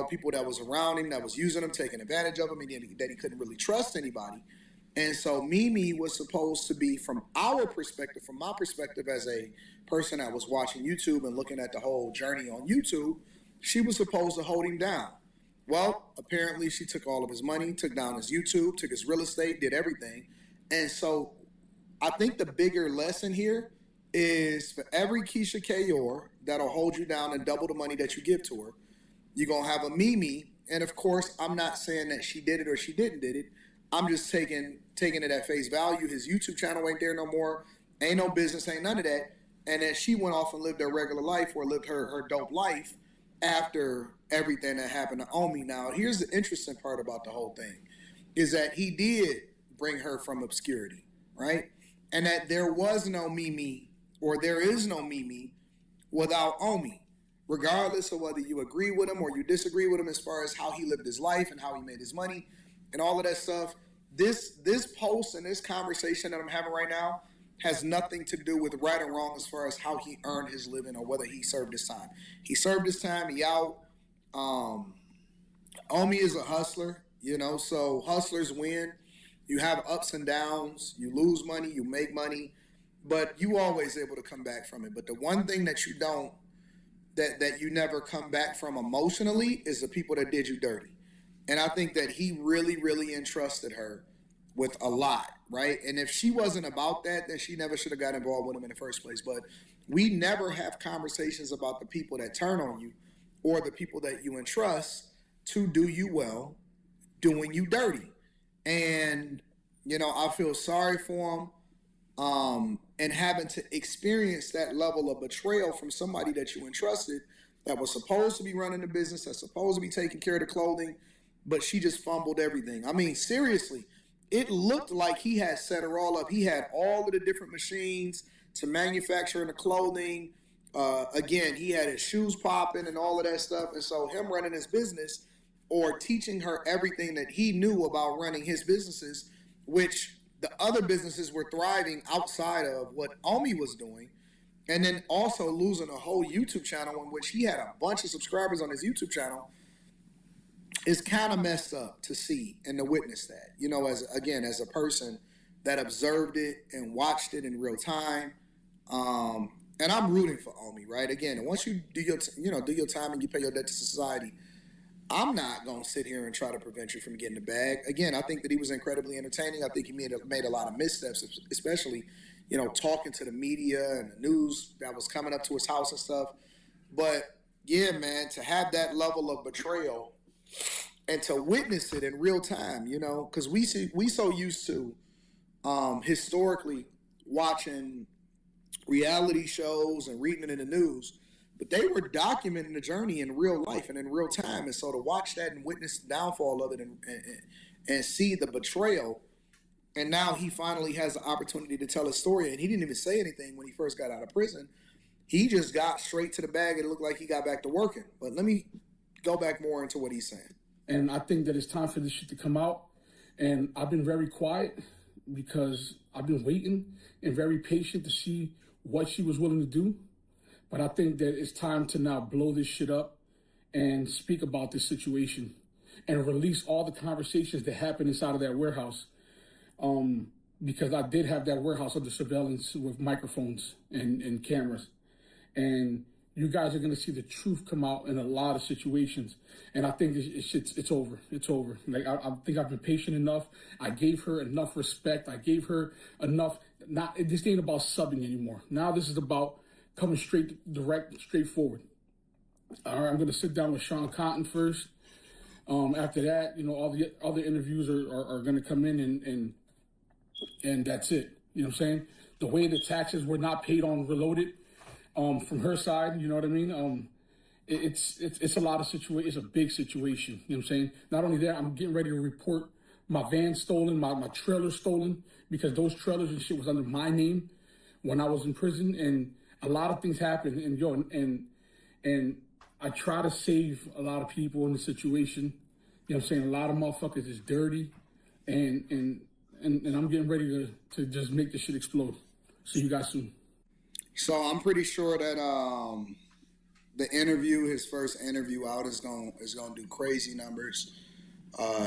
people that was around him, that was using him, taking advantage of him, and that he couldn't really trust anybody. And so Mimi was supposed to be, from our perspective, from my perspective as a person that was watching YouTube and looking at the whole journey on YouTube, she was supposed to hold him down. Well, apparently she took all of his money, took down his YouTube, took his real estate, did everything. And so I think the bigger lesson here is, for every Keisha Kaur that'll hold you down and double the money that you give to her, you're going to have a Mimi. And of course, I'm not saying that she did it or she didn't did it. I'm just taking it at face value. His YouTube channel ain't there no more. Ain't no business, ain't none of that. And then she went off and lived her regular life, or lived her dope life after everything that happened to Omi. Now, here's the interesting part about the whole thing, is that he did bring her from obscurity, right? And that there was no Mimi, or there is no Mimi without Omi, regardless of whether you agree with him or you disagree with him as far as how he lived his life and how he made his money and all of that stuff. This post and this conversation that I'm having right now has nothing to do with right or wrong as far as how he earned his living or whether he served his time. He served his time, he out. Omi is a hustler, so hustlers win. You have ups and downs, you lose money, you make money, but you always able to come back from it. But the one thing that you don't, that you never come back from emotionally, is the people that did you dirty. And I think that he really, really entrusted her with a lot, right? And if she wasn't about that, then she never should have got involved with him in the first place. But we never have conversations about the people that turn on you or the people that you entrust to do you well, doing you dirty. And, I feel sorry for him, and having to experience that level of betrayal from somebody that you entrusted, that was supposed to be running the business, that's supposed to be taking care of the clothing, but she just fumbled everything. I mean, seriously, it looked like he had set her all up. He had all of the different machines to manufacture the clothing. Again, he had his shoes popping and all of that stuff. And so him running his business, or teaching her everything that he knew about running his businesses, which the other businesses were thriving outside of what Omi was doing. And then also losing a whole YouTube channel in which he had a bunch of subscribers on his YouTube channel, is kind of messed up to see and to witness that, as a person that observed it and watched it in real time. And I'm rooting for Omi, right? Again, once you do your time and you pay your debt to society, I'm not going to sit here and try to prevent you from getting the bag. Again, I think that he was incredibly entertaining. I think he made a lot of missteps, especially, talking to the media and the news that was coming up to his house and stuff. But yeah, man, to have that level of betrayal and to witness it in real time, because we so used to historically watching reality shows and reading it in the news, but they were documenting the journey in real life and in real time. And so to watch that and witness the downfall of it and see the betrayal, and now he finally has the opportunity to tell his story. And he didn't even say anything when he first got out of prison. He just got straight to the bag, and it looked like he got back to working. But let me go back more into what he's saying. And I think that it's time for this shit to come out. And I've been very quiet because I've been waiting and very patient to see what she was willing to do. But I think that it's time to now blow this shit up and speak about this situation. and release all the conversations that happened inside of that warehouse. Because I did have that warehouse under surveillance with microphones and cameras. And you guys are going to see the truth come out in a lot of situations. And I think it's over. It's over. Like, I think I've been patient enough. I gave her enough respect. I gave her enough. This ain't about subbing anymore. Now this is about coming straightforward. All right, I'm going to sit down with Sean Cotton first. After that, all the other interviews are going to come in and that's it. You know what I'm saying? The way the taxes were not paid on Reloaded from her side, you know what I mean? It's a lot of situation. It's a big situation. You know what I'm saying? Not only that, I'm getting ready to report my van stolen, my trailer stolen, because those trailers and shit was under my name when I was in prison, and a lot of things happened. And I try to save a lot of people in the situation. You know what I'm saying? A lot of motherfuckers is dirty, and I'm getting ready to just make this shit explode. See you guys soon. So I'm pretty sure that the interview, his first interview out, is gonna do crazy numbers.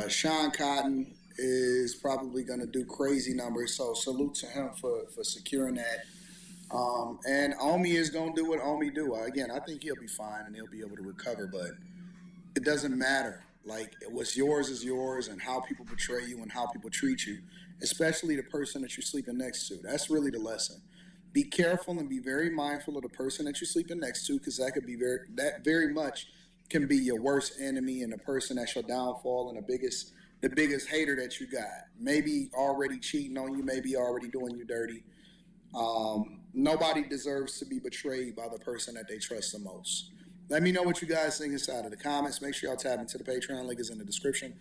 Sean Cotton is probably gonna do crazy numbers. So salute to him for securing that. And Omi is gonna do what Omi do. Again, I think he'll be fine and he'll be able to recover, but it doesn't matter. Like, what's yours is yours, and how people betray you and how people treat you, especially the person that you're sleeping next to. That's really the lesson. Be careful and be very mindful of the person that you're sleeping next to, because that could be very much can be your worst enemy and the person that's your downfall and the biggest hater that you got. Maybe already cheating on you, maybe already doing you dirty. Nobody deserves to be betrayed by the person that they trust the most. Let me know what you guys think inside of the comments. Make sure y'all tap into the Patreon. Link is in the description.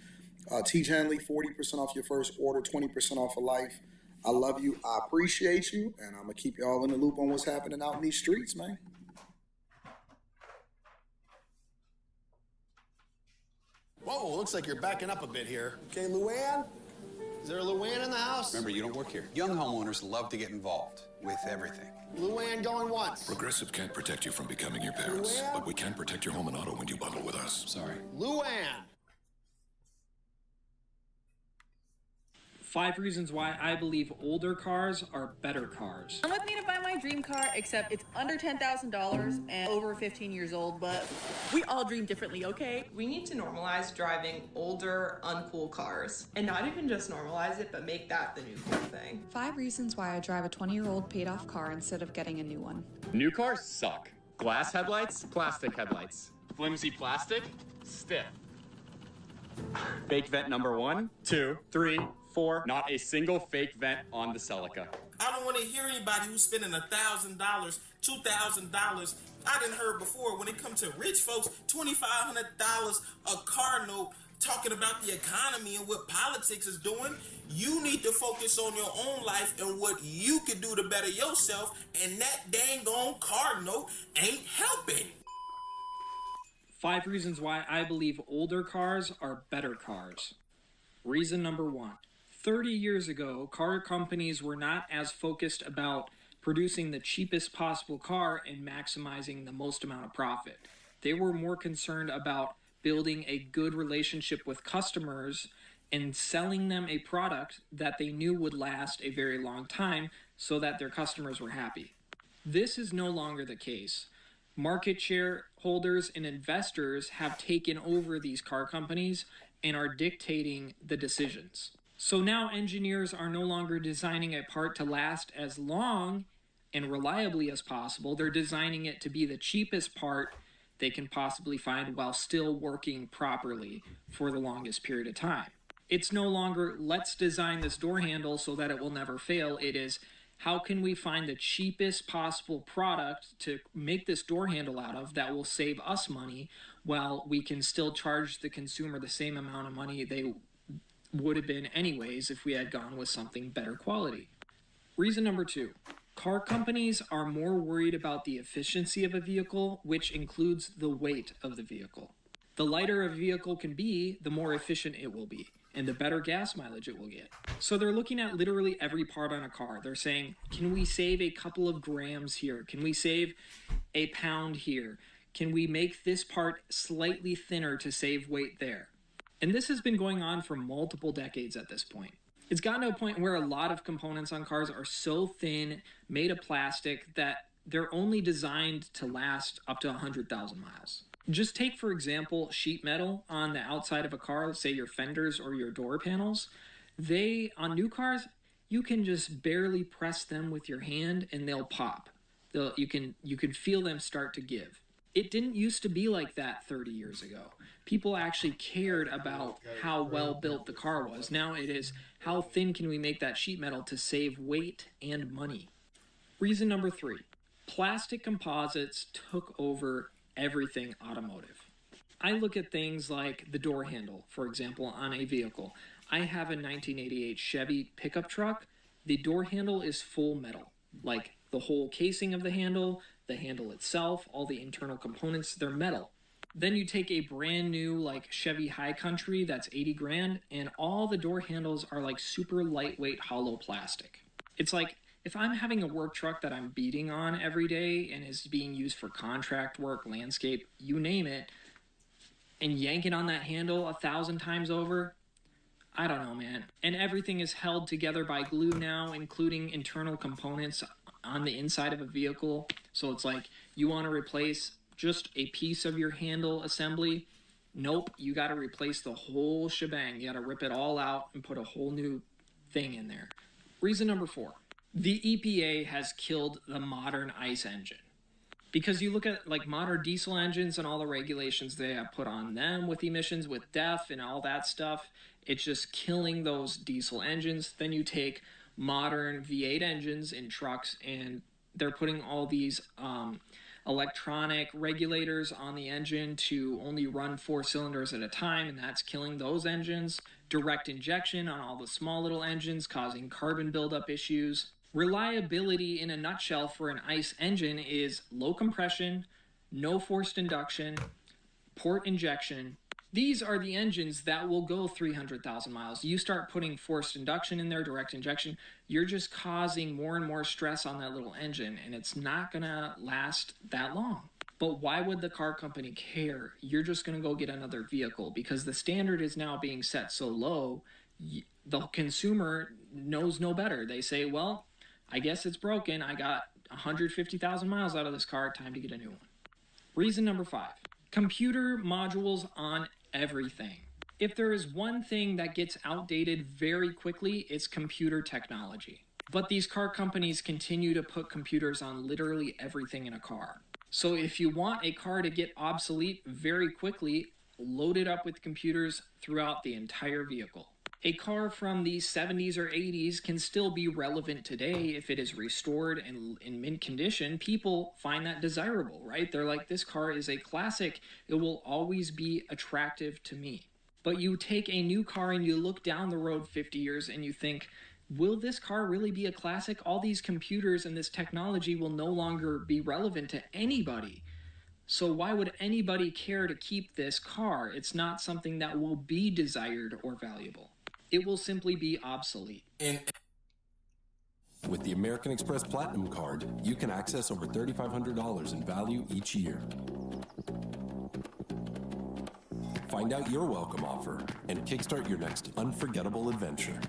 Teach Henley, 40% off your first order, 20% off for life. I love you. I appreciate you. And I'm going to keep y'all in the loop on what's happening out in these streets, man. Whoa, looks like you're backing up a bit here. Okay, Luann? Is there a Luann in the house? Remember, you don't work here. Young homeowners love to get involved with everything. Luann going once. Progressive can't protect you from becoming your parents, Luann? but we can protect your home and auto when you bundle with us. Sorry. Luann! 5 reasons why I believe older cars are better cars. I'm with me to buy my dream car, except it's under $10,000 and over 15 years old, but we all dream differently, okay? We need to normalize driving older, uncool cars. And not even just normalize it, but make that the new cool thing. 5 reasons why I drive a 20-year-old paid-off car instead of getting a new one. New cars suck. Glass headlights, plastic headlights. Flimsy plastic, stiff. Fake vent number 1, 2, 3, 4. Not a single fake vent on the Celica. I don't want to hear anybody who's spending $1,000, $2,000. I done heard before when it comes to rich folks, $2,500 a car note, talking about the economy and what politics is doing. You need to focus on your own life and what you can do to better yourself, and that dang on car note ain't helping. 5 reasons why I believe older cars are better cars. Reason number 1. 30 years ago, car companies were not as focused about producing the cheapest possible car and maximizing the most amount of profit. They were more concerned about building a good relationship with customers and selling them a product that they knew would last a very long time so that their customers were happy. This is no longer the case. Market share holders and investors have taken over these car companies and are dictating the decisions. So now engineers are no longer designing a part to last as long and reliably as possible. They're designing it to be the cheapest part they can possibly find while still working properly for the longest period of time. It's no longer, let's design this door handle so that it will never fail. It is, how can we find the cheapest possible product to make this door handle out of that will save us money while we can still charge the consumer the same amount of money they would have been anyways if we had gone with something better quality. Reason number 2. Car companies are more worried about the efficiency of a vehicle, which includes the weight of the vehicle. The lighter a vehicle can be, the more efficient it will be, and the better gas mileage it will get. So they're looking at literally every part on a car. They're saying, can we save a couple of grams here? Can we save a pound here? Can we make this part slightly thinner to save weight there? And this has been going on for multiple decades at this point. It's gotten to a point where a lot of components on cars are so thin, made of plastic, that they're only designed to last up to 100,000 miles. Just take, for example, sheet metal on the outside of a car, say your fenders or your door panels. On new cars, you can just barely press them with your hand and they'll pop. You can feel them start to give. It didn't used to be like that 30 years ago. People actually cared about how well built the car was. Now it is, how thin can we make that sheet metal to save weight and money? Reason number 3, plastic composites took over everything automotive. I look at things like the door handle, for example, on a vehicle. I have a 1988 Chevy pickup truck. The door handle is full metal, like the whole casing of the handle itself, all the internal components, they're metal. Then you take a brand new like Chevy High Country that's 80 grand, and all the door handles are like super lightweight hollow plastic. It's like if I'm having a work truck that I'm beating on every day and is being used for contract work, landscape, you name it, and yanking on that handle 1,000 times over, I don't know, man. And everything is held together by glue now, including internal components on the inside of a vehicle. So it's like, you want to replace just a piece of your handle assembly? Nope, you got to replace the whole shebang. You got to rip it all out and put a whole new thing in there. Reason number 4, the EPA has killed the modern ICE engine. Because you look at like modern diesel engines and all the regulations they have put on them with emissions, with DEF and all that stuff, it's just killing those diesel engines. Then you take modern V8 engines in trucks and they're putting all these electronic regulators on the engine to only run 4 cylinders at a time, and that's killing those engines. Direct injection on all the small little engines, causing carbon buildup issues. Reliability in a nutshell for an ICE engine is low compression, no forced induction, port injection. These are the engines that will go 300,000 miles. You start putting forced induction in there, direct injection, you're just causing more and more stress on that little engine, and it's not going to last that long. But why would the car company care? You're just going to go get another vehicle because the standard is now being set so low, the consumer knows no better. They say, well, I guess it's broken. I got 150,000 miles out of this car. Time to get a new one. Reason number 5, computer modules on everything. If there is one thing that gets outdated very quickly, it's computer technology. But these car companies continue to put computers on literally everything in a car. So if you want a car to get obsolete very quickly, load it up with computers throughout the entire vehicle. A car from the 70s or 80s can still be relevant today if it is restored and in mint condition. People find that desirable, right? They're like, this car is a classic. It will always be attractive to me. But you take a new car and you look down the road 50 years and you think, will this car really be a classic? All these computers and this technology will no longer be relevant to anybody. So why would anybody care to keep this car? It's not something that will be desired or valuable. It will simply be obsolete. With the American Express Platinum Card, you can access over $3,500 in value each year. Find out your welcome offer and kickstart your next unforgettable adventure.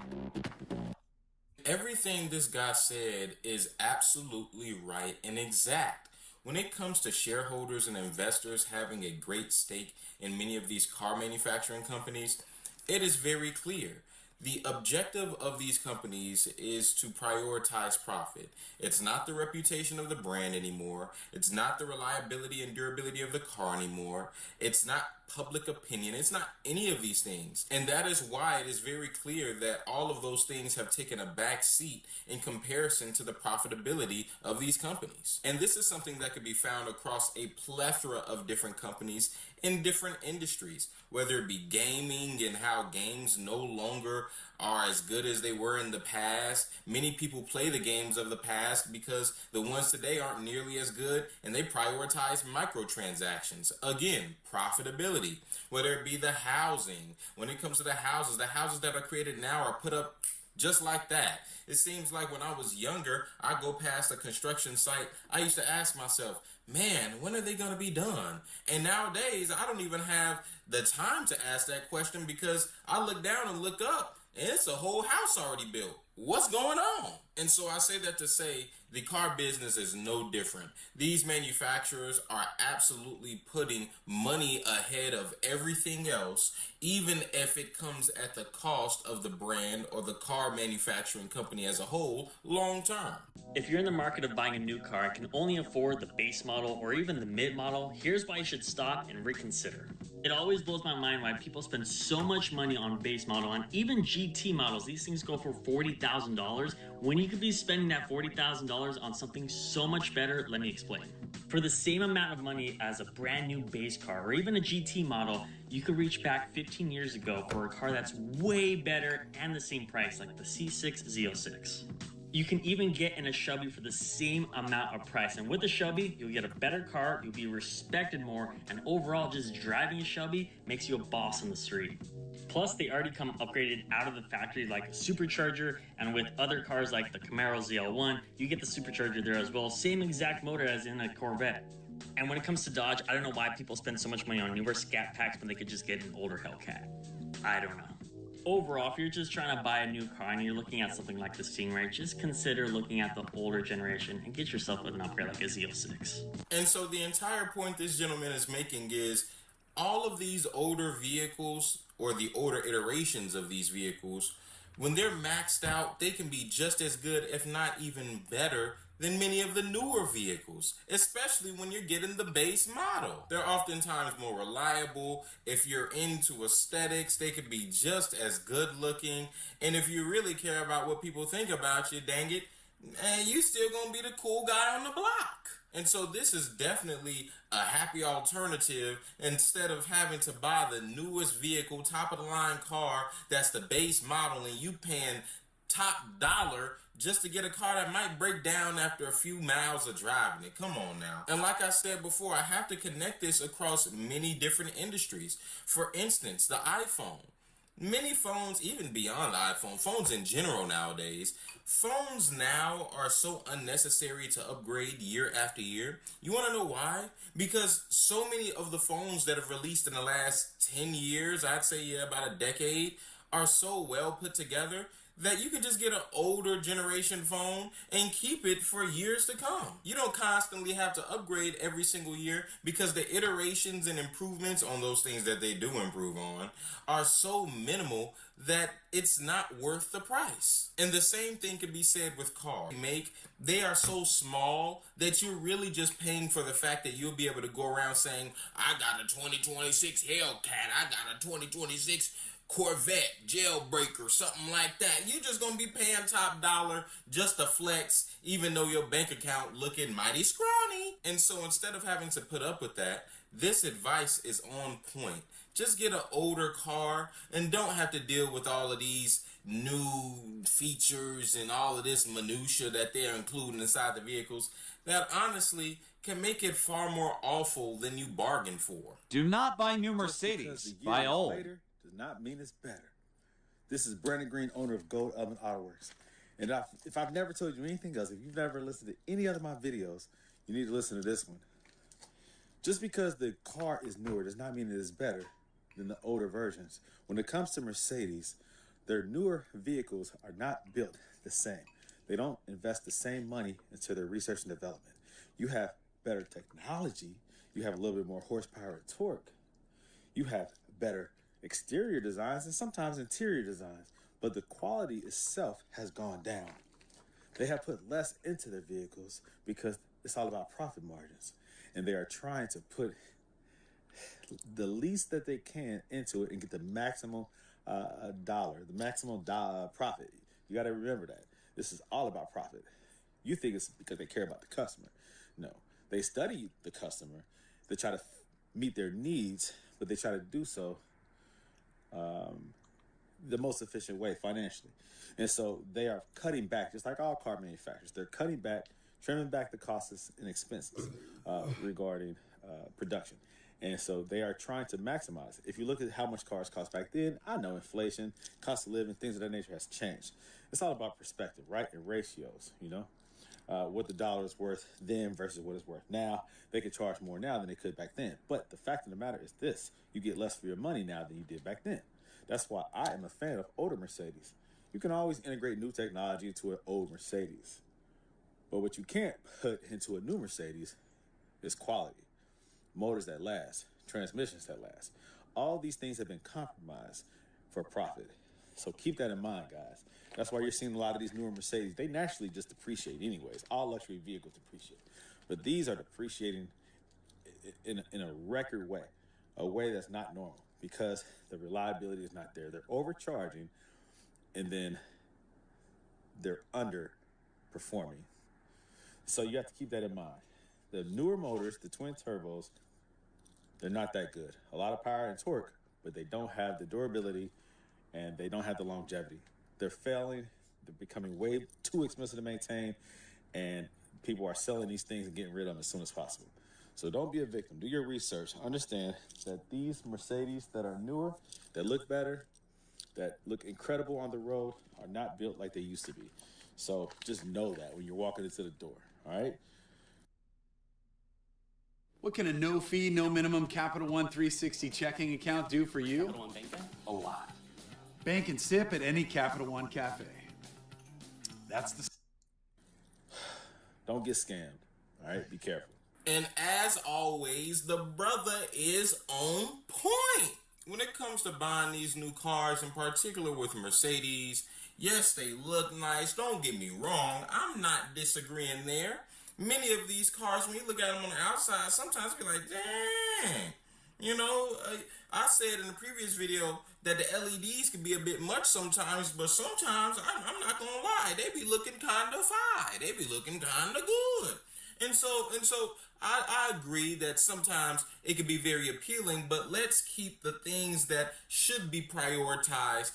Everything this guy said is absolutely right and exact. When it comes to shareholders and investors having a great stake in many of these car manufacturing companies, it is very clear. The objective of these companies is to prioritize profit. It's not the reputation of the brand anymore. It's not the reliability and durability of the car anymore. It's not public opinion. It's not any of these things. And that is why it is very clear that all of those things have taken a back seat in comparison to the profitability of these companies. And this is something that could be found across a plethora of different companies in different industries, whether it be gaming and how games no longer are as good as they were in the past. Many people play the games of the past because the ones today aren't nearly as good, and they prioritize microtransactions. Again, profitability. Whether it be the housing. When it comes to the houses that are created now are put up Just like that. It seems like when I was younger, I go past a construction site, I used to ask myself, man, when are they going to be done? And nowadays, I don't even have the time to ask that question because I look down and look up and it's a whole house already built. What's going on? And so I say that to say the car business is no different. These manufacturers are absolutely putting money ahead of everything else, even if it comes at the cost of the brand or the car manufacturing company as a whole long term. If you're in the market of buying a new car and can only afford the base model or even the mid model, here's why you should stop and reconsider. It always blows my mind why people spend so much money on base model and even GT models. These things go for $40,000 when you could be spending that $40,000 on something so much better. Let me explain. For the same amount of money as a brand new base car or even a GT model, you could reach back 15 years ago for a car that's way better and the same price, like the C6 Z06. You can even get in a Shelby for the same amount of price. And with a Shelby, you'll get a better car, you'll be respected more, and overall, just driving a Shelby makes you a boss on the street. Plus, they already come upgraded out of the factory like a supercharger, and with other cars like the Camaro ZL1, you get the supercharger there as well. Same exact motor as in a Corvette. And when it comes to Dodge, I don't know why people spend so much money on newer Scat Packs when they could just get an older Hellcat. I don't know. Overall, if you're just trying to buy a new car and you're looking at something like the Stingray, just consider looking at the older generation and get yourself an upgrade like a Z06. And so the entire point this gentleman is making is all of these older vehicles or the older iterations of these vehicles, when they're maxed out, they can be just as good, if not even better, than many of the newer vehicles, especially when you're getting the base model. They're oftentimes more reliable. If you're into aesthetics, they could be just as good looking. And if you really care about what people think about you, dang it, you still gonna be the cool guy on the block. And so this is definitely a happy alternative instead of having to buy the newest vehicle, top of the line car that's the base model and you paying top dollar just to get a car that might break down after a few miles of driving it. Come on now. And like I said before, I have to connect this across many different industries. For instance, the iPhone. Many phones, even beyond the iPhone, phones in general nowadays, phones now are so unnecessary to upgrade year after year. You want to know why? Because so many of the phones that have released in the last 10 years, I'd say about a decade, are so well put together that you can just get an older generation phone and keep it for years to come. You don't constantly have to upgrade every single year because the iterations and improvements on those things that they do improve on are so minimal that it's not worth the price. And the same thing can be said with cars. They are so small that you're really just paying for the fact that you'll be able to go around saying, I got a 2026 Hellcat, I got a 2026 Corvette, jailbreaker, something like that. You're just going to be paying top dollar just to flex, even though your bank account looking mighty scrawny. And so instead of having to put up with that, this advice is on point. Just get an older car and don't have to deal with all of these new features and all of this minutia that they're including inside the vehicles that honestly can make it far more awful than you bargained for. Do not buy new Mercedes. Buy old. Does not mean it's better. This is Brandon Green, owner of Gold Oven Auto Works. And if I've never told you anything else, if you've never listened to any other of my videos, you need to listen to this one. Just because the car is newer does not mean it is better than the older versions. When it comes to Mercedes, their newer vehicles are not built the same. They don't invest the same money into their research and development. You have better technology. You have a little bit more horsepower and torque. You have better exterior designs and sometimes interior designs, but the quality itself has gone down. They have put less into their vehicles because it's all about profit margins, and they are trying to put the least that they can into it and get the maximum profit. You got to remember that this is all about profit. You think it's because they care about the customer. No, they study the customer. They try to meet their needs, but they try to do so the most efficient way financially. And so they are cutting back, just like all car manufacturers. They're cutting back, trimming back the costs and expenses regarding production. And so they are trying to maximize. If you look at how much cars cost back then, I know inflation, cost of living, things of that nature has changed. It's all about perspective, right? And ratios, you know, what the dollar is worth then versus what it's worth now. They could charge more now than they could back then. But the fact of the matter is this: you get less for your money now than you did back then. That's why I am a fan of older Mercedes. You can always integrate new technology into an old Mercedes. But what you can't put into a new Mercedes is quality. Motors that last, transmissions that last. All these things have been compromised for profit. So keep that in mind, guys. That's why you're seeing a lot of these newer Mercedes. They naturally just depreciate anyways. All luxury vehicles depreciate. But these are depreciating in a record way, a way that's not normal because the reliability is not there. They're overcharging and then they're underperforming. So you have to keep that in mind. The newer motors, the twin turbos, they're not that good. A lot of power and torque, but they don't have the durability and they don't have the longevity. They're failing. They're becoming way too expensive to maintain, and people are selling these things and getting rid of them as soon as possible. So don't be a victim. Do your research. Understand that these Mercedes that are newer, that look better, that look incredible on the road, are not built like they used to be. So just know that when you're walking into the door, all right? What can a no-fee, no-minimum Capital One 360 checking account do for you? Capital One banking? A lot. Bank and sip at any Capital One cafe. That's the... Don't get scammed, all right? Be careful. And as always, the brother is on point. When it comes to buying these new cars, in particular with Mercedes, yes, they look nice. Don't get me wrong. I'm not disagreeing there. Many of these cars, when you look at them on the outside, sometimes you be like, dang. You know, I said in the previous video that the LEDs can be a bit much sometimes, but sometimes, I'm not going to lie, they be looking kind of fine. They be looking kind of good. And so I agree that sometimes it can be very appealing, but let's keep the things that should be prioritized.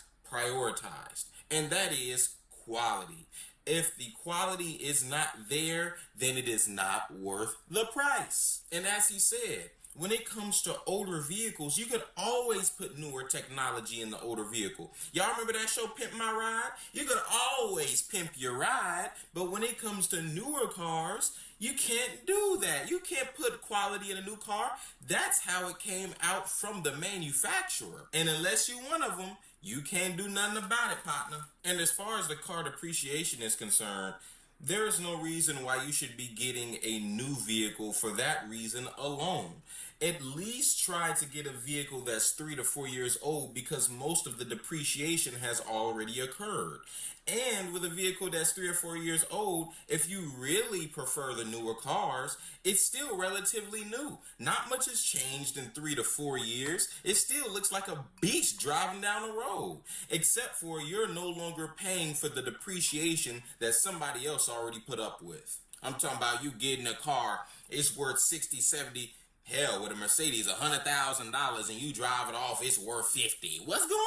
And that is quality. If the quality is not there, then it is not worth the price. And as he said, when it comes to older vehicles, you can always put newer technology in the older vehicle. Y'all remember that show, Pimp My Ride? You can always pimp your ride, but when it comes to newer cars, you can't do that. You can't put quality in a new car. That's how it came out from the manufacturer. And unless you're one of them, you can't do nothing about it, partner. And as far as the car depreciation is concerned, there is no reason why you should be getting a new vehicle for that reason alone. At least try to get a vehicle that's 3 to 4 years old because most of the depreciation has already occurred. And with a vehicle that's 3 or 4 years old, if you really prefer the newer cars, it's still relatively new. Not much has changed in 3 to 4 years. It still looks like a beast driving down the road, except for you're no longer paying for the depreciation that somebody else already put up with. I'm talking about you getting a car, it's worth 60, 70, hell, with a Mercedes, $100,000, and you drive it off, it's worth 50. What's going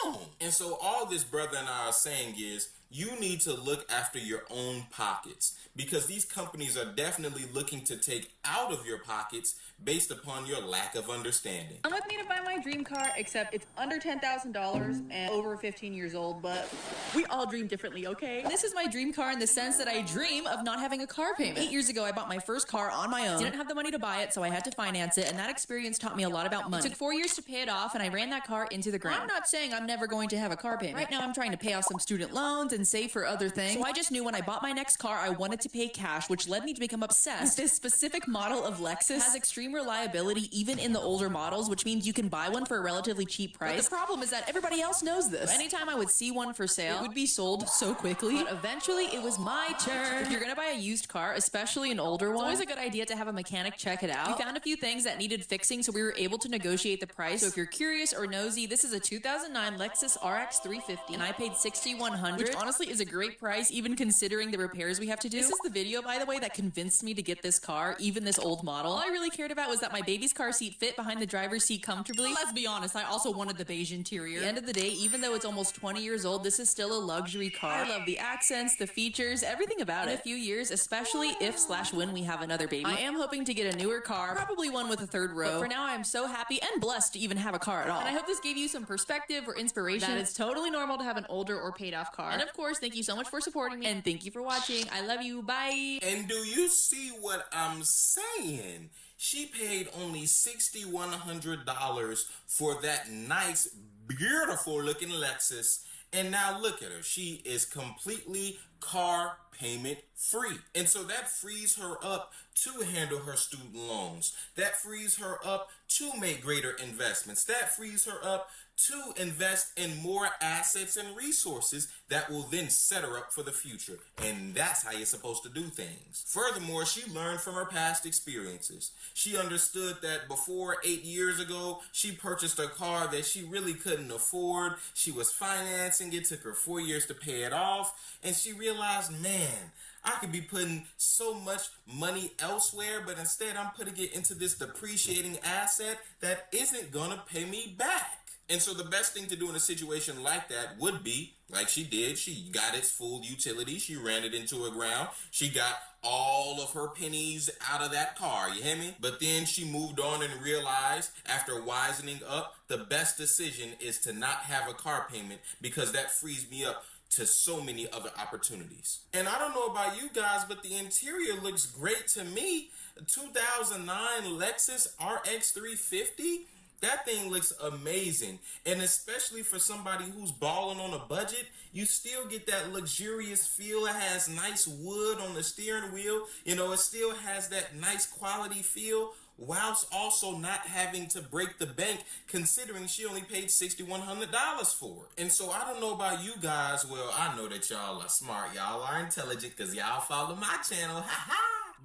on? And so all this brother and I are saying is, you need to look after your own pockets because these companies are definitely looking to take out of your pockets based upon your lack of understanding. I'm with me to buy my dream car, except it's under $10,000 and over 15 years old, but we all dream differently, okay? This is my dream car in the sense that I dream of not having a car payment. 8 years ago, I bought my first car on my own. Didn't have the money to buy it, so I had to finance it, and that experience taught me a lot about money. It took 4 years to pay it off, and I ran that car into the ground. I'm not saying I'm never going to have a car payment. Right now, I'm trying to pay off some student loans and save for other things. So I just knew when I bought my next car, I wanted to pay cash, which led me to become obsessed. This specific model of Lexus has extreme reliability even in the older models, which means you can buy one for a relatively cheap price. But the problem is that everybody else knows this. Anytime I would see one for sale, it would be sold so quickly. But eventually, it was my turn. If you're gonna buy a used car, especially an older one, it's always a good idea to have a mechanic check it out. We found a few things that needed fixing, so we were able to negotiate the price. So if you're curious or nosy, this is a 2009 Lexus RX 350, and I paid $6,100, which honestly is a great price, even considering the repairs we have to do. This is the video, by the way, that convinced me to get this car, even this old model. All I really cared about was that my baby's car seat fit behind the driver's seat comfortably. Let's be honest, I also wanted the beige interior. At the end of the day, even though it's almost 20 years old, this is still a luxury car. I love the accents, the features, everything about it. In a few years, especially if/when we have another baby, I am hoping to get a newer car, probably one with a third row. But for now, I am so happy and blessed to even have a car at all. And I hope this gave you some perspective or inspiration. That it's totally normal to have an older or paid off car. And of course, course, thank you so much for supporting me, and thank you for watching. I love you. Bye. And do you see what I'm saying? She paid only $6,100 for that nice, beautiful looking Lexus. And now look at her. She is completely car payment free. And so that frees her up to handle her student loans. That frees her up to make greater investments. That frees her up to invest in more assets and resources that will then set her up for the future. And that's how you're supposed to do things. Furthermore, she learned from her past experiences. She understood that before 8 years ago, she purchased a car that she really couldn't afford. She was financing it, took her 4 years to pay it off, and she realized, man, I could be putting so much money elsewhere, but instead I'm putting it into this depreciating asset that isn't gonna pay me back. And so the best thing to do in a situation like that would be, like she did, she got its full utility, she ran it into the ground, she got all of her pennies out of that car, you hear me? But then she moved on and realized, after wisening up, the best decision is to not have a car payment, because that frees me up to so many other opportunities. And I don't know about you guys, but the interior looks great to me. A 2009 Lexus RX 350, that thing looks amazing. And especially for somebody who's balling on a budget, you still get that luxurious feel. It has nice wood on the steering wheel. You know, it still has that nice quality feel, whilst also not having to break the bank, considering she only paid $6,100 for it. And so I don't know about you guys. Well, I know that y'all are smart. Y'all are intelligent because y'all follow my channel.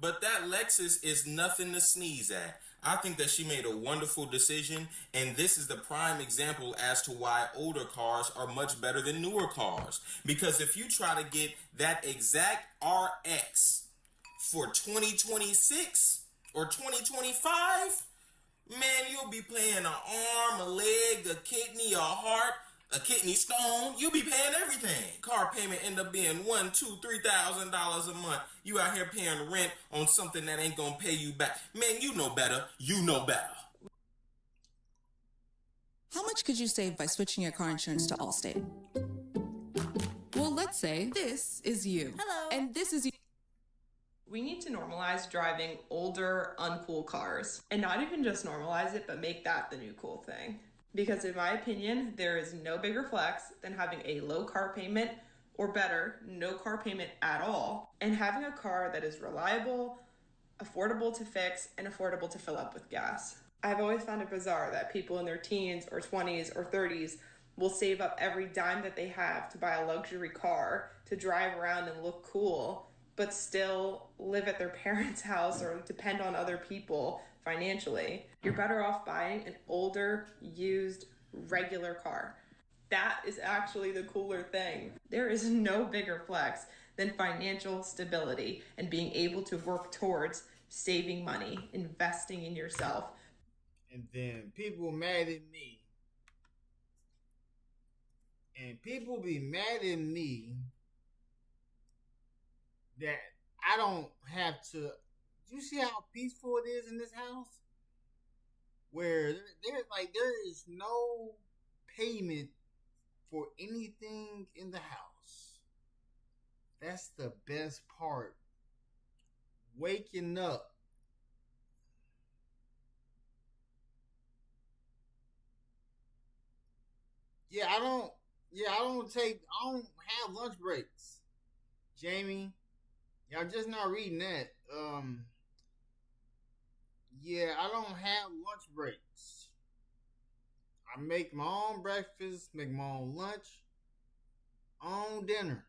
But that Lexus is nothing to sneeze at. I think that she made a wonderful decision, and this is the prime example as to why older cars are much better than newer cars. Because if you try to get that exact RX for 2026 or 2025, man, you'll be paying an arm, a leg, a kidney, a heart, a kidney stone. You'll be paying everything. Car payment end up being $1,000, $2,000, $3,000 a month. You out here paying rent on something that ain't gonna pay you back. Man, you know better. You know better. How much could you save by switching your car insurance to Allstate? Well, let's say this is you. Hello. And this is you. We need to normalize driving older, uncool cars. And not even just normalize it, but make that the new cool thing. Because in my opinion, there is no bigger flex than having a low car payment, or better, no car payment at all, and having a car that is reliable, affordable to fix, and affordable to fill up with gas. I've always found it bizarre that people in their teens or 20s or 30s will save up every dime that they have to buy a luxury car to drive around and look cool, but still live at their parents' house or depend on other people financially. You're better off buying an older, used, regular car. That is actually the cooler thing. There is no bigger flex than financial stability and being able to work towards saving money, investing in yourself. And then people mad at me. And people be mad at me that I don't have to. You see how peaceful it is in this house? Where there is no payment for anything in the house. That's the best part. Waking up. I don't have lunch breaks. Jamie, y'all just not reading that. I don't have lunch breaks. I make my own breakfast, make my own lunch, own dinner.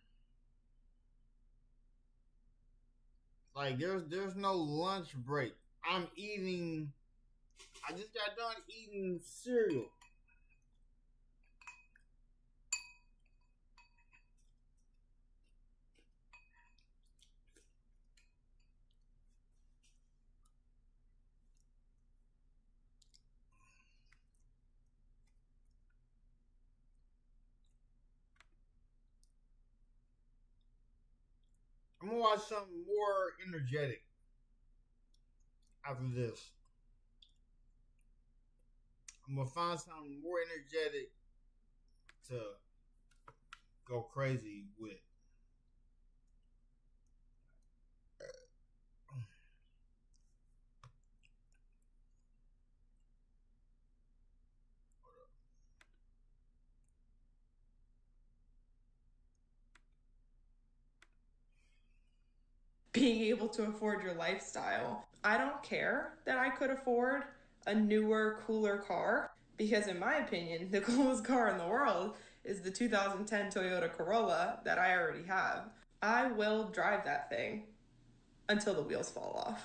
Like there's no lunch break. I just got done eating cereal. I'm gonna watch something more energetic after this. I'm gonna find something more energetic to go crazy with. Being able to afford your lifestyle. I don't care that I could afford a newer, cooler car, because in my opinion, the coolest car in the world is the 2010 Toyota Corolla that I already have. I will drive that thing until the wheels fall off.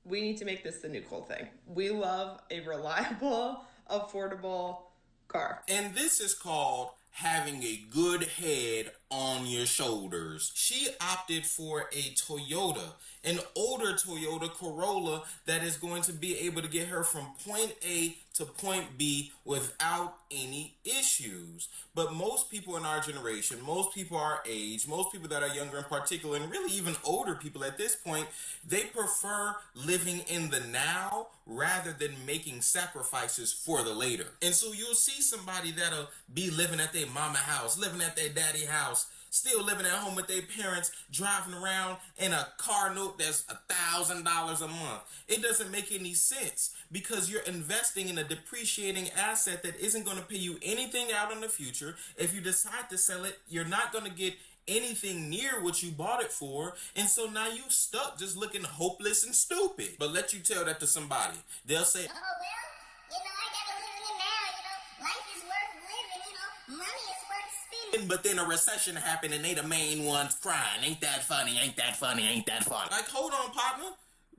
We need to make this the new cool thing. We love a reliable, affordable car. And this is called having a good head on your shoulders. She opted for a Toyota, an older Toyota Corolla that is going to be able to get her from point A to point B without any issues. But most people in our generation, most people our age, most people that are younger in particular, and really even older people at this point, they prefer living in the now rather than making sacrifices for the later. And so you'll see somebody that'll be living at their mama house, living at their daddy house, still living at home with their parents, driving around in a car note that's $1,000 a month. It doesn't make any sense because you're investing in a depreciating asset that isn't going to pay you anything out in the future. If you decide to sell it, you're not going to get anything near what you bought it for, and so now you stuck just looking hopeless and stupid. But let you tell that to somebody. They'll say, oh, well, I gotta live in the now, life is worth living, money is worth spending. but then a recession happened and they the main ones crying. Ain't that funny? Ain't that funny? Ain't that funny? Like, hold on, partner.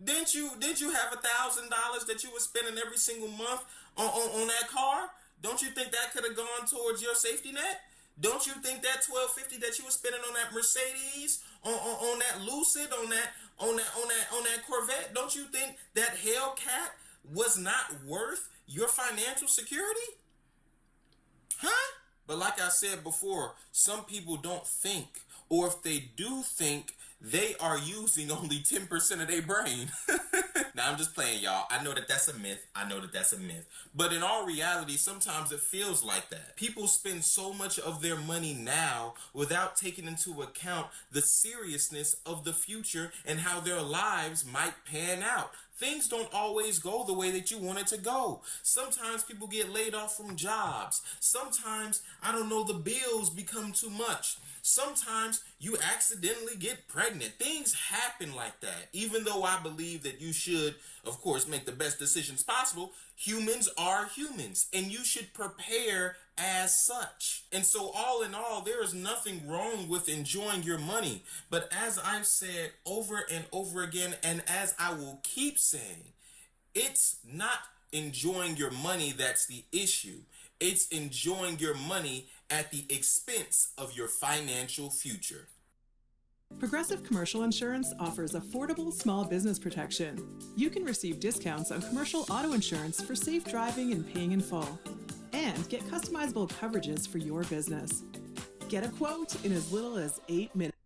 Didn't you have $1,000 that you were spending every single month on that car? Don't you think that could have gone towards your safety net? Don't you think that $1,250 that you were spending on that Mercedes, on that Lucid, on that Corvette? Don't you think that Hellcat was not worth your financial security? Huh? But like I said before, some people don't think, or if they do think, they are using only 10% of their brain. Now, I'm just playing, y'all. I know that that's a myth. But in all reality, sometimes it feels like that. People spend so much of their money now without taking into account the seriousness of the future and how their lives might pan out. Things don't always go the way that you want it to go. Sometimes people get laid off from jobs. Sometimes, the bills become too much. Sometimes you accidentally get pregnant. Things happen like that. Even though I believe that you should, of course, make the best decisions possible, humans are humans, and you should prepare as such. And so all in all, there is nothing wrong with enjoying your money. But as I've said over and over again, and as I will keep saying, it's not enjoying your money that's the issue. It's enjoying your money at the expense of your financial future. Progressive Commercial Insurance offers affordable small business protection. You can receive discounts on commercial auto insurance for safe driving and paying in full. And get customizable coverages for your business. Get a quote in as little as 8 minutes.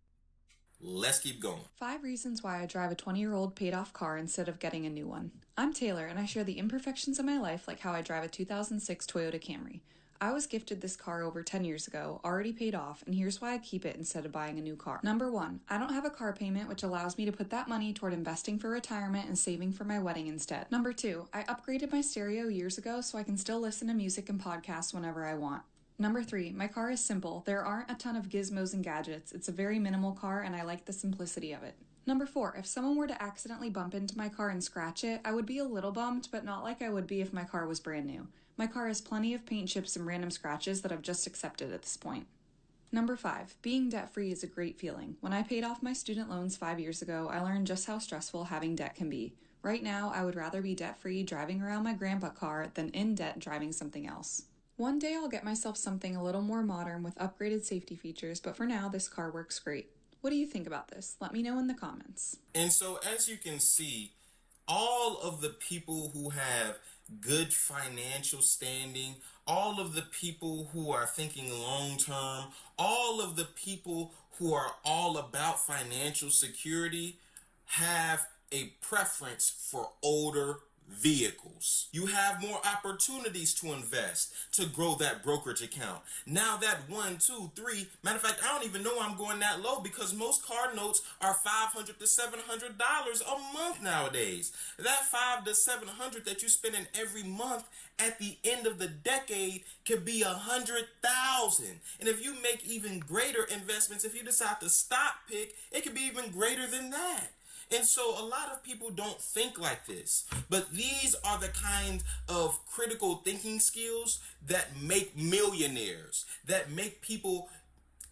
Let's keep going. 5 reasons why I drive a 20-year-old paid-off car instead of getting a new one. I'm Taylor, and I share the imperfections of my life, like how I drive a 2006 Toyota Camry. I was gifted this car over 10 years ago, already paid off, and here's why I keep it instead of buying a new car. Number 1, I don't have a car payment, which allows me to put that money toward investing for retirement and saving for my wedding instead. Number 2, I upgraded my stereo years ago so I can still listen to music and podcasts whenever I want. Number 3, my car is simple. There aren't a ton of gizmos and gadgets. It's a very minimal car, and I like the simplicity of it. Number 4, if someone were to accidentally bump into my car and scratch it, I would be a little bummed, but not like I would be if my car was brand new. My car has plenty of paint chips and random scratches that I've just accepted at this point. Number 5, being debt-free is a great feeling. When I paid off my student loans 5 years ago, I learned just how stressful having debt can be. Right now, I would rather be debt-free driving around my grandpa car than in debt driving something else. One day I'll get myself something a little more modern with upgraded safety features, but for now, this car works great. What do you think about this? Let me know in the comments. And so, as you can see, all of the people who have good financial standing, all of the people who are thinking long-term, all of the people who are all about financial security have a preference for older vehicles. You have more opportunities to invest, to grow that brokerage account. Now that 1, 2, 3, matter of fact, I don't even know I'm going that low because most car notes are $500 to $700 a month nowadays. That $500 to $700 that you spend in every month at the end of the decade could be $100,000. And if you make even greater investments, if you decide to stock pick, it could be even greater than that. And so a lot of people don't think like this, but these are the kind of critical thinking skills that make millionaires, that make people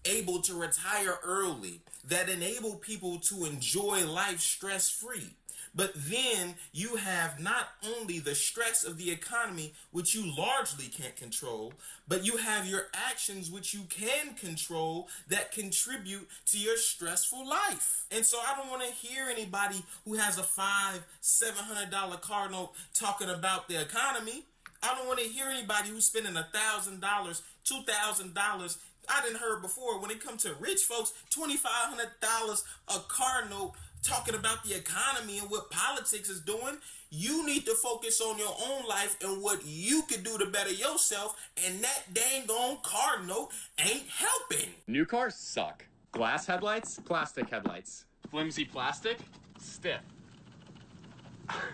able to retire early, that enable people to enjoy life stress-free. But then you have not only the stress of the economy, which you largely can't control, but you have your actions, which you can control, that contribute to your stressful life. And so I don't want to hear anybody who has a $500, $700 car note talking about the economy. I don't want to hear anybody who's spending $1,000, $2,000. I didn't heard before when it comes to rich folks, $2,500 a car note talking about the economy and what politics is doing. You need to focus on your own life and what you can do to better yourself, and that dang on car note ain't helping. New cars suck. Glass headlights, plastic headlights. Flimsy plastic, stiff.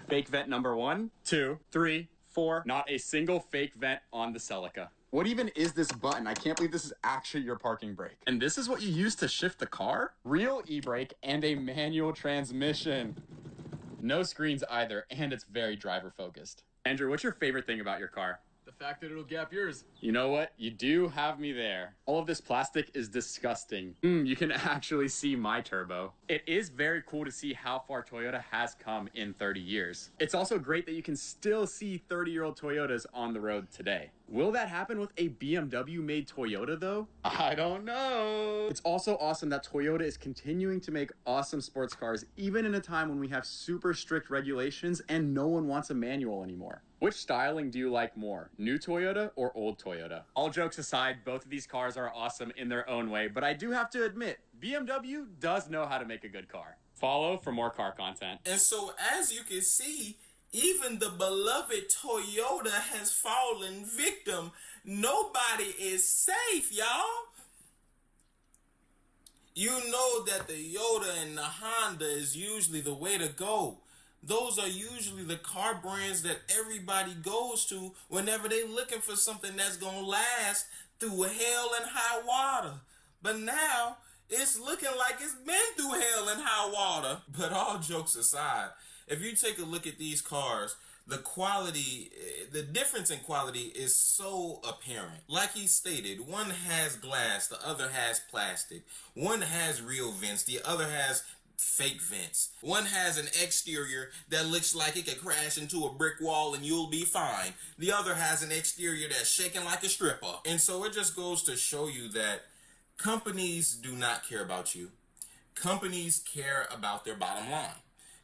Fake vent number 1, 2, 3, 4. Not a single fake vent on the Celica. What even is this button? I can't believe this is actually your parking brake. And this is what you use to shift the car? Real e-brake and a manual transmission. No screens either, and it's very driver focused. Andrew, what's your favorite thing about your car? The fact that it'll gap yours. You know what? You do have me there. All of this plastic is disgusting. You can actually see my turbo. It is very cool to see how far Toyota has come in 30 years. It's also great that you can still see 30-year-old Toyotas on the road today. Will that happen with a BMW-made Toyota, though? I don't know. It's also awesome that Toyota is continuing to make awesome sports cars, even in a time when we have super strict regulations and no one wants a manual anymore. Which styling do you like more, new Toyota or old Toyota? All jokes aside, both of these cars are awesome in their own way, but I do have to admit, BMW does know how to make a good car. Follow for more car content. And so as you can see, even the beloved Toyota has fallen victim. Nobody is safe, y'all. You know that the Yoda and the Honda is usually the way to go. Those are usually the car brands that everybody goes to whenever they're looking for something that's going to last through hell and high water. But now, it's looking like it's been through hell and high water. But all jokes aside, if you take a look at these cars, the quality, the difference in quality is so apparent. Like he stated, one has glass, the other has plastic. One has real vents, the other has fake vents. One has an exterior that looks like it could crash into a brick wall and you'll be fine. The other has an exterior that's shaking like a stripper. And so it just goes to show you that companies do not care about you. Companies care about their bottom line.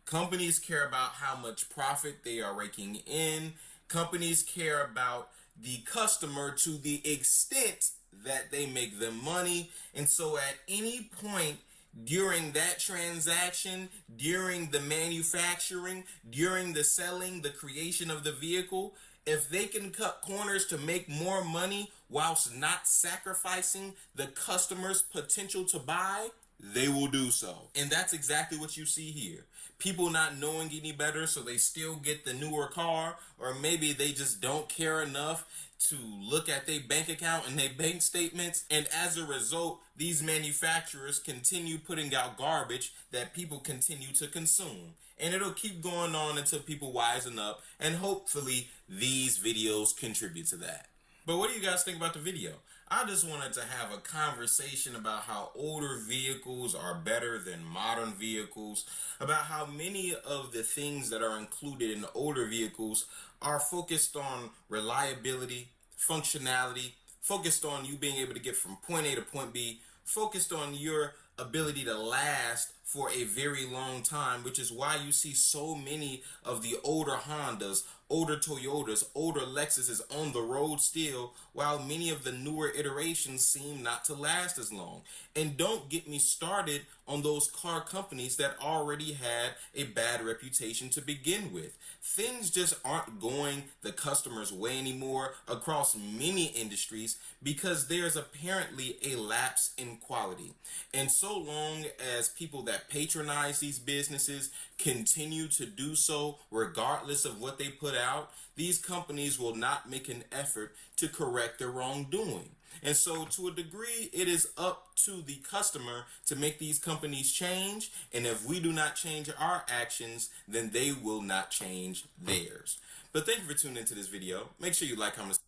Companies care about how much profit they are raking in. Companies care about the customer to the extent that they make them money. And so at any point during that transaction, during the manufacturing, during the selling, the creation of the vehicle, if they can cut corners to make more money whilst not sacrificing the customer's potential to buy, they will do so. And that's exactly what you see here. People not knowing any better, so they still get the newer car, or maybe they just don't care enough to look at their bank account and their bank statements. And as a result, these manufacturers continue putting out garbage that people continue to consume. And it'll keep going on until people wisen up, and hopefully these videos contribute to that. But what do you guys think about the video? I just wanted to have a conversation about how older vehicles are better than modern vehicles, about how many of the things that are included in older vehicles are focused on reliability, functionality, focused on you being able to get from point A to point B, focused on your ability to last for a very long time, which is why you see so many of the older Hondas, older Toyotas, older Lexuses on the road still, while many of the newer iterations seem not to last as long. And don't get me started on those car companies that already had a bad reputation to begin with. Things just aren't going the customer's way anymore across many industries because there's apparently a lapse in quality. And so long as people that patronize these businesses continue to do so regardless of what they put out, these companies will not make an effort to correct their wrongdoing. And so to a degree, it is up to the customer to make these companies change. And if we do not change our actions, then they will not change theirs. But thank you for tuning into this video. Make sure you like, comment.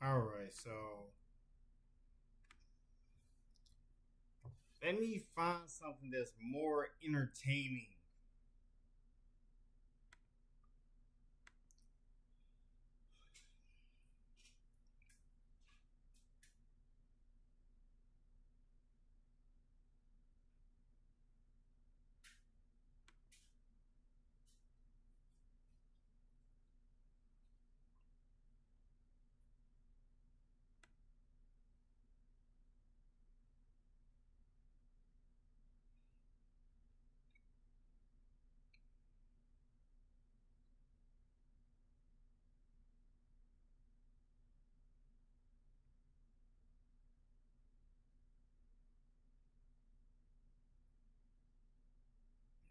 All right, so let me find something that's more entertaining.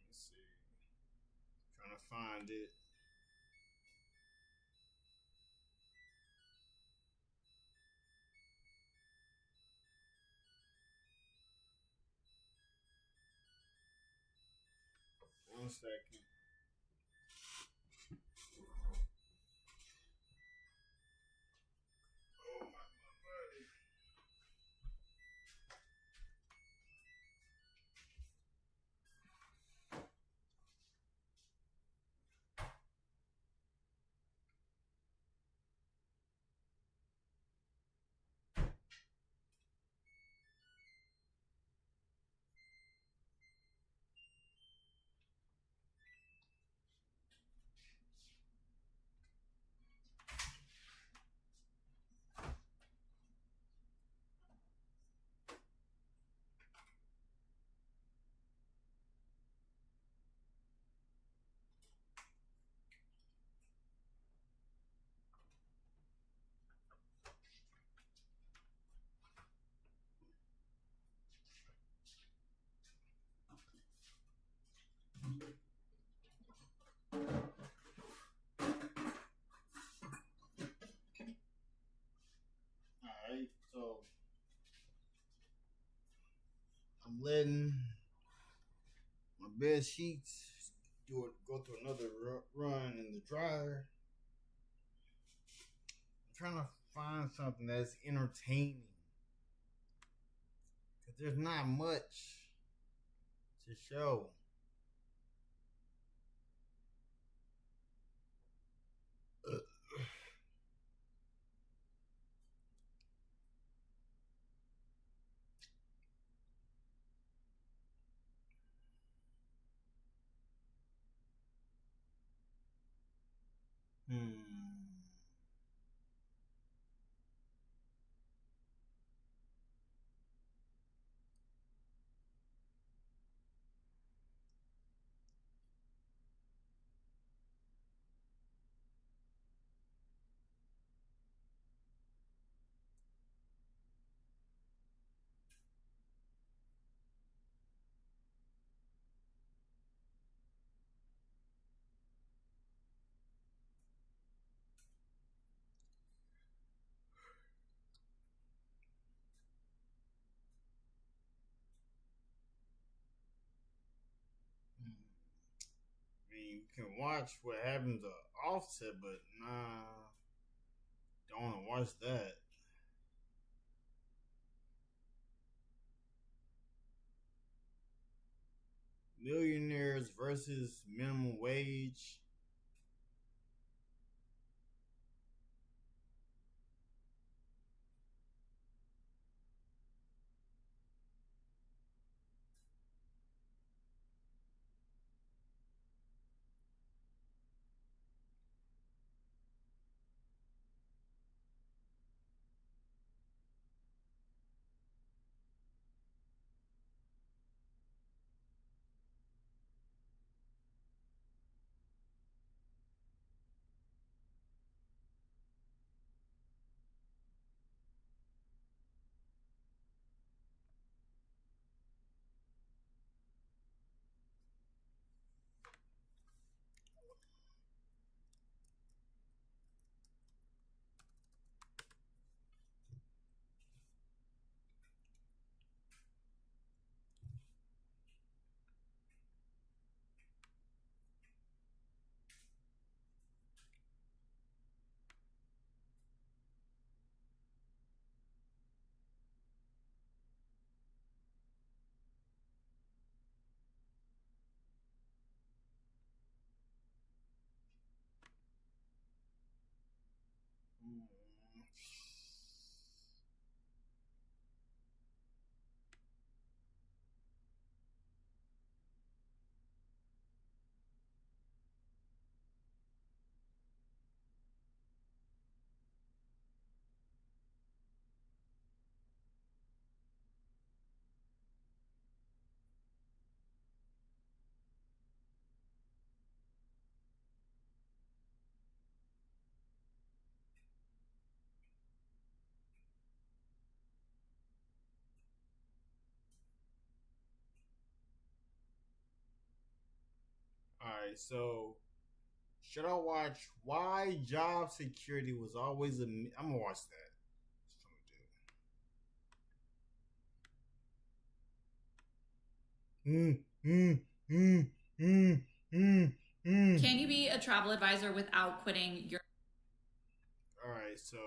Let's see. Trying to find it. One second. Oh my buddy. Alright, so I'm letting my bed sheets go through another run in the dryer. I'm trying to find something that's entertaining, because there's not much to show. I mean, you can watch what happens to Offset, but nah, don't want to watch that. Millionaires versus minimum wage. right, so should I watch Why Job Security Was Always a... I'm gonna watch that. Can you be a travel advisor without quitting your... All right, so...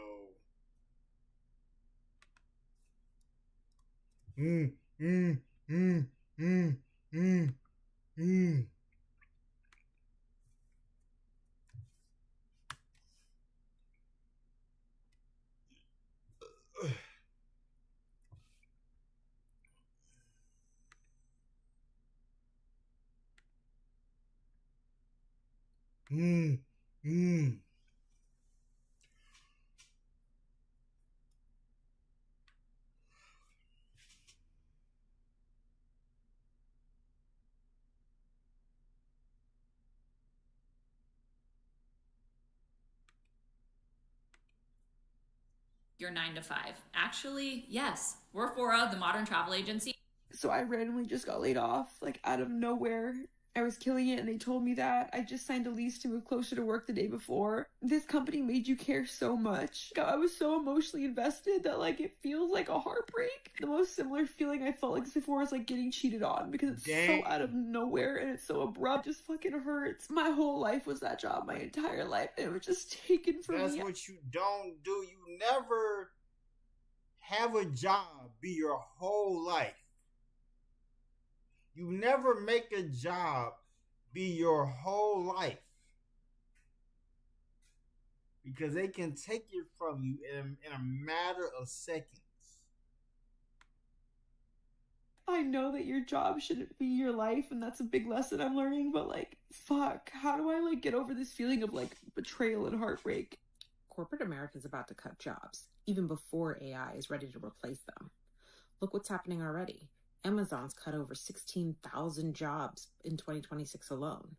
your 9 to 5? Actually, yes. We're Fora, the modern travel agency. So I randomly just got laid off, like out of nowhere. I was killing it and they told me that. I just signed a lease to move closer to work the day before. This company made you care so much. I was so emotionally invested that like it feels like a heartbreak. The most similar feeling I felt like this before was like getting cheated on because it's so out of nowhere and it's so abrupt. It just fucking hurts. My whole life was that job, my entire life. And it was just taken from me. That's what you don't do. You never have a job be your whole life. You never make a job be your whole life. Because they can take it from you in a matter of seconds. I know that your job shouldn't be your life, and that's a big lesson I'm learning, but like, fuck, how do I like get over this feeling of like betrayal and heartbreak? Corporate America is about to cut jobs, even before AI is ready to replace them. Look what's happening already. Amazon's cut over 16,000 jobs in 2026 alone,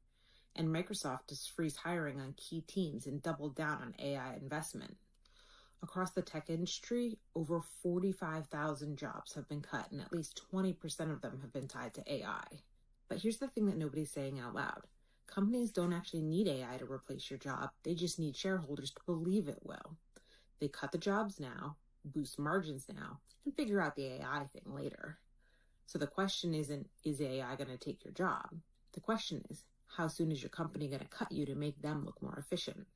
and Microsoft has freeze hiring on key teams and doubled down on AI investment. Across the tech industry, over 45,000 jobs have been cut, and at least 20% of them have been tied to AI. But here's the thing that nobody's saying out loud. Companies don't actually need AI to replace your job. They just need shareholders to believe it will. They cut the jobs now, boost margins now, and figure out the AI thing later. So the question isn't, is AI going to take your job? The question is, how soon is your company going to cut you to make them look more efficient?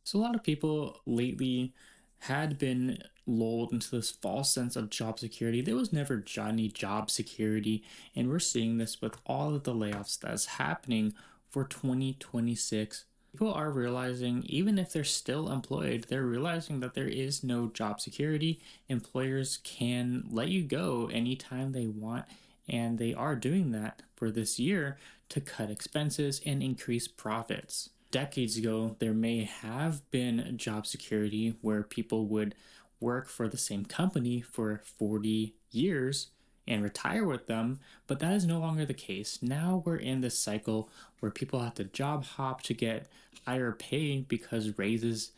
So a lot of people lately had been lulled into this false sense of job security. There was never any job security, and we're seeing this with all of the layoffs that's happening for 2026. People are realizing, even if they're still employed, they're realizing that there is no job security. Employers can let you go anytime they want, and they are doing that for this year to cut expenses and increase profits. Decades ago, there may have been job security where people would work for the same company for 40 years and retire with them, but that is no longer the case. Now we're in this cycle where people have to job hop to get higher pay because raises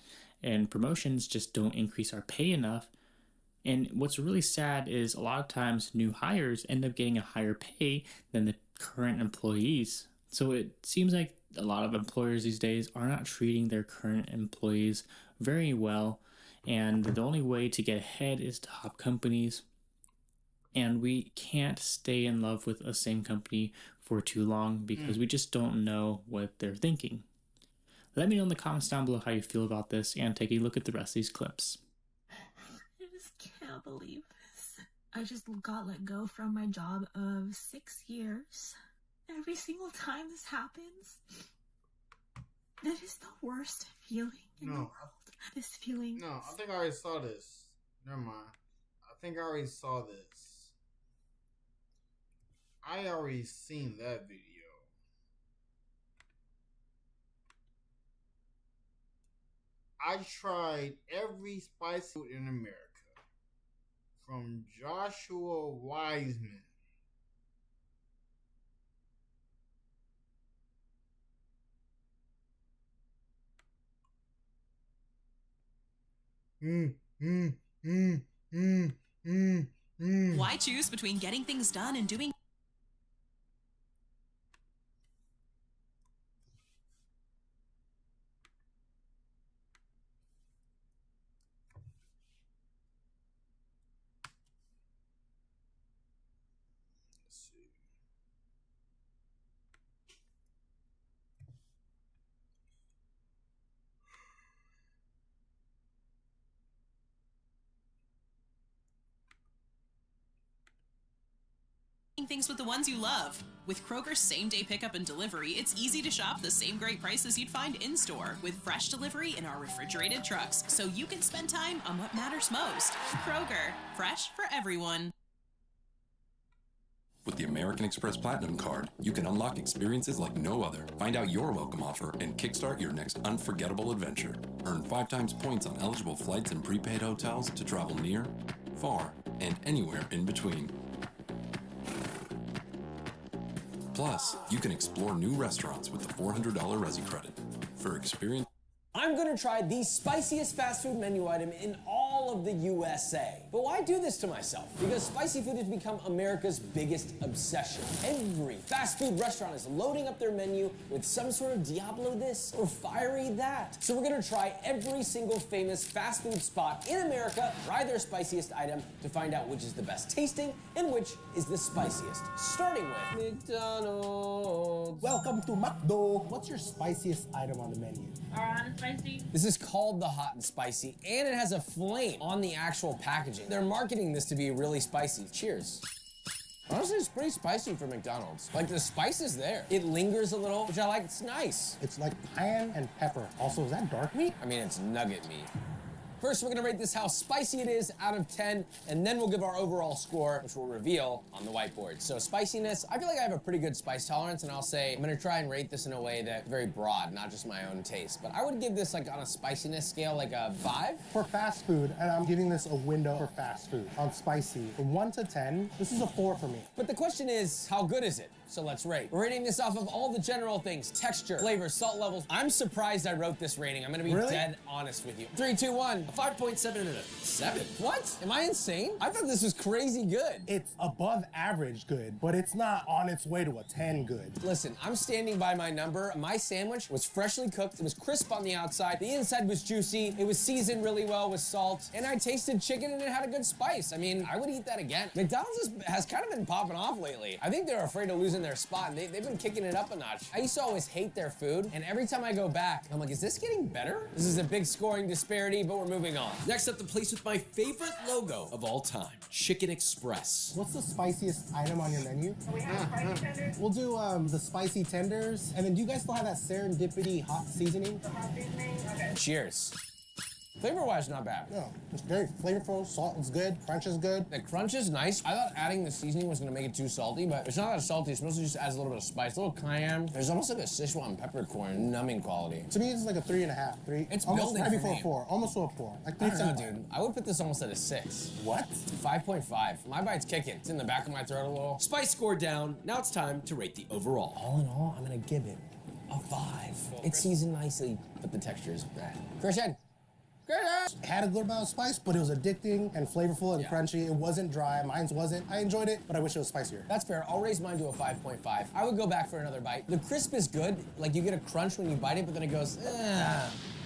and promotions just don't increase our pay enough. And what's really sad is a lot of times new hires end up getting a higher pay than the current employees. So it seems like a lot of employers these days are not treating their current employees very well, and the only way to get ahead is to hop companies. And we can't stay in love with a same company for too long because we just don't know what they're thinking. Let me know in the comments down below how you feel about this, and take a look at the rest of these clips. I just can't believe this. I just got let go from my job of 6 years. Every single time this happens, that is the worst feeling in the world. This feeling. No, I think I already saw this. Never mind. I think I already saw this. I already seen that video. I tried every spicy food in America, from Joshua Wiseman. Why choose between getting things done and doing things with the ones you love. With Kroger's same-day pickup and delivery, it's easy to shop the same great prices you'd find in-store with fresh delivery in our refrigerated trucks, so you can spend time on what matters most. Kroger, fresh for everyone. With the American Express Platinum Card, you can unlock experiences like no other. Find out your welcome offer and kickstart your next unforgettable adventure. Earn 5 times points on eligible flights and prepaid hotels to travel near, far, and anywhere in between. Plus, you can explore new restaurants with the $400 Resi credit. For experience... I'm gonna try the spiciest fast food menu item in all of the USA. But why do this to myself? Because spicy food has become America's biggest obsession. Every fast food restaurant is loading up their menu with some sort of Diablo this or fiery that. So we're gonna try every single famous fast food spot in America, try their spiciest item to find out which is the best tasting and which is the spiciest. Starting with McDonald's. Welcome to McDo. What's your spiciest item on the menu? Hot and spicy. This is called the hot and spicy, and it has a flame on the actual packaging. They're marketing this to be really spicy. Cheers. Honestly, it's pretty spicy for McDonald's. Like, the spice is there. It lingers a little, which I like. It's nice. It's like cayenne and pepper. Also, is that dark meat? I mean, it's nugget meat. First, we're gonna rate this how spicy it is out of 10, and then we'll give our overall score, which we'll reveal on the whiteboard. So spiciness, I feel like I have a pretty good spice tolerance, and I'll say I'm gonna try and rate this in a way that's very broad, not just my own taste. But I would give this, like, on a spiciness scale, like a 5. For fast food, and I'm giving this a window for fast food. On spicy, from 1 to 10, this is a 4 for me. But the question is, how good is it? So let's rate. We're rating this off of all the general things: texture, flavor, salt levels. I'm surprised I wrote this rating. I'm gonna be dead honest with you. 3, 2, 1. A 5.7 and a 7. What? Am I insane? I thought this was crazy good. It's above average good, but it's not on its way to a 10 good. Listen, I'm standing by my number. My sandwich was freshly cooked. It was crisp on the outside. The inside was juicy. It was seasoned really well with salt. And I tasted chicken and it had a good spice. I mean, I would eat that again. McDonald's has kind of been popping off lately. I think they're afraid of losing their spot, and they've been kicking it up a notch. I used to always hate their food, and every time I go back, I'm like, is this getting better? This is a big scoring disparity, but we're moving on. Next up, the place with my favorite logo of all time, Chicken Express. What's the spiciest item on your menu? We have spicy tenders. We'll do the spicy tenders, and then do you guys still have that serendipity hot seasoning? The hot seasoning, okay. Cheers. Flavor-wise, not bad. No, it's very flavorful. Salt is good. Crunch is good. The crunch is nice. I thought adding the seasoning was gonna make it too salty, but it's not that salty. It's mostly just adds a little bit of spice, a little cayenne. There's almost like a Sichuan peppercorn numbing quality. To me, it's like a 3.5. 3. It's almost building right for before me. a 4. Almost to a 4. Like I don't know, 3.5. dude. I would put this almost at a 6. What? 5.5. My bite's kicking. It's in the back of my throat a little. Spice score down. Now it's time to rate the overall. All in all, I'm gonna give it a 5. It's seasoned nicely, but the texture is bad. Christian. It had a good amount of spice, but it was addicting and flavorful and crunchy. It wasn't dry. Mine's wasn't. I enjoyed it, but I wish it was spicier. That's fair. I'll raise mine to a 5.5. I would go back for another bite. The crisp is good. Like, you get a crunch when you bite it, but then it goes,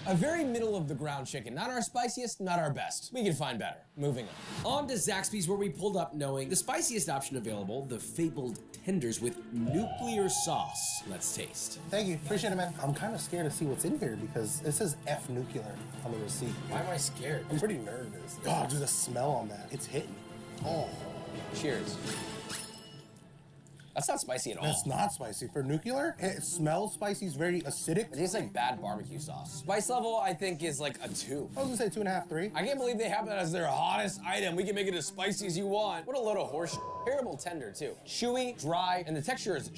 A very middle of the ground chicken. Not our spiciest, not our best. We can find better. Moving on. On to Zaxby's, where we pulled up knowing the spiciest option available, the fabled tenders with nuclear sauce. Let's taste. Thank you. Appreciate it, man. I'm kind of scared to see what's in here because it says F nuclear on the receipt. Why am I scared? I'm pretty nervous. Oh, dude, the smell on that. It's hitting. Oh. Cheers. That's not spicy at all. That's not spicy. For nuclear, it smells spicy. It's very acidic. It tastes like bad barbecue sauce. Spice level, I think, is like a 2. I was gonna say 2.5, 3. I can't believe they have that as their hottest item. We can make it as spicy as you want. What a load of horse. Terrible tender, too. Chewy, dry, and the texture is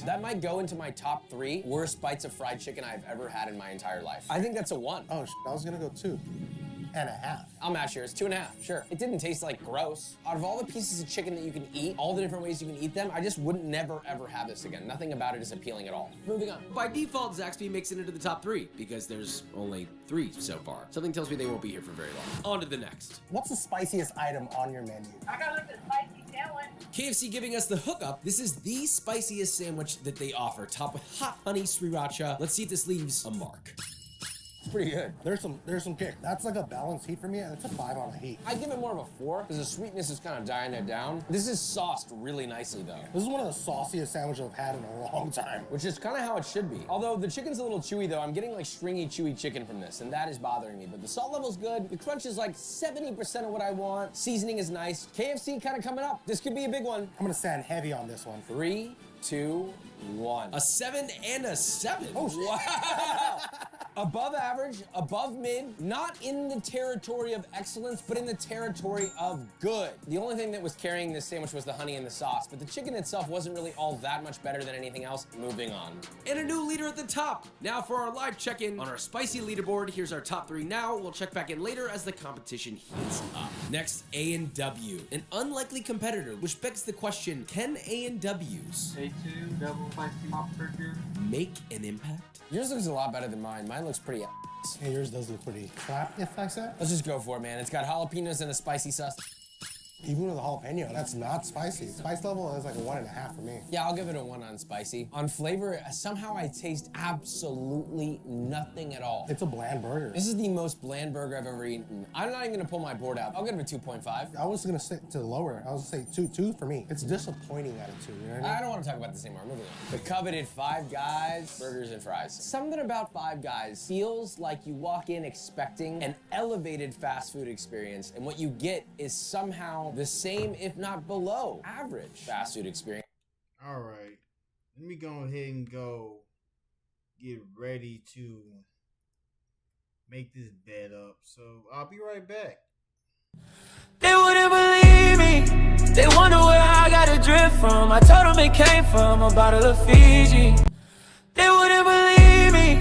That might go into my top 3 worst bites of fried chicken I've ever had in my entire life. I think that's a 1. Oh, I was gonna go 2.5. I'll match yours. 2.5, sure. It didn't taste like gross. Out of all the pieces of chicken that you can eat, all the different ways you can eat them, I just wouldn't never, ever have this again. Nothing about it is appealing at all. Moving on. By default, Zaxby makes it into the top 3 because there's only 3 so far. Something tells me they won't be here for very long. On to the next. What's the spiciest item on your menu? I got a spicy sandwich. KFC giving us the hookup. This is the spiciest sandwich that they offer, topped with hot honey sriracha. Let's see if this leaves a mark. pretty good. There's some kick. That's like a balanced heat for me, and it's a 5 on the heat. I give it more of a 4 because the sweetness is kind of dying it down. This is sauced really nicely though. This is one of the sauciest sandwiches I've had in a long time. Which is kind of how it should be. Although the chicken's a little chewy though, I'm getting like stringy, chewy chicken from this, and that is bothering me. But the salt level's good. The crunch is like 70% of what I want. Seasoning is nice. KFC kind of coming up. This could be a big one. I'm gonna stand heavy on this one. 3, 2, 1. A 7 and a 7. Oh, wow. Above average, above mid, not in the territory of excellence, but in the territory of good. The only thing that was carrying this sandwich was the honey and the sauce, but the chicken itself wasn't really all that much better than anything else. Moving on. And a new leader at the top. Now for our live check-in on our spicy leaderboard. Here's our top 3 now. We'll check back in later as the competition heats up. Next, A&W, an unlikely competitor, which begs the question, can A&Ws A2 double spicy pop burger make an impact? Yours looks a lot better than mine. Mine looks pretty Yeah, yours does look pretty crap, if I say. Let's just go for it, man. It's got jalapenos and a spicy sauce. Even with a jalapeno, that's not spicy. Spice level is like a 1.5 for me. Yeah, I'll give it a 1 on spicy. On flavor, somehow I taste absolutely nothing at all. It's a bland burger. This is the most bland burger I've ever eaten. I'm not even gonna pull my board out. I'll give it a 2.5. I was gonna stick to lower. I was gonna say 2 for me. It's disappointing at a 2, you know what I mean? I don't want to talk about this anymore. Moving on. The coveted Five Guys burgers and fries. Something about Five Guys feels like you walk in expecting an elevated fast food experience, and what you get is somehow the same, if not below average fast food experience. All right, let me go ahead and go get ready to make this bed up. So I'll be right back. They wouldn't believe me. They wonder where I got a drip from. I told them it came from a bottle of Fiji. They wouldn't believe me.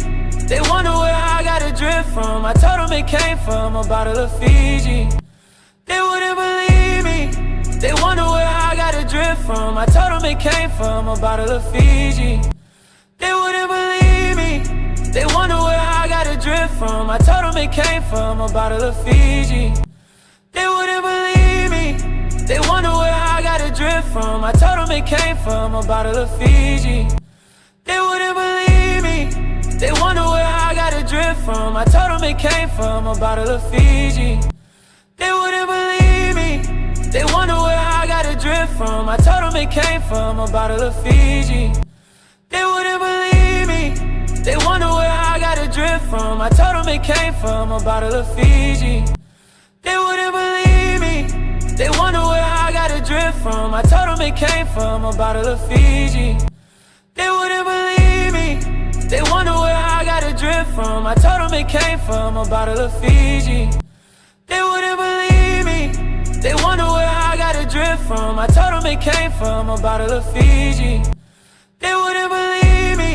They wonder where I got a drip from. I told them it came from a bottle of Fiji. They wouldn't believe me. They wonder where I got a drip from. I told them it came from a bottle of Fiji. They wouldn't believe me. They wonder where I got a drip from. I told them it came from a bottle of Fiji. They wouldn't believe me. They wonder where I got a drip from. I told them it came from a bottle of Fiji. They wouldn't believe me. They wonder where I got a drip from. I told them it came from a bottle of Fiji. They wouldn't believe me. They wonder where I got a drip from. I told them it came from a bottle of Fiji. They wouldn't believe me. They wonder where I got a drip from. I told them it came from a bottle of Fiji. They wouldn't believe me. They wonder where I got a drip from. I told them it came from a bottle of Fiji. They wouldn't believe me. They wonder where I got a drip from. I told them it came from a bottle of Fiji. They wouldn't believe me. They wonder where I got a drip from. I told them it came from a bottle of Fiji. They wouldn't believe me.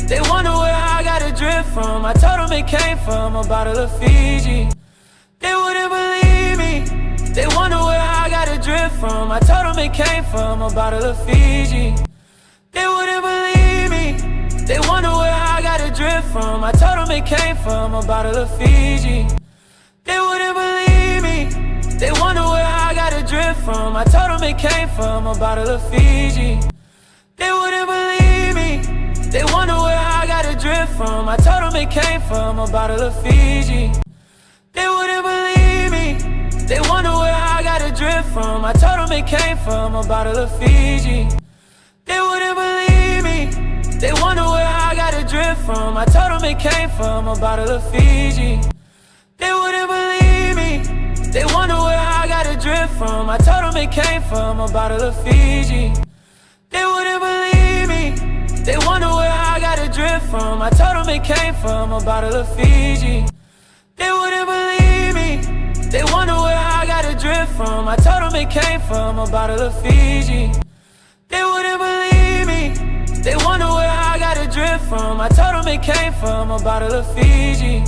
They wonder where I got a drip from. I told them it came from a bottle of Fiji. They wouldn't believe me. They wonder where I got a drip from. I told them it came from a bottle of Fiji. They wouldn't believe me. They wonder where I got a drip from. I told them it came from a bottle of Fiji. They wouldn't believe me. They wonder where I got a drip from. I told them it came from a bottle of Fiji. They wouldn't believe me. They wonder where I got a drip from. I told them it came from a bottle of Fiji. They wouldn't believe me. They wonder where I got a drip from. I told them it came from a bottle of Fiji. They wouldn't believe me. They wonder where I got a drip from. I told them it came from a bottle of Fiji. They wouldn't believe me. They wonder where I got a drip from. I told them it came from a bottle of Fiji. They wouldn't believe me. They wonder where I got a drip from. I told them it came from a bottle of Fiji. They wouldn't believe me. They wonder where I got a drip from. I told them it came from a bottle of Fiji. They wouldn't believe me. They wonder where I got a drip from. I told them it came from a bottle of Fiji.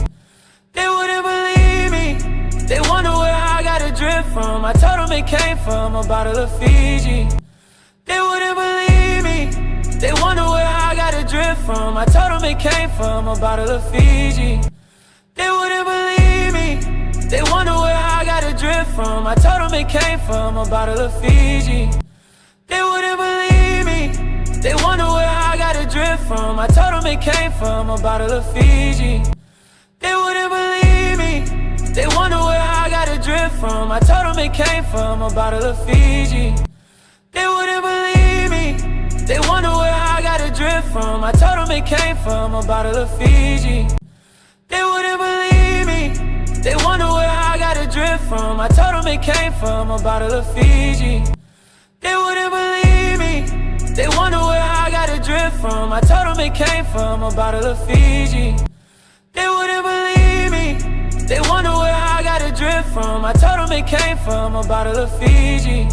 They wouldn't believe me. They wonder where I got a drip from. I told them it came from a bottle of Fiji. They wouldn't believe me. They wonder where I got a drip from. I told them it came from a bottle of Fiji. They wouldn't believe me. They wonder where I got a drip from. I told them it came from a bottle of Fiji. They wouldn't believe me. They wonder where I got a drip from. I told them it came from a bottle of Fiji. They wouldn't from. I told them it came from a bottle of Fiji. They wouldn't believe me. They wonder where I got a drip from. I told them it came from a bottle of Fiji. They wouldn't believe me. They wonder where I got a drip from. I told them it came from a bottle of Fiji. They wouldn't believe me. They wonder where I got a drip from. I told them it came from a bottle of Fiji. They wouldn't believe me. They wonder where I got a drip from. I told them it came from a bottle of Fiji.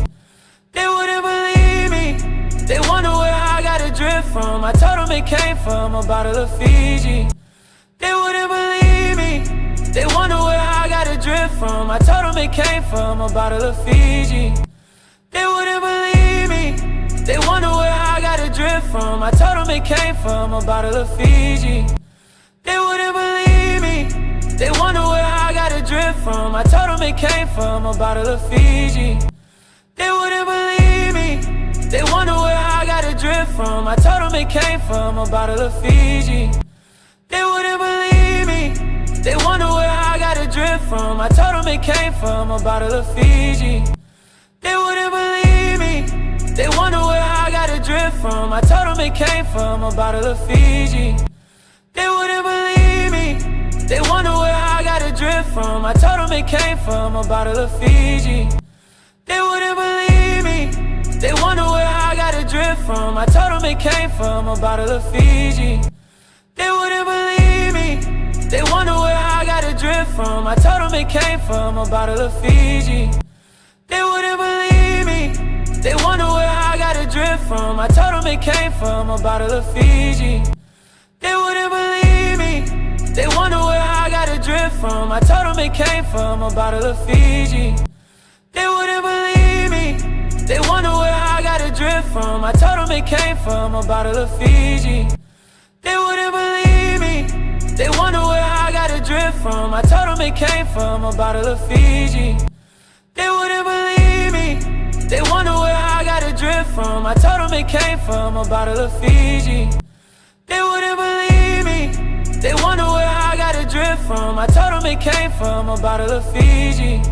They wouldn't believe me. They wonder where I got a drip from. I told them it came from a bottle of Fiji. They wouldn't believe me. They wonder where I got a drip from. I told them it came from a bottle of Fiji. They wouldn't believe me. They wonder where I got a drip from. I told them it came from a bottle of Fiji. They wouldn't believe me. They wonder where I got a drip from. I told them it came from a bottle of Fiji. They wouldn't believe me. They wonder where I got a drip from. I told them it came from a bottle of Fiji. They wouldn't believe me. They wonder where I got a drip from. I told them it came from a bottle of Fiji. They wouldn't believe me. They wonder where I got a drip from. I told them it came from a bottle of Fiji. They wouldn't believe me. They wonder where I got a drip from. I told them it came from a bottle of Fiji. They wouldn't believe me. They wonder where I got a drip from. I told them it came from a bottle of Fiji. They wouldn't believe me. They wonder where I got a drip from. I told them it came from a bottle of Fiji. They wouldn't believe me. They wonder where I got a drip from. I told them it came from a bottle of Fiji. They wouldn't believe me. They wonder where I got a drip from. I told them it came from a bottle of Fiji. They wouldn't believe me. They wonder where I got a drip from. I told them it came from a bottle of Fiji. They wouldn't believe me. They wonder where I got a drip from. I told them it came from a bottle of Fiji. They wouldn't believe me. They wonder where I got a drip from. I told them it came from a bottle of Fiji. They wouldn't believe me. They wonder where I got a drip from. I told them it came from a bottle of Fiji. They wouldn't believe me. They wonder where I got a drip from. I told them it came from a bottle of Fiji.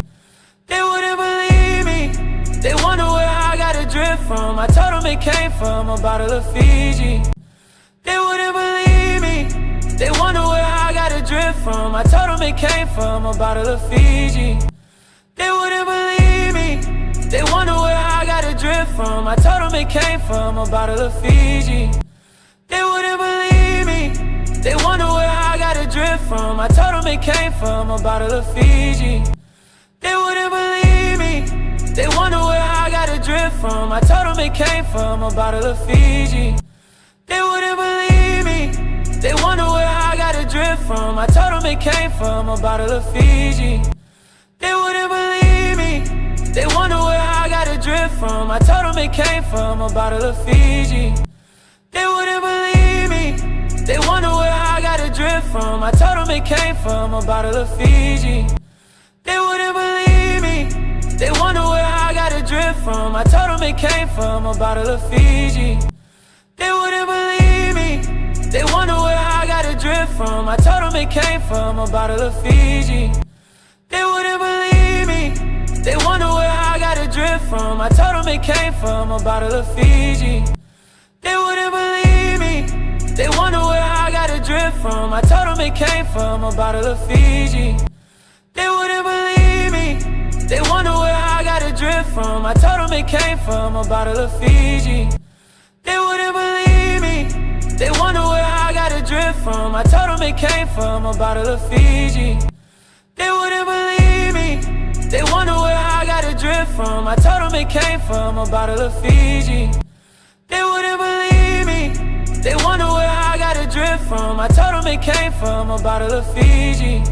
They wouldn't believe me. They wonder where I got a drip from. I told them it came from a bottle of Fiji. They wouldn't believe me. They wonder where I got a drip from. I told them it came from a bottle of Fiji. They wouldn't believe me. They wonder where I got a drip from. I told them it came from a bottle of Fiji. They wouldn't believe me. They wonder where I got a drip from. I told them it came from a bottle of Fiji. They wouldn't believe me. They wonder where I got a drip from. I told them it came from a bottle of Fiji. They wouldn't believe me. They wonder where I got a drip from. I told them it came from a bottle of Fiji. They wouldn't believe me. They wonder where I got a drip from. I told them it came from a bottle of Fiji. They wouldn't believe me. They wonder where I got a drip from. I told them it came from a bottle of Fiji. They wouldn't believe me. They wonder where I got a drip from. I told them it came from a bottle of Fiji. They wouldn't believe me. They wonder where I got a drip from. I told them it came from a bottle of Fiji. They wouldn't believe me. They wonder where I got a drip from. I told them it came from a bottle of Fiji. They wouldn't believe me. They wonder where I got a drip from. I told them it came from a bottle of Fiji. They wouldn't believe me. They wonder where I got a drip from. I told them it came from a bottle of Fiji. They wouldn't believe me. They wonder where I got a drip from. I told them it came from a bottle of Fiji. They wouldn't believe me. They wonder where I got a drip from. I told them it came from a bottle of Fiji.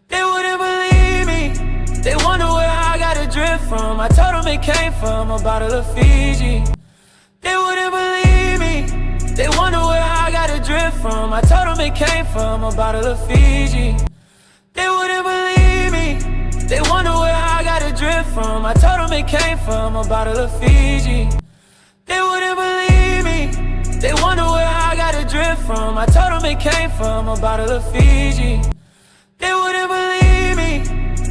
They wouldn't believe me. They wonder where I got a drip from. I told them it came from a bottle of Fiji. They wouldn't believe me. They wonder where I got a drip from. I told them it came from a bottle of Fiji. They wouldn't believe me. They wonder where I got a drip from. I told them it came from a bottle of Fiji. They wouldn't believe me. They wonder where I got a drip from. I told them it came from a bottle of Fiji. They wouldn't believe me.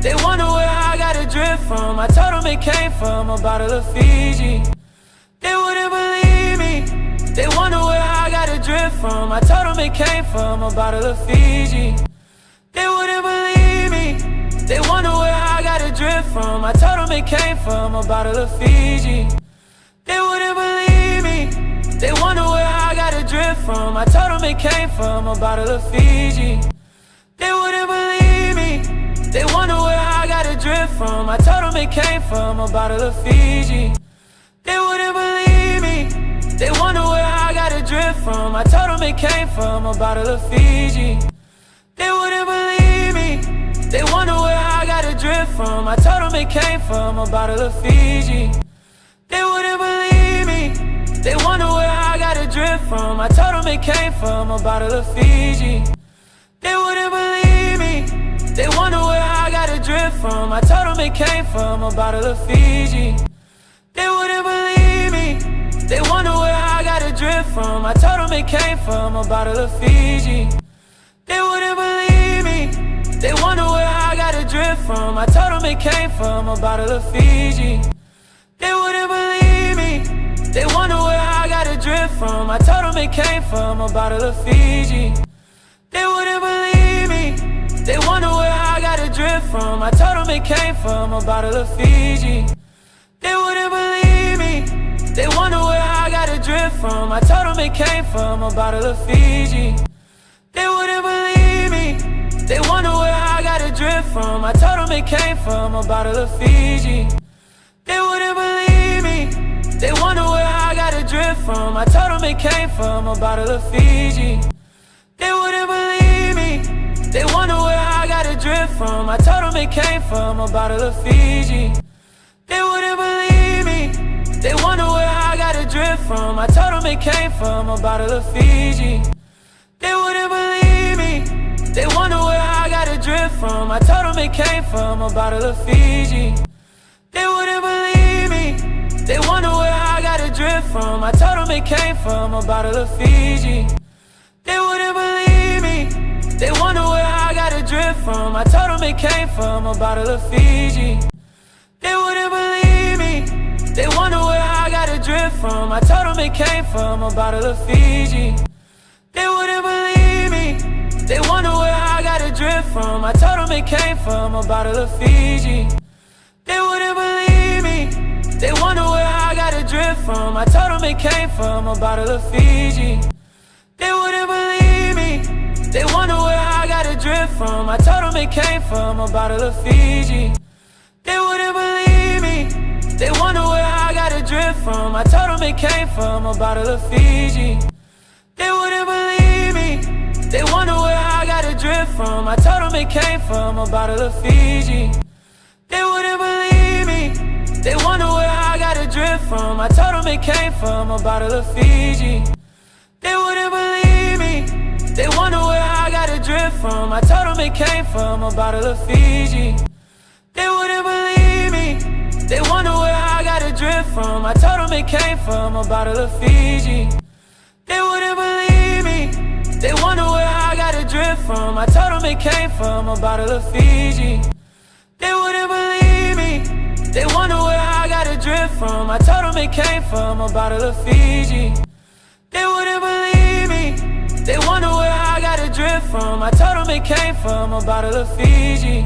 They wonder where I got a drip told them it came from a bottle of Fiji. They wouldn't believe me. They wonder where I got a drip from. I told them it came from a bottle of Fiji. They wouldn't believe me. They wonder where I got a drip from. I told them it came from a bottle of Fiji. They wouldn't believe me. They wonder where I got a drip from. I told them it came from a bottle of Fiji. They wouldn't believe me. They wonder where I got a drip from. I told them it came from a bottle of Fiji. They wouldn't believe me. They wonder where I got a drip from. I told them it came from a bottle of Fiji. They wouldn't believe me. They wonder where I got a drip from. I told them it came from a bottle of Fiji. They wouldn't believe me. They wonder where I got a drip from. I told them it came from a bottle of Fiji. They wouldn't believe me. They wonder where I got a drip from. I told them it came from a bottle of Fiji. They wouldn't believe me. They wonder where I got a drip from. I told them it came from a bottle of Fiji. They wouldn't believe me. They wonder where I got a drip from. I told them it came from a bottle of Fiji. They wouldn't believe me. They wonder where I got a drip from. I told them it came from a bottle of Fiji. They wouldn't believe me. They wonder where I got a drip from. I told them it came from a bottle of Fiji. They wouldn't believe me. They wonder where I got a drip from. I told them it came from a bottle of Fiji. They wouldn't believe me. They wonder where I got a drip from. I told them it came from a bottle of Fiji. They wouldn't believe me. They wonder where I got a drip from. I told them it came from a bottle of Fiji. They wouldn't believe me. They wonder where I got a drip from. I told them it came from a bottle of Fiji. They wouldn't believe me. They wonder where I got a drip from. I told them it came from a bottle of Fiji. They wouldn't believe me. They wonder where I got a drip from. I told them it came from a bottle of Fiji. They wouldn't believe me. They wonder where I got a drip from. I told them it came from a bottle of Fiji. They wouldn't believe me. They wonder where I got a drip from. I told them it came from a bottle of Fiji. They wouldn't believe me. They wonder where I got a drip from. I told them it came from a bottle of Fiji. They wouldn't believe me. They wonder where I got a drip from. I told them it came from a bottle of Fiji. They wouldn't believe me. They wonder where I got a drip from. I told them it came from a bottle of Fiji. They wouldn't believe me. They wonder where I got a drip from. I told them it came from a bottle of Fiji. They wouldn't believe me. They wonder where I got a drip from. I told them it came from a bottle of Fiji. They wouldn't believe me. They wonder where I got a drip from. I told them it came from a bottle of Fiji. They wouldn't believe me. They wonder where I got a drip from. I told them it came from a bottle of Fiji. They wouldn't believe me. They wonder where I got a drip from. I told them it came from a bottle of Fiji. They wouldn't believe me. They wonder where I got a drip from. I told them it came from a bottle of Fiji. They wouldn't believe me. They wonder where I got a drip from. I told them it came from a bottle of Fiji. They wouldn't believe me. They wonder where I got a drip from. I told them it came from a bottle of Fiji. They wouldn't believe me. They wonder where I got a drip from. I told them it came from a bottle of Fiji.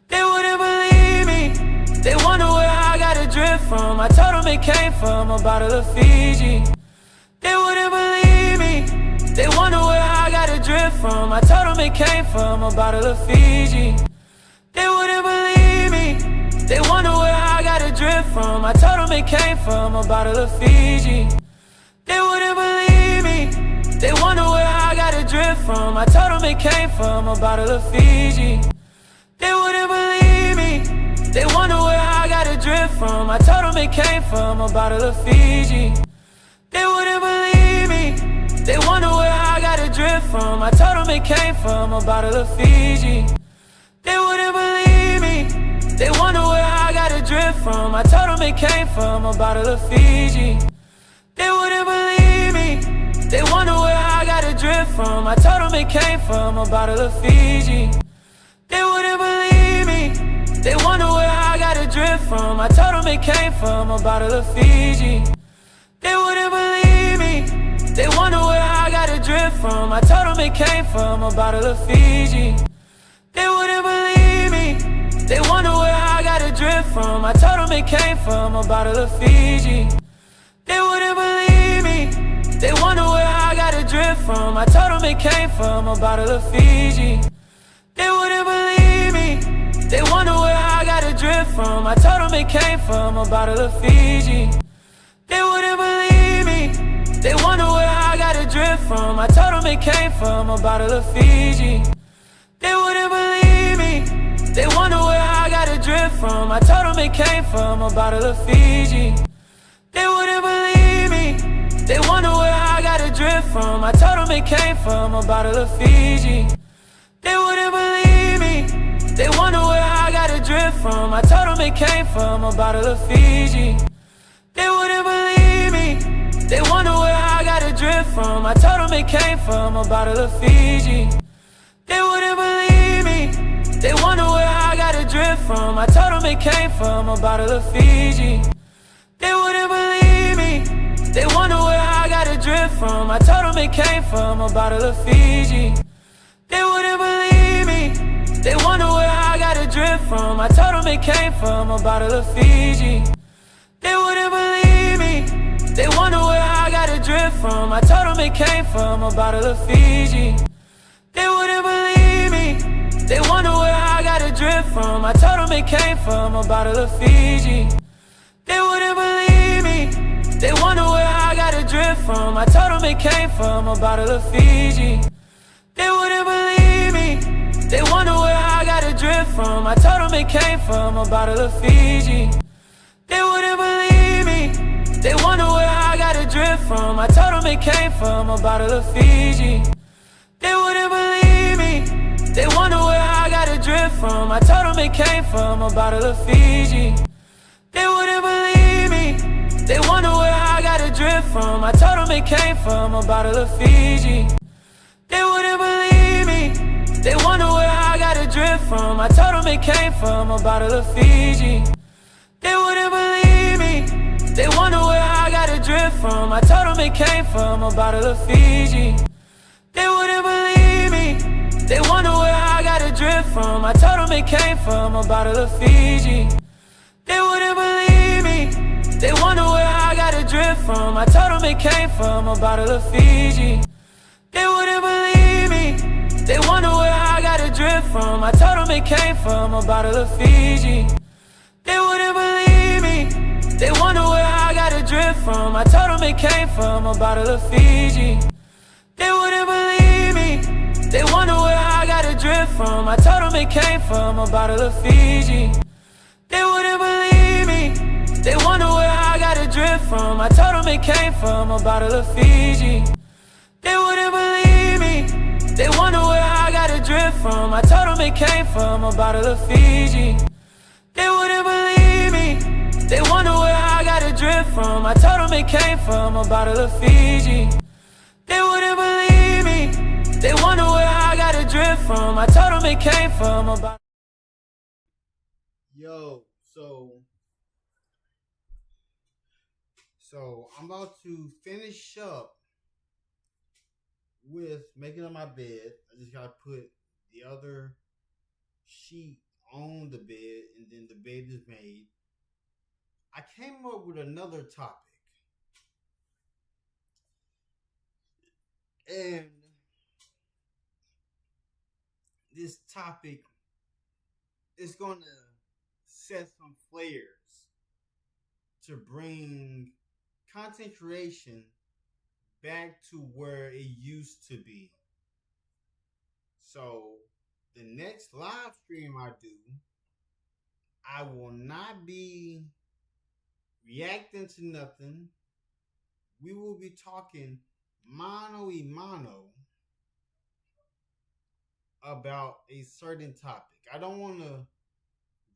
They wouldn't believe me. They wonder where I got a drip from. I told them it came from a bottle of Fiji. They wouldn't believe me. They wonder where I got a drip from. I told them it came from a bottle of Fiji. They wouldn't believe me. They wonder where I got a drip from. I told them it came from a bottle of Fiji. They wouldn't believe me. They wonder where I got a drip from. I told them it came from a bottle of Fiji. They wouldn't believe me. They wonder where I got a drip from. I told them it came from a bottle of Fiji. They wouldn't believe me. They wonder where I got a drip from. I told them it came from a bottle of Fiji. They wouldn't believe me. They wonder where I got a drip from. I told them it came from a bottle of Fiji. They wouldn't believe me. They wonder where I got a drip from. I told them it came from a bottle of Fiji. They wouldn't believe me. They wonder where I got a drip from. from. I told them it came from a bottle of Fiji. They wouldn't believe me. They wonder where I got a drip from. I told them it came from a bottle of Fiji. They wouldn't believe me. They wonder where I got a drip from. I told them it came from a bottle of Fiji. They wouldn't believe me. They wonder where I got a drip from. I told them it came from a bottle of Fiji. They wouldn't believe me. They wonder where I got a drip from. I told them it came from a bottle of Fiji. They wouldn't believe me. They wonder where I got a drip from. I told them it came from a bottle of Fiji. They wouldn't believe me. They wonder where I got a drip from. I told them it came from a bottle of Fiji. They wouldn't believe me. They wonder where I got a drip from. I told them it came from a bottle of Fiji. They wouldn't believe me. They wonder where I got a drip from. I told them it came from a bottle of Fiji. They wouldn't believe me. They wonder where I got a drip from. I told them it came from a bottle of Fiji. They wouldn't believe me. They wonder where I got a drip from. I told them it came from a bottle of Fiji. They wouldn't believe me. They wonder where I got a drip from. I told them it came from a bottle of Fiji. They wouldn't believe me. They wonder where I got a drip from. I told them it came from a bottle of Fiji. They wouldn't believe me. They wonder where I got a drip from. I told them it came from a bottle of Fiji. They wouldn't believe me. They wonder where I got a drip from. I told them it came from a bottle of Fiji. They wouldn't believe me. They wonder where I got a drip from. I told them it came from a bottle of Fiji. They wouldn't believe me. They wonder where I got a drip from. I told them it came from a bottle of Fiji. They wouldn't believe me. They wonder where I got a drip from. I told them it came from a bottle of Fiji. They wouldn't believe me. They wonder where I got a drip from. I told them it came from a bottle of Fiji. They wouldn't believe me. They wonder where I got a drip from. I told them it came from a bottle of Fiji. They wouldn't believe me. They wonder where I got a drip from. I told them it came from a bottle of Fiji. They wouldn't believe me. They wonder where I got a drip from. I told them it came from a bottle of Fiji. They wouldn't believe me. They wonder where I got a drip from. I told them it came from a bottle of Fiji. They wouldn't believe me. They wonder where I got a drip from. I told them it came from a bottle of Fiji. They wouldn't believe me. They wonder where I got a drip from. I told them it came from a bottle of Fiji. They wouldn't believe me. They wonder where I got a drip from. I told them it came from a bottle of Fiji. They wouldn't believe me. They wonder where I got a drip from. I told them it came from a bottle of Fiji. They wouldn't believe me. They wonder where I got a drip from. I told them it came from a bottle of Fiji. They wouldn't believe me. They wonder where I got a drip from. I told them it came from a bottle of Fiji. They wouldn't believe me. They wonder where I got a drip from. I told them it came from a bottle of Fiji. They wouldn't believe me. They wonder where I got a drip from. I told them it came from a bottle. Yo, so I'm about to finish up with making up my bed. I just gotta put the other sheet on the bed, and then the bed is made. I came up with another topic, and this topic is gonna set some flares to bring content creation back to where it used to be. So the next live stream I do, I will not be reacting to nothing. We will be talking mano about a certain topic. I don't want to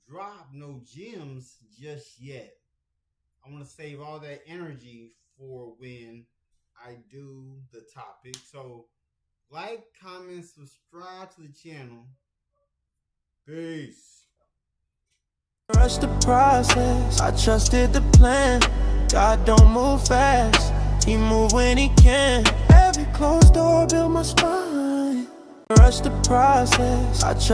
drop no gems just yet. I want to save all that energy for when I do the topic. So like, comment, subscribe to the channel. Peace. Rush the process, I trusted the plan. God don't move fast, he move when he can. Every closed door built my spine. Rush the process, I trust